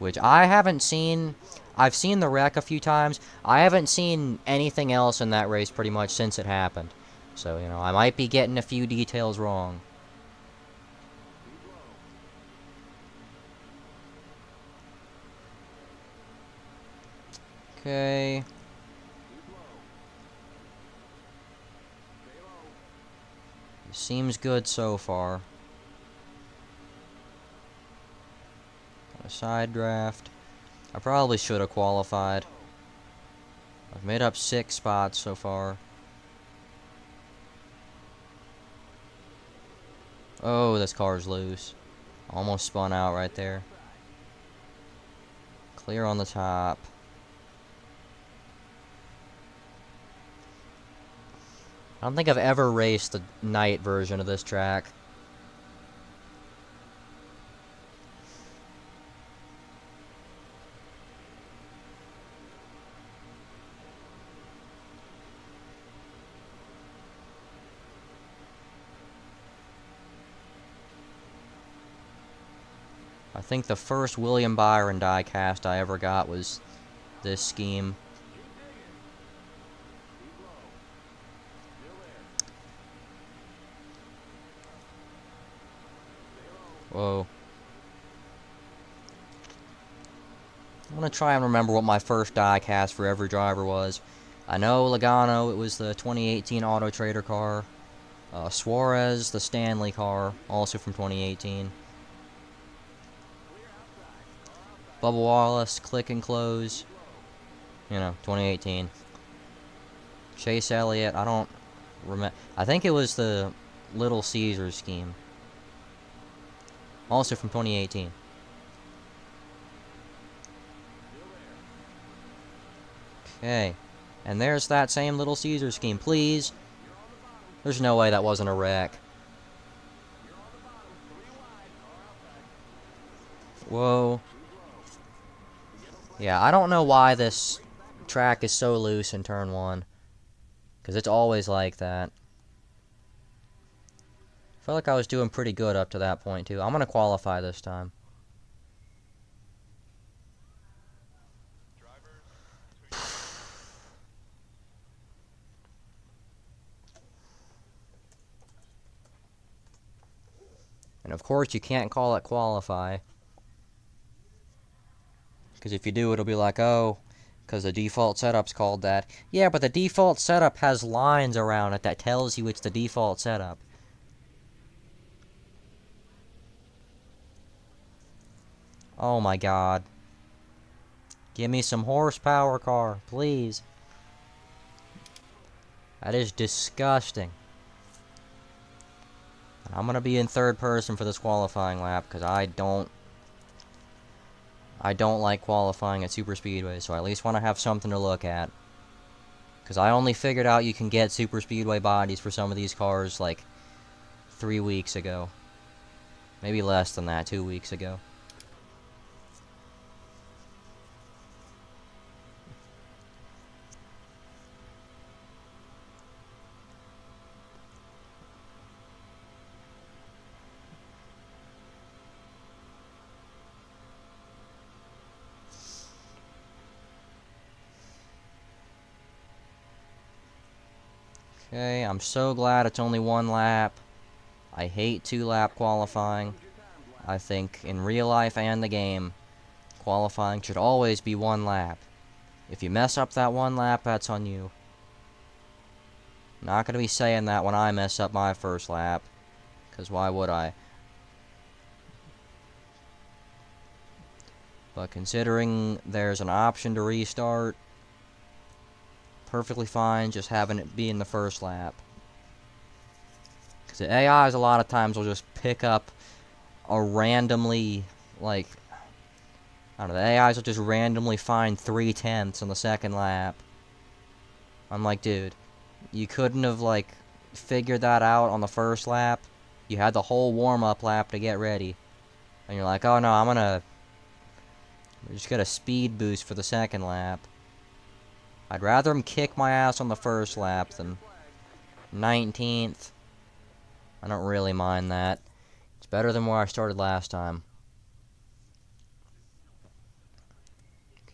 Which I haven't seen. I've seen the wreck a few times. I haven't seen anything else in that race pretty much since it happened. So, you know, I might be getting a few details wrong. Okay. Seems good so far. A side draft. I probably should have qualified. I've made up 6 spots so far. Oh, this car's loose. Almost spun out right there. Clear on the top. I don't think I've ever raced the night version of this track. I think the first William Byron diecast I ever got was this scheme. Whoa. I want to try and remember what my first diecast for every driver was. I know Logano, it was the 2018 Auto Trader car. Suarez, the Stanley car, also from 2018. Bubba Wallace, Click and Close. You know, 2018. Chase Elliott, I don't remember. I think it was the Little Caesars scheme. Also from 2018. Okay. And there's that same Little Caesars scheme. Please. There's no way that wasn't a wreck. Whoa. Yeah, I don't know why this track is so loose in turn 1. Because it's always like that. I felt like I was doing pretty good up to that point, too. I'm going to qualify this time. And of course, you can't call it qualify. Because if you do, it'll be like, oh, because the default setup's called that. Yeah, but the default setup has lines around it that tells you it's the default setup. Oh my god. Give me some horsepower, car, please. That is disgusting. I'm going to be in third person for this qualifying lap because I don't like qualifying at super speedway, so I at least want to have something to look at. Because I only figured out you can get super speedway bodies for some of these cars like 3 weeks ago. Maybe less than that, 2 weeks ago. Okay, I'm so glad it's only 1 lap. I hate 2-lap qualifying. I think in real life and the game, qualifying should always be 1 lap. If you mess up that 1 lap, that's on you. Not gonna be saying that when I mess up my first lap, because why would I? But considering there's an option to restart, perfectly fine just having it be in the first lap. Because the AIs a lot of times will just pick up a randomly, like, I don't know, the AIs will just randomly find 3/10 on the second lap. I'm like, dude, you couldn't have, like, figured that out on the first lap. You had the whole warm-up lap to get ready. And you're like, oh no, I'm just get a speed boost for the second lap. I'd rather him kick my ass on the first lap than 19th. I don't really mind that. It's better than where I started last time.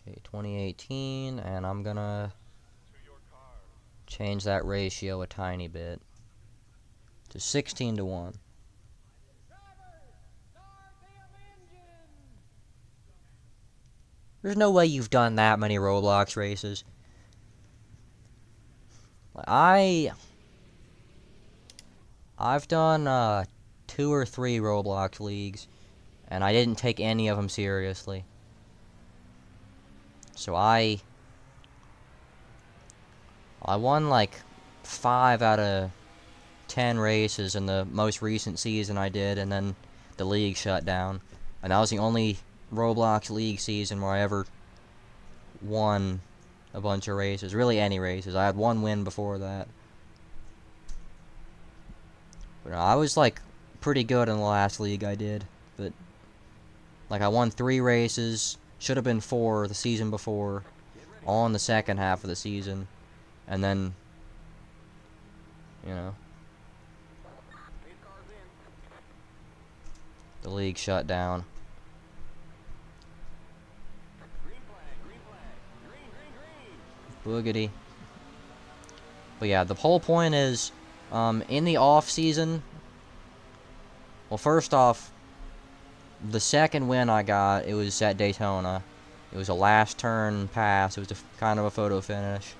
Okay, 2018, and I'm gonna change that ratio a tiny bit to 16-1. There's no way you've done that many Roblox races. I've done 2 or 3 Roblox leagues, and I didn't take any of them seriously. So I won like 5 out of 10 races in the most recent season I did, and then the league shut down. And that was the only Roblox league season where I ever won a bunch of races. Really any races. I had 1 win before that. But no, I was like pretty good in the last league I did. But like I won 3 races. Should have been 4 the season before. All in the second half of the season. And then, you know, the league shut down. Boogity. But yeah, the whole point is, in the off season, well, first off, the second win I got, it was at Daytona. It was a last turn pass. It was kind of a photo finish.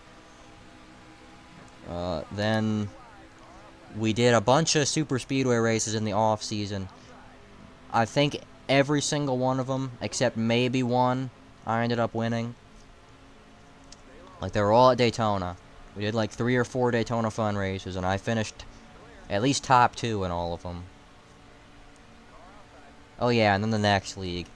Then we did a bunch of super speedway races in the off season. I think every single one of them, except maybe one, I ended up winning. Like, they were all at Daytona. We did like 3 or 4 Daytona fun races, and I finished at least top 2 in all of them. Oh yeah, and then the next league.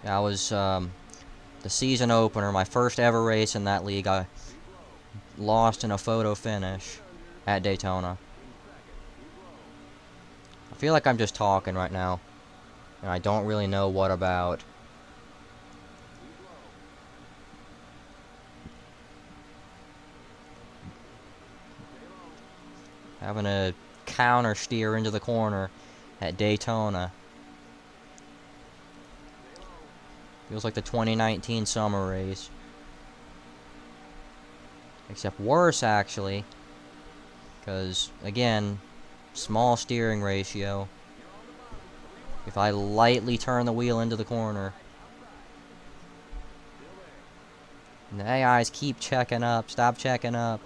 That was the season opener, my first ever race in that league. I lost in a photo finish at Daytona. I feel like I'm just talking right now, and I don't really know what about. Having a counter steer into the corner at Daytona. Feels like the 2019 summer race. Except worse, actually. Because, again, small steering ratio. If I lightly turn the wheel into the corner. And the AIs keep checking up. Stop checking up.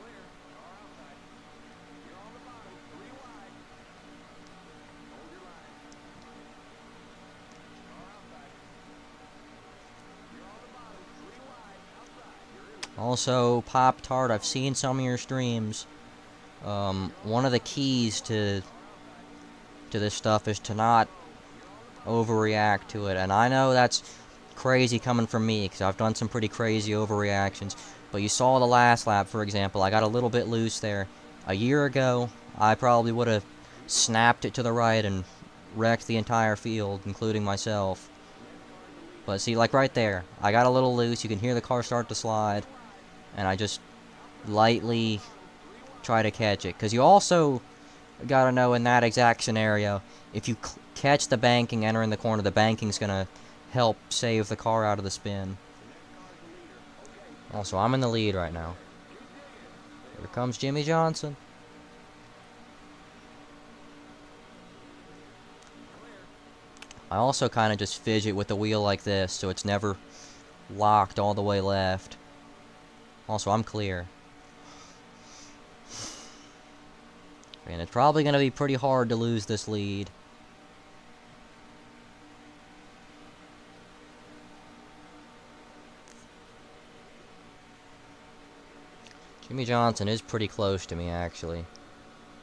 Also, Pop-Tart, I've seen some of your streams. One of the keys to this stuff is to not overreact to it. And I know that's crazy coming from me, because I've done some pretty crazy overreactions. But you saw the last lap, for example. I got a little bit loose there. A year ago, I probably would have snapped it to the right and wrecked the entire field, including myself. But see, like right there, I got a little loose. You can hear the car start to slide. And I just lightly try to catch it. Because you also gotta know, in that exact scenario, if you catch the banking entering the corner, the banking's gonna help save the car out of the spin. Also, I'm in the lead right now. Here comes Jimmy Johnson. I also kind of just fidget with the wheel like this, so it's never locked all the way left. Also, I'm clear. And it's probably going to be pretty hard to lose this lead. Jimmy Johnson is pretty close to me, actually.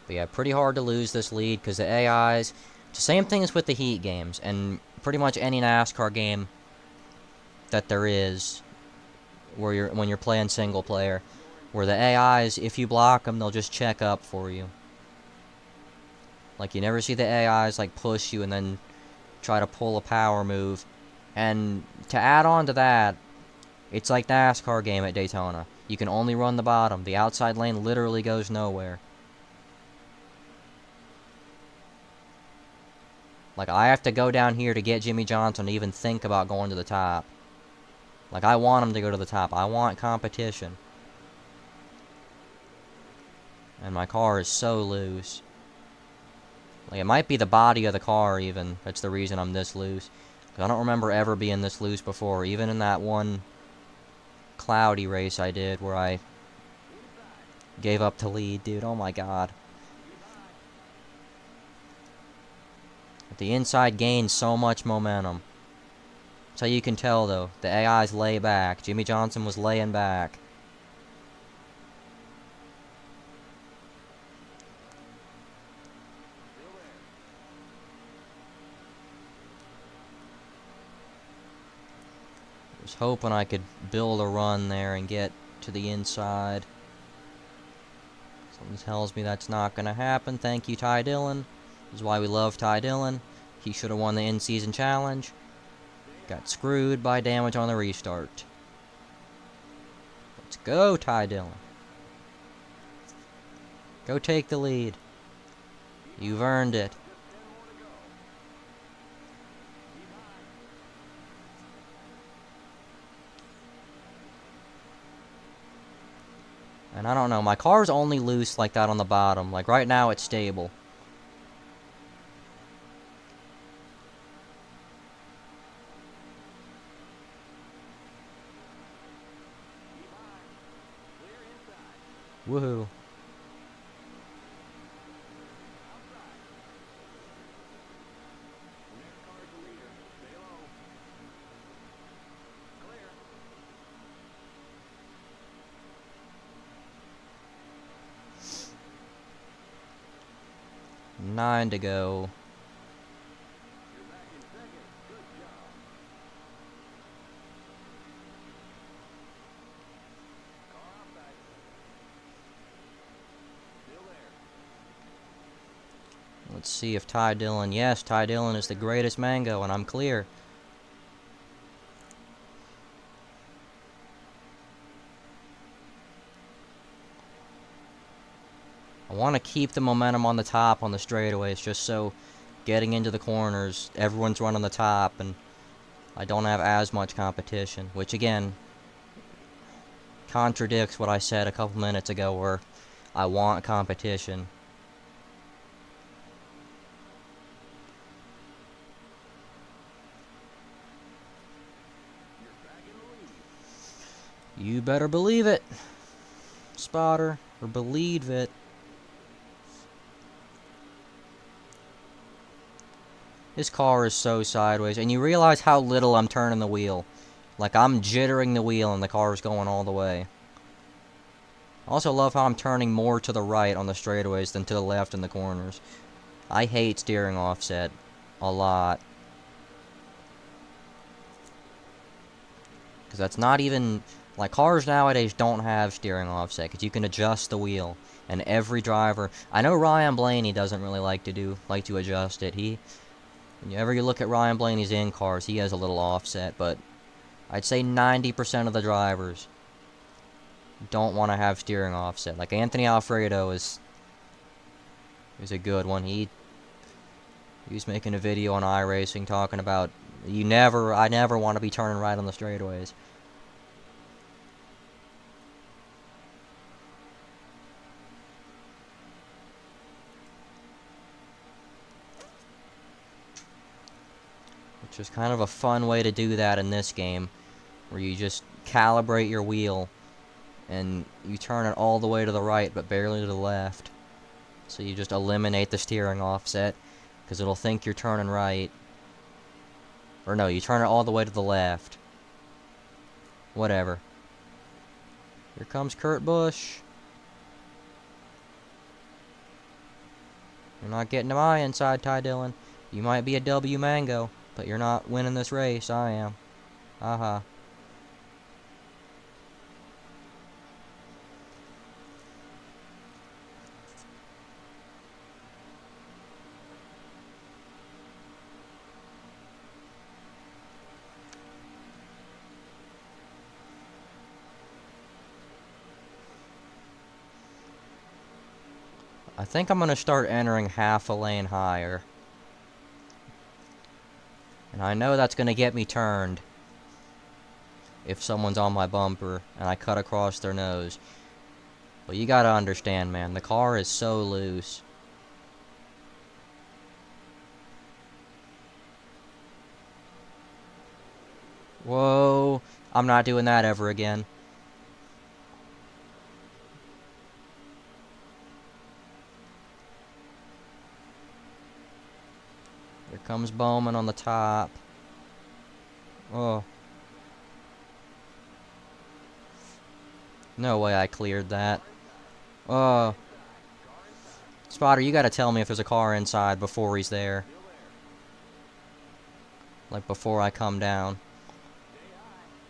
But yeah, pretty hard to lose this lead because the AIs... It's the same thing as with the Heat games, and pretty much any NASCAR game that there is, where when you're playing single player, where the AIs, if you block them, they'll just check up for you. Like, you never see the AIs, like, push you and then try to pull a power move. And to add on to that, it's like NASCAR game at Daytona. You can only run the bottom. The outside lane literally goes nowhere. Like, I have to go down here to get Jimmy Johnson to even think about going to the top. Like, I want him to go to the top. I want competition. And my car is so loose. Like, it might be the body of the car, even. That's the reason I'm this loose. 'Cause I don't remember ever being this loose before. Even in that one cloudy race I did where I gave up to lead, dude. Oh my god. But the inside gains so much momentum. That's how you can tell, though. The AIs lay back. Jimmy Johnson was laying back. Was hoping I could build a run there and get to the inside. Something tells me that's not going to happen. Thank you, Ty Dillon. This is why we love Ty Dillon. He should have won the in-season challenge. Got screwed by damage on the restart. Let's go, Ty Dillon. Go take the lead. You've earned it. And I don't know, my car's only loose like that on the bottom. Like right now it's stable. Woohoo. Nine to go. Let's see if Ty Dillon... Yes, Ty Dillon is the greatest mango, and I'm clear. I want to keep the momentum on the top on the straightaways, just so getting into the corners, everyone's running the top, and I don't have as much competition. Which, again, contradicts what I said a couple minutes ago, where I want competition. You better believe it, spotter, or believe it. This car is so sideways, and you realize how little I'm turning the wheel. Like, I'm jittering the wheel and the car's going all the way. I also love how I'm turning more to the right on the straightaways than to the left in the corners. I hate steering offset a lot. Because that's not even... Like, cars nowadays don't have steering offset, because you can adjust the wheel. And every driver... I know Ryan Blaney doesn't really like to adjust it. Whenever you look at Ryan Blaney's in-cars, he has a little offset, but I'd say 90% of the drivers don't want to have steering offset. Like, Anthony Alfredo is a good one. He was making a video on iRacing talking about I never want to be turning right on the straightaways. Which is kind of a fun way to do that in this game, where you just calibrate your wheel and you turn it all the way to the right but barely to the left. So you just eliminate the steering offset, because it'll think you're turning right. Or no, you turn it all the way to the left. Whatever. Here comes Kurt Busch. You're not getting to my inside, Ty Dillon. You might be a W Mango, but you're not winning this race. I am. Haha. I think I'm going to start entering half a lane higher. And I know that's going to get me turned if someone's on my bumper and I cut across their nose. But you got to understand, man, the car is so loose. Whoa, I'm not doing that ever again. Here comes Bowman on the top. Oh. No way I cleared that. Oh. Spotter, you gotta tell me if there's a car inside before he's there. Like, before I come down.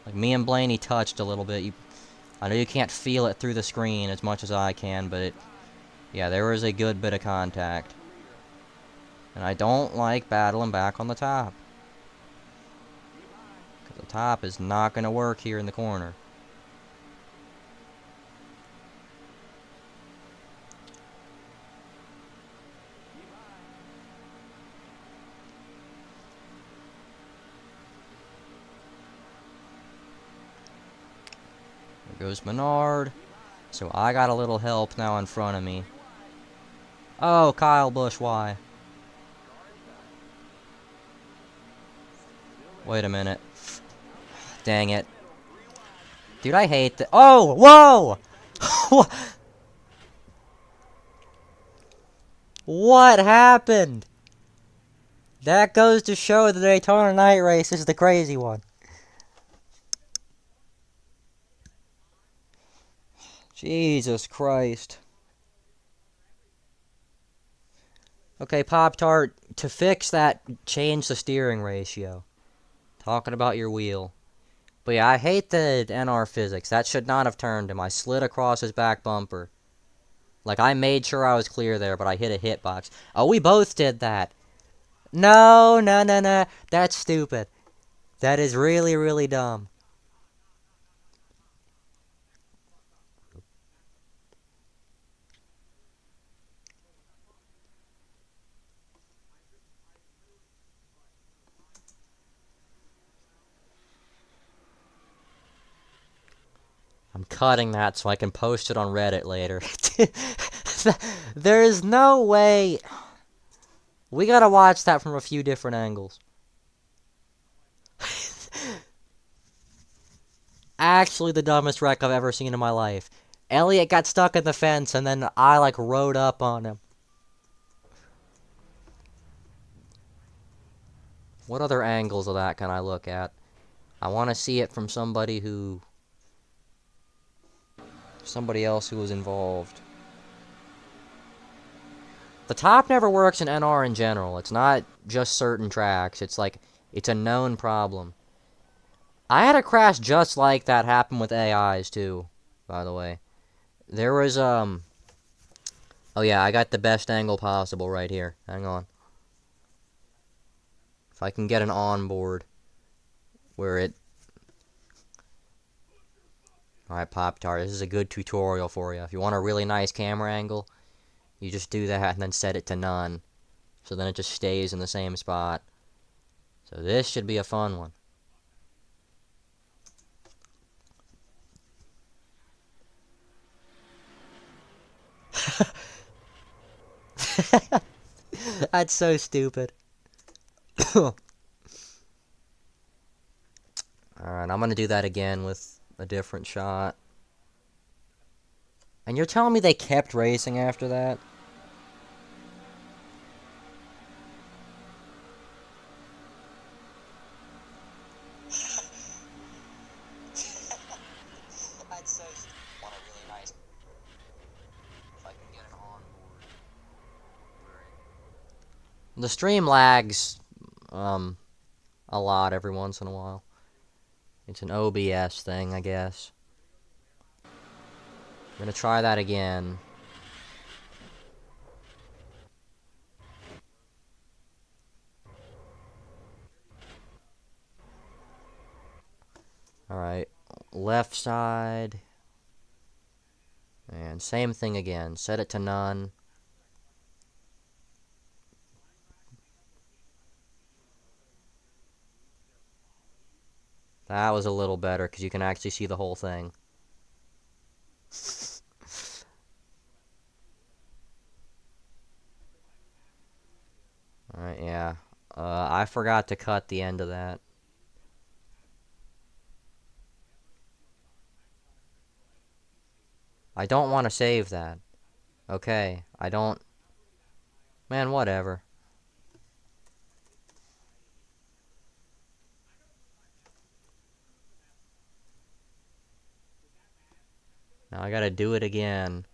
Like, me and Blaney touched a little bit. I know you can't feel it through the screen as much as I can, but yeah, there was a good bit of contact. And I don't like battling back on the top. Because the top is not going to work here in the corner. There goes Menard. So I got a little help now in front of me. Oh, Kyle Busch, why? Wait a minute. Dang it. Dude, I hate that. Oh, whoa! What happened? That goes to show the Daytona night race is the crazy one. Jesus Christ. Okay, Pop-Tart, to fix that, change the steering ratio. Talking about your wheel. But yeah, I hate the NR physics. That should not have turned him. I slid across his back bumper. Like, I made sure I was clear there, but I hit a hitbox. Oh, we both did that. No, no, no, no. That's stupid. That is really, really dumb. I'm cutting that so I can post it on Reddit later. There is no way. We gotta watch that from a few different angles. Actually, the dumbest wreck I've ever seen in my life. Elliot got stuck in the fence, and then I, like, rode up on him. What other angles of that can I look at? I want to see it from somebody else who was involved. The top never works in NR in general. It's not just certain tracks. It's like, it's a known problem. I had a crash just like that happen with AIs too, by the way. There was, oh yeah, I got the best angle possible right here. Hang on. If I can get an onboard where it... Alright, Pop-Tart, this is a good tutorial for you. If you want a really nice camera angle, you just do that and then set it to none. So then it just stays in the same spot. So this should be a fun one. That's so stupid. Alright, I'm gonna do that again with a different shot. And you're telling me they kept racing after that? That's so stupid. Want a really nice... If I can get an onboard where it... The stream lags a lot every once in a while. It's an OBS thing, I guess. I'm gonna try that again. Alright, left side. And same thing again. Set it to none. That was a little better because you can actually see the whole thing. Alright, yeah. I forgot to cut the end of that. I don't want to save that. Okay, I don't... Man, whatever. Now I gotta do it again.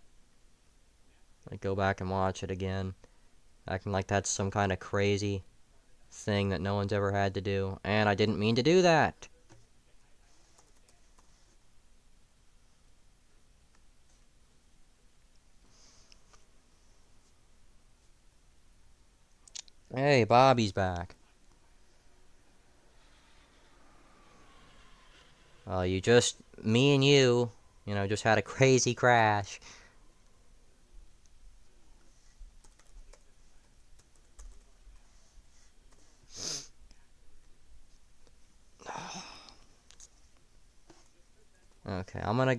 Like, go back and watch it again. Acting like that's some kind of crazy thing that no one's ever had to do. And I didn't mean to do that. Hey, Bobby's back. Me and you know, just had a crazy crash. Okay, I'm gonna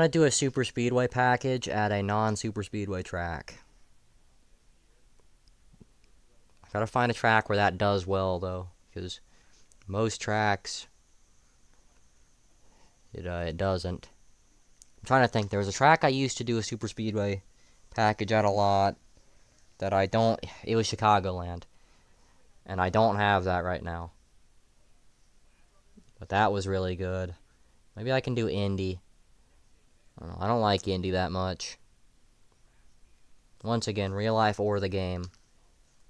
do a super speedway package at a non-super speedway track. I gotta find a track where that does well, though, because most tracks, it doesn't. I'm trying to think. There was a track I used to do a super speedway package at a lot that I don't. It was Chicagoland, and I don't have that right now. But that was really good. Maybe I can do Indy. I don't like Indy that much. Once again, real life or the game.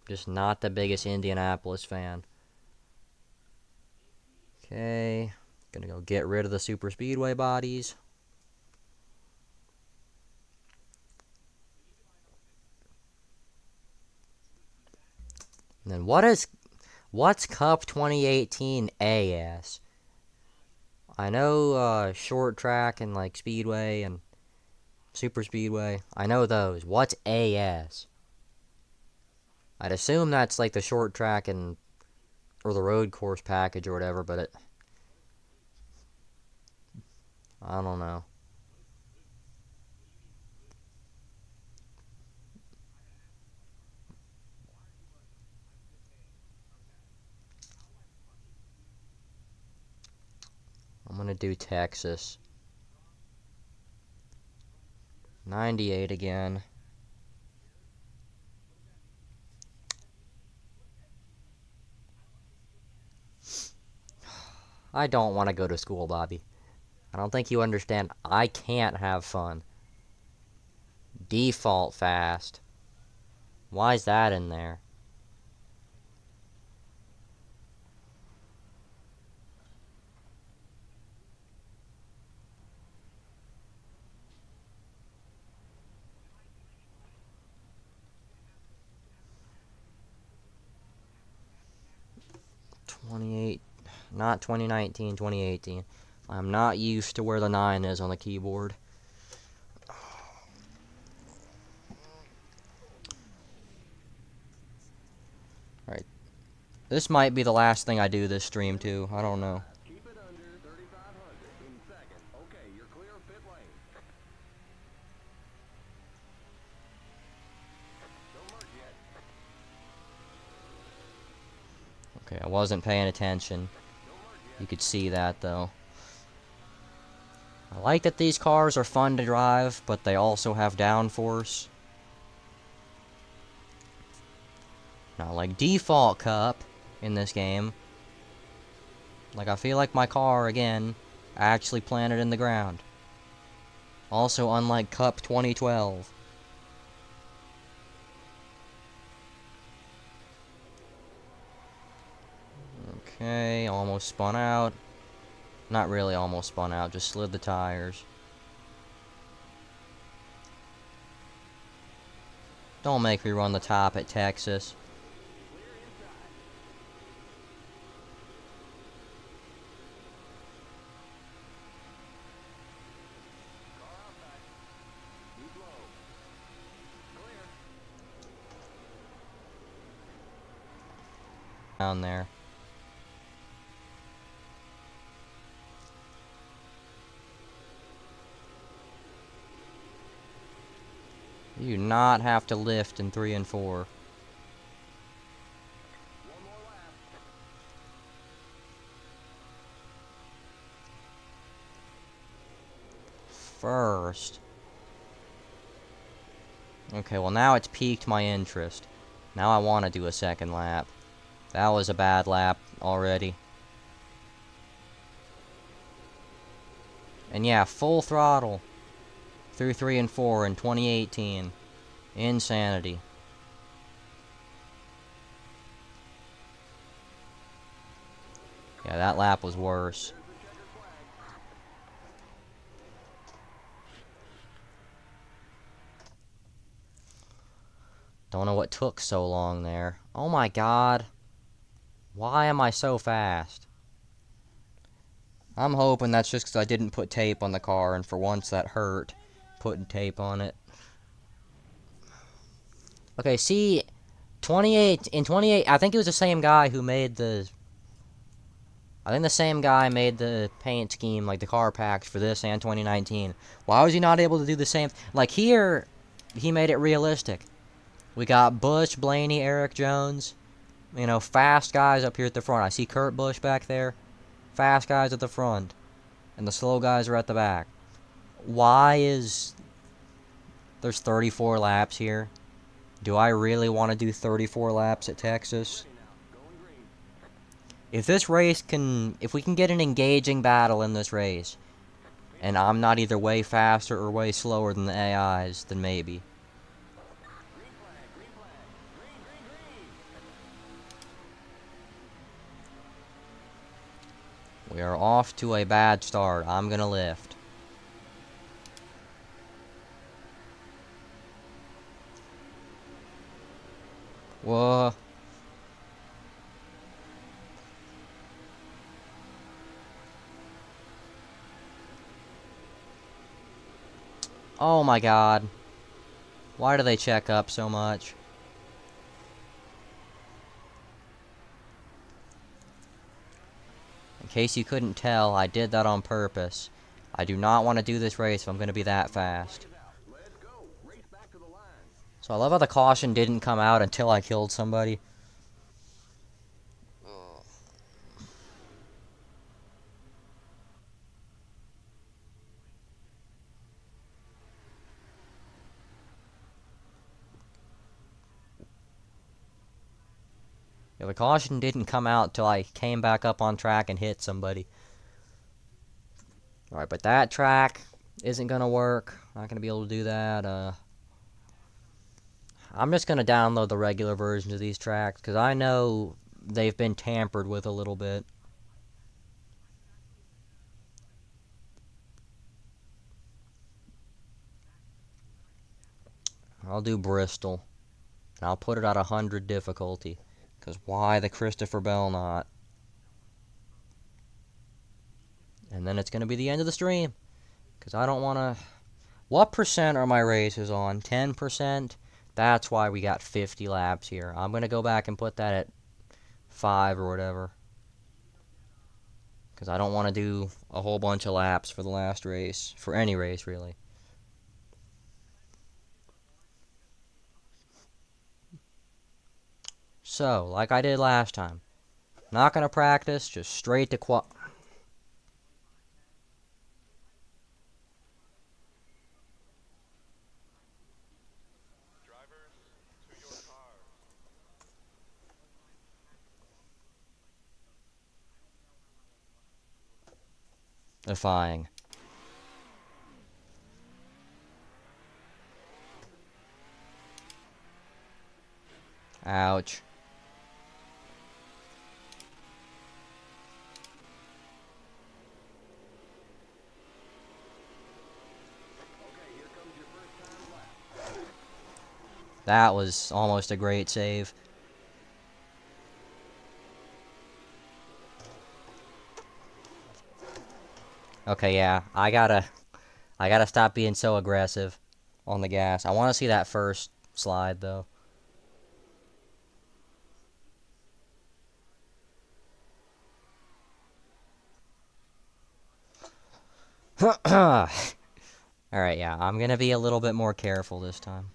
Just not the biggest Indianapolis fan. Okay. Gonna go get rid of the super speedway bodies. And then what's Cup 2018 AS? I know short track and like speedway and super speedway. I know those. What's AS? I'd assume that's like the short track and or the road course package or whatever, but I don't know. I'm gonna do Texas. 98 again. I don't want to go to school, Bobby. I don't think you understand. I can't have fun. Default fast. Why is that in there? Not 2019, 2018. I'm not used to where the 9 is on the keyboard. Alright. This might be the last thing I do this stream, too. I don't know. Keep it under 3,500 in second. Okay, you're clear of pit lane. Don't merge yet. Okay, I wasn't paying attention. You could see that, though. I like that these cars are fun to drive, but they also have downforce. Now, like default cup in this game, like I feel like my car, again, actually planted in the ground. Also, unlike Cup 2012. Okay, almost spun out. Not really almost spun out, just slid the tires. Don't make me run the top at Texas. Clear inside. Car outside. Keep low. Clear. Down there. You do not have to lift in 3 and 4. One more lap. First. Okay, well now it's piqued my interest. Now I want to do a second lap. That was a bad lap already. And yeah, full throttle through 3 and 4 in 2018. Insanity. Yeah, that lap was worse. There's the checkered flag. Don't know what took so long there. Oh my god. Why am I so fast? I'm hoping that's just because I didn't put tape on the car, and for once that hurt, putting tape on it. Okay, see, 28, I think it was the same guy who made the... I think the same guy made the paint scheme, like the car packs for this and 2019. Why was he not able to do the same? Like here, he made it realistic. We got Bush, Blaney, Eric Jones. You know, fast guys up here at the front. I see Kurt Busch back there. Fast guys at the front. And the slow guys are at the back. Why is... There's 34 laps here. Do I really want to do 34 laps at Texas? Ready now. Going green. If this race can... If we can get an engaging battle in this race, and I'm not either way faster or way slower than the AIs, then maybe. Green flag. Green flag. Green, green, green. We are off to a bad start. I'm gonna lift. Whoa. Oh my god. Why do they check up so much? In case you couldn't tell, I did that on purpose. I do not want to do this race if I'm going to be that fast. Flag is out. Let's go. Race back to the line. So I love how the caution didn't come out until I killed somebody. Yeah, the caution didn't come out till I came back up on track and hit somebody. Alright, but that track isn't gonna work. Not gonna be able to do that. I'm just gonna download the regular versions of these tracks, because I know they've been tampered with a little bit. I'll do Bristol. And I'll put it at 100 difficulty. Because why the Christopher Bell not? And then it's going to be the end of the stream. Because I don't want to... What percent are my races on? 10%? That's why we got 50 laps here. I'm going to go back and put that at 5 or whatever. Because I don't want to do a whole bunch of laps for the last race. For any race, really. So, like I did last time. Not going to practice, just straight to Drivers, to your cars. defying. Ouch. That was almost a great save. Okay, yeah, I gotta stop being so aggressive on the gas. I want to see that first slide though. All right, yeah, I'm gonna be a little bit more careful this time.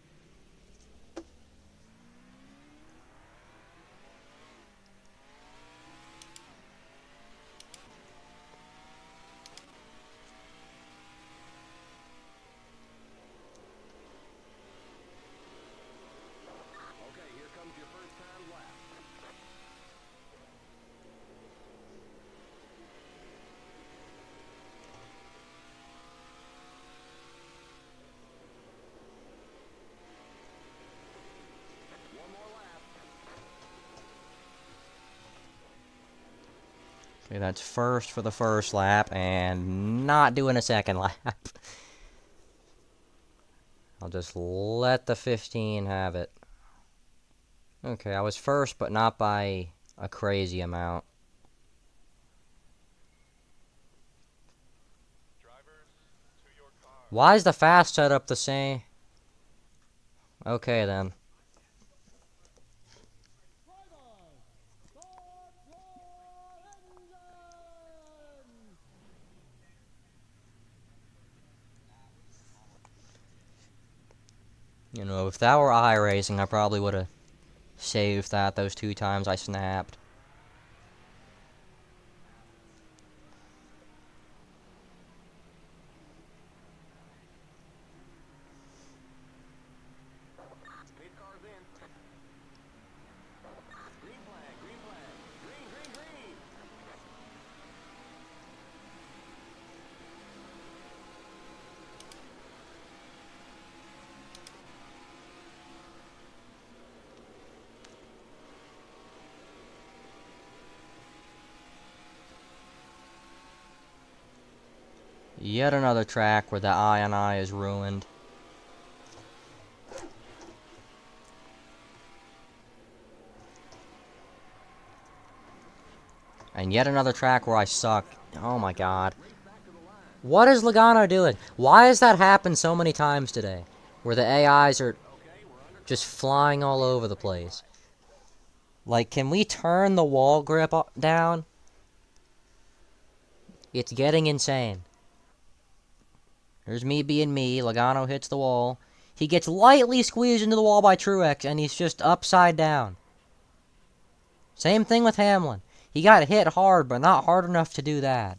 Okay, here comes your first time lap. One more lap. Okay, that's first for the first lap, and not doing a second lap. I'll just let the 15 have it. Okay, I was first, but not by a crazy amount. Why is the fast setup the same? Okay, then. You know, if that were iRacing, I probably would have saved that those 2 times I snapped. Pit car's in. Green flag, green flag. Green, green, green. Yet another track where the eye on eye is ruined. And yet another track where I suck. Oh my god. What is Logano doing? Why has that happened so many times today? Where the AIs are just flying all over the place. Like, can we turn the wall grip down? It's getting insane. There's me being me. Logano hits the wall. He gets lightly squeezed into the wall by Truex, and he's just upside down. Same thing with Hamlin. He got hit hard, but not hard enough to do that.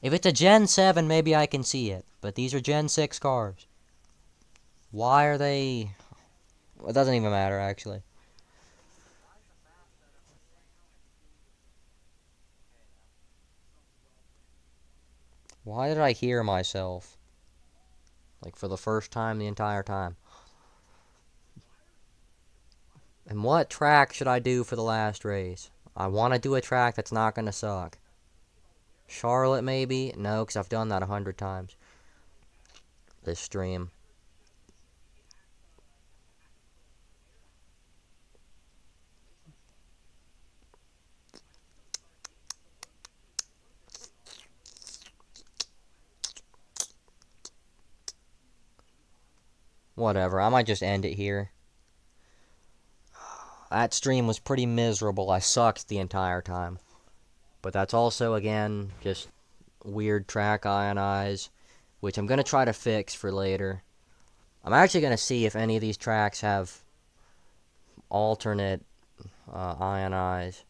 If it's a Gen 7, maybe I can see it. But these are Gen 6 cars. Why are they... It doesn't even matter, actually. Why did I hear myself? Like, for the first time the entire time. And what track should I do for the last race? I want to do a track that's not going to suck. Charlotte, maybe? No, because I've done that 100 times. This stream. Whatever, I might just end it here. That stream was pretty miserable. I sucked the entire time. But that's also, again, just weird track ionize, which I'm going to try to fix for later. I'm actually going to see if any of these tracks have alternate ionize.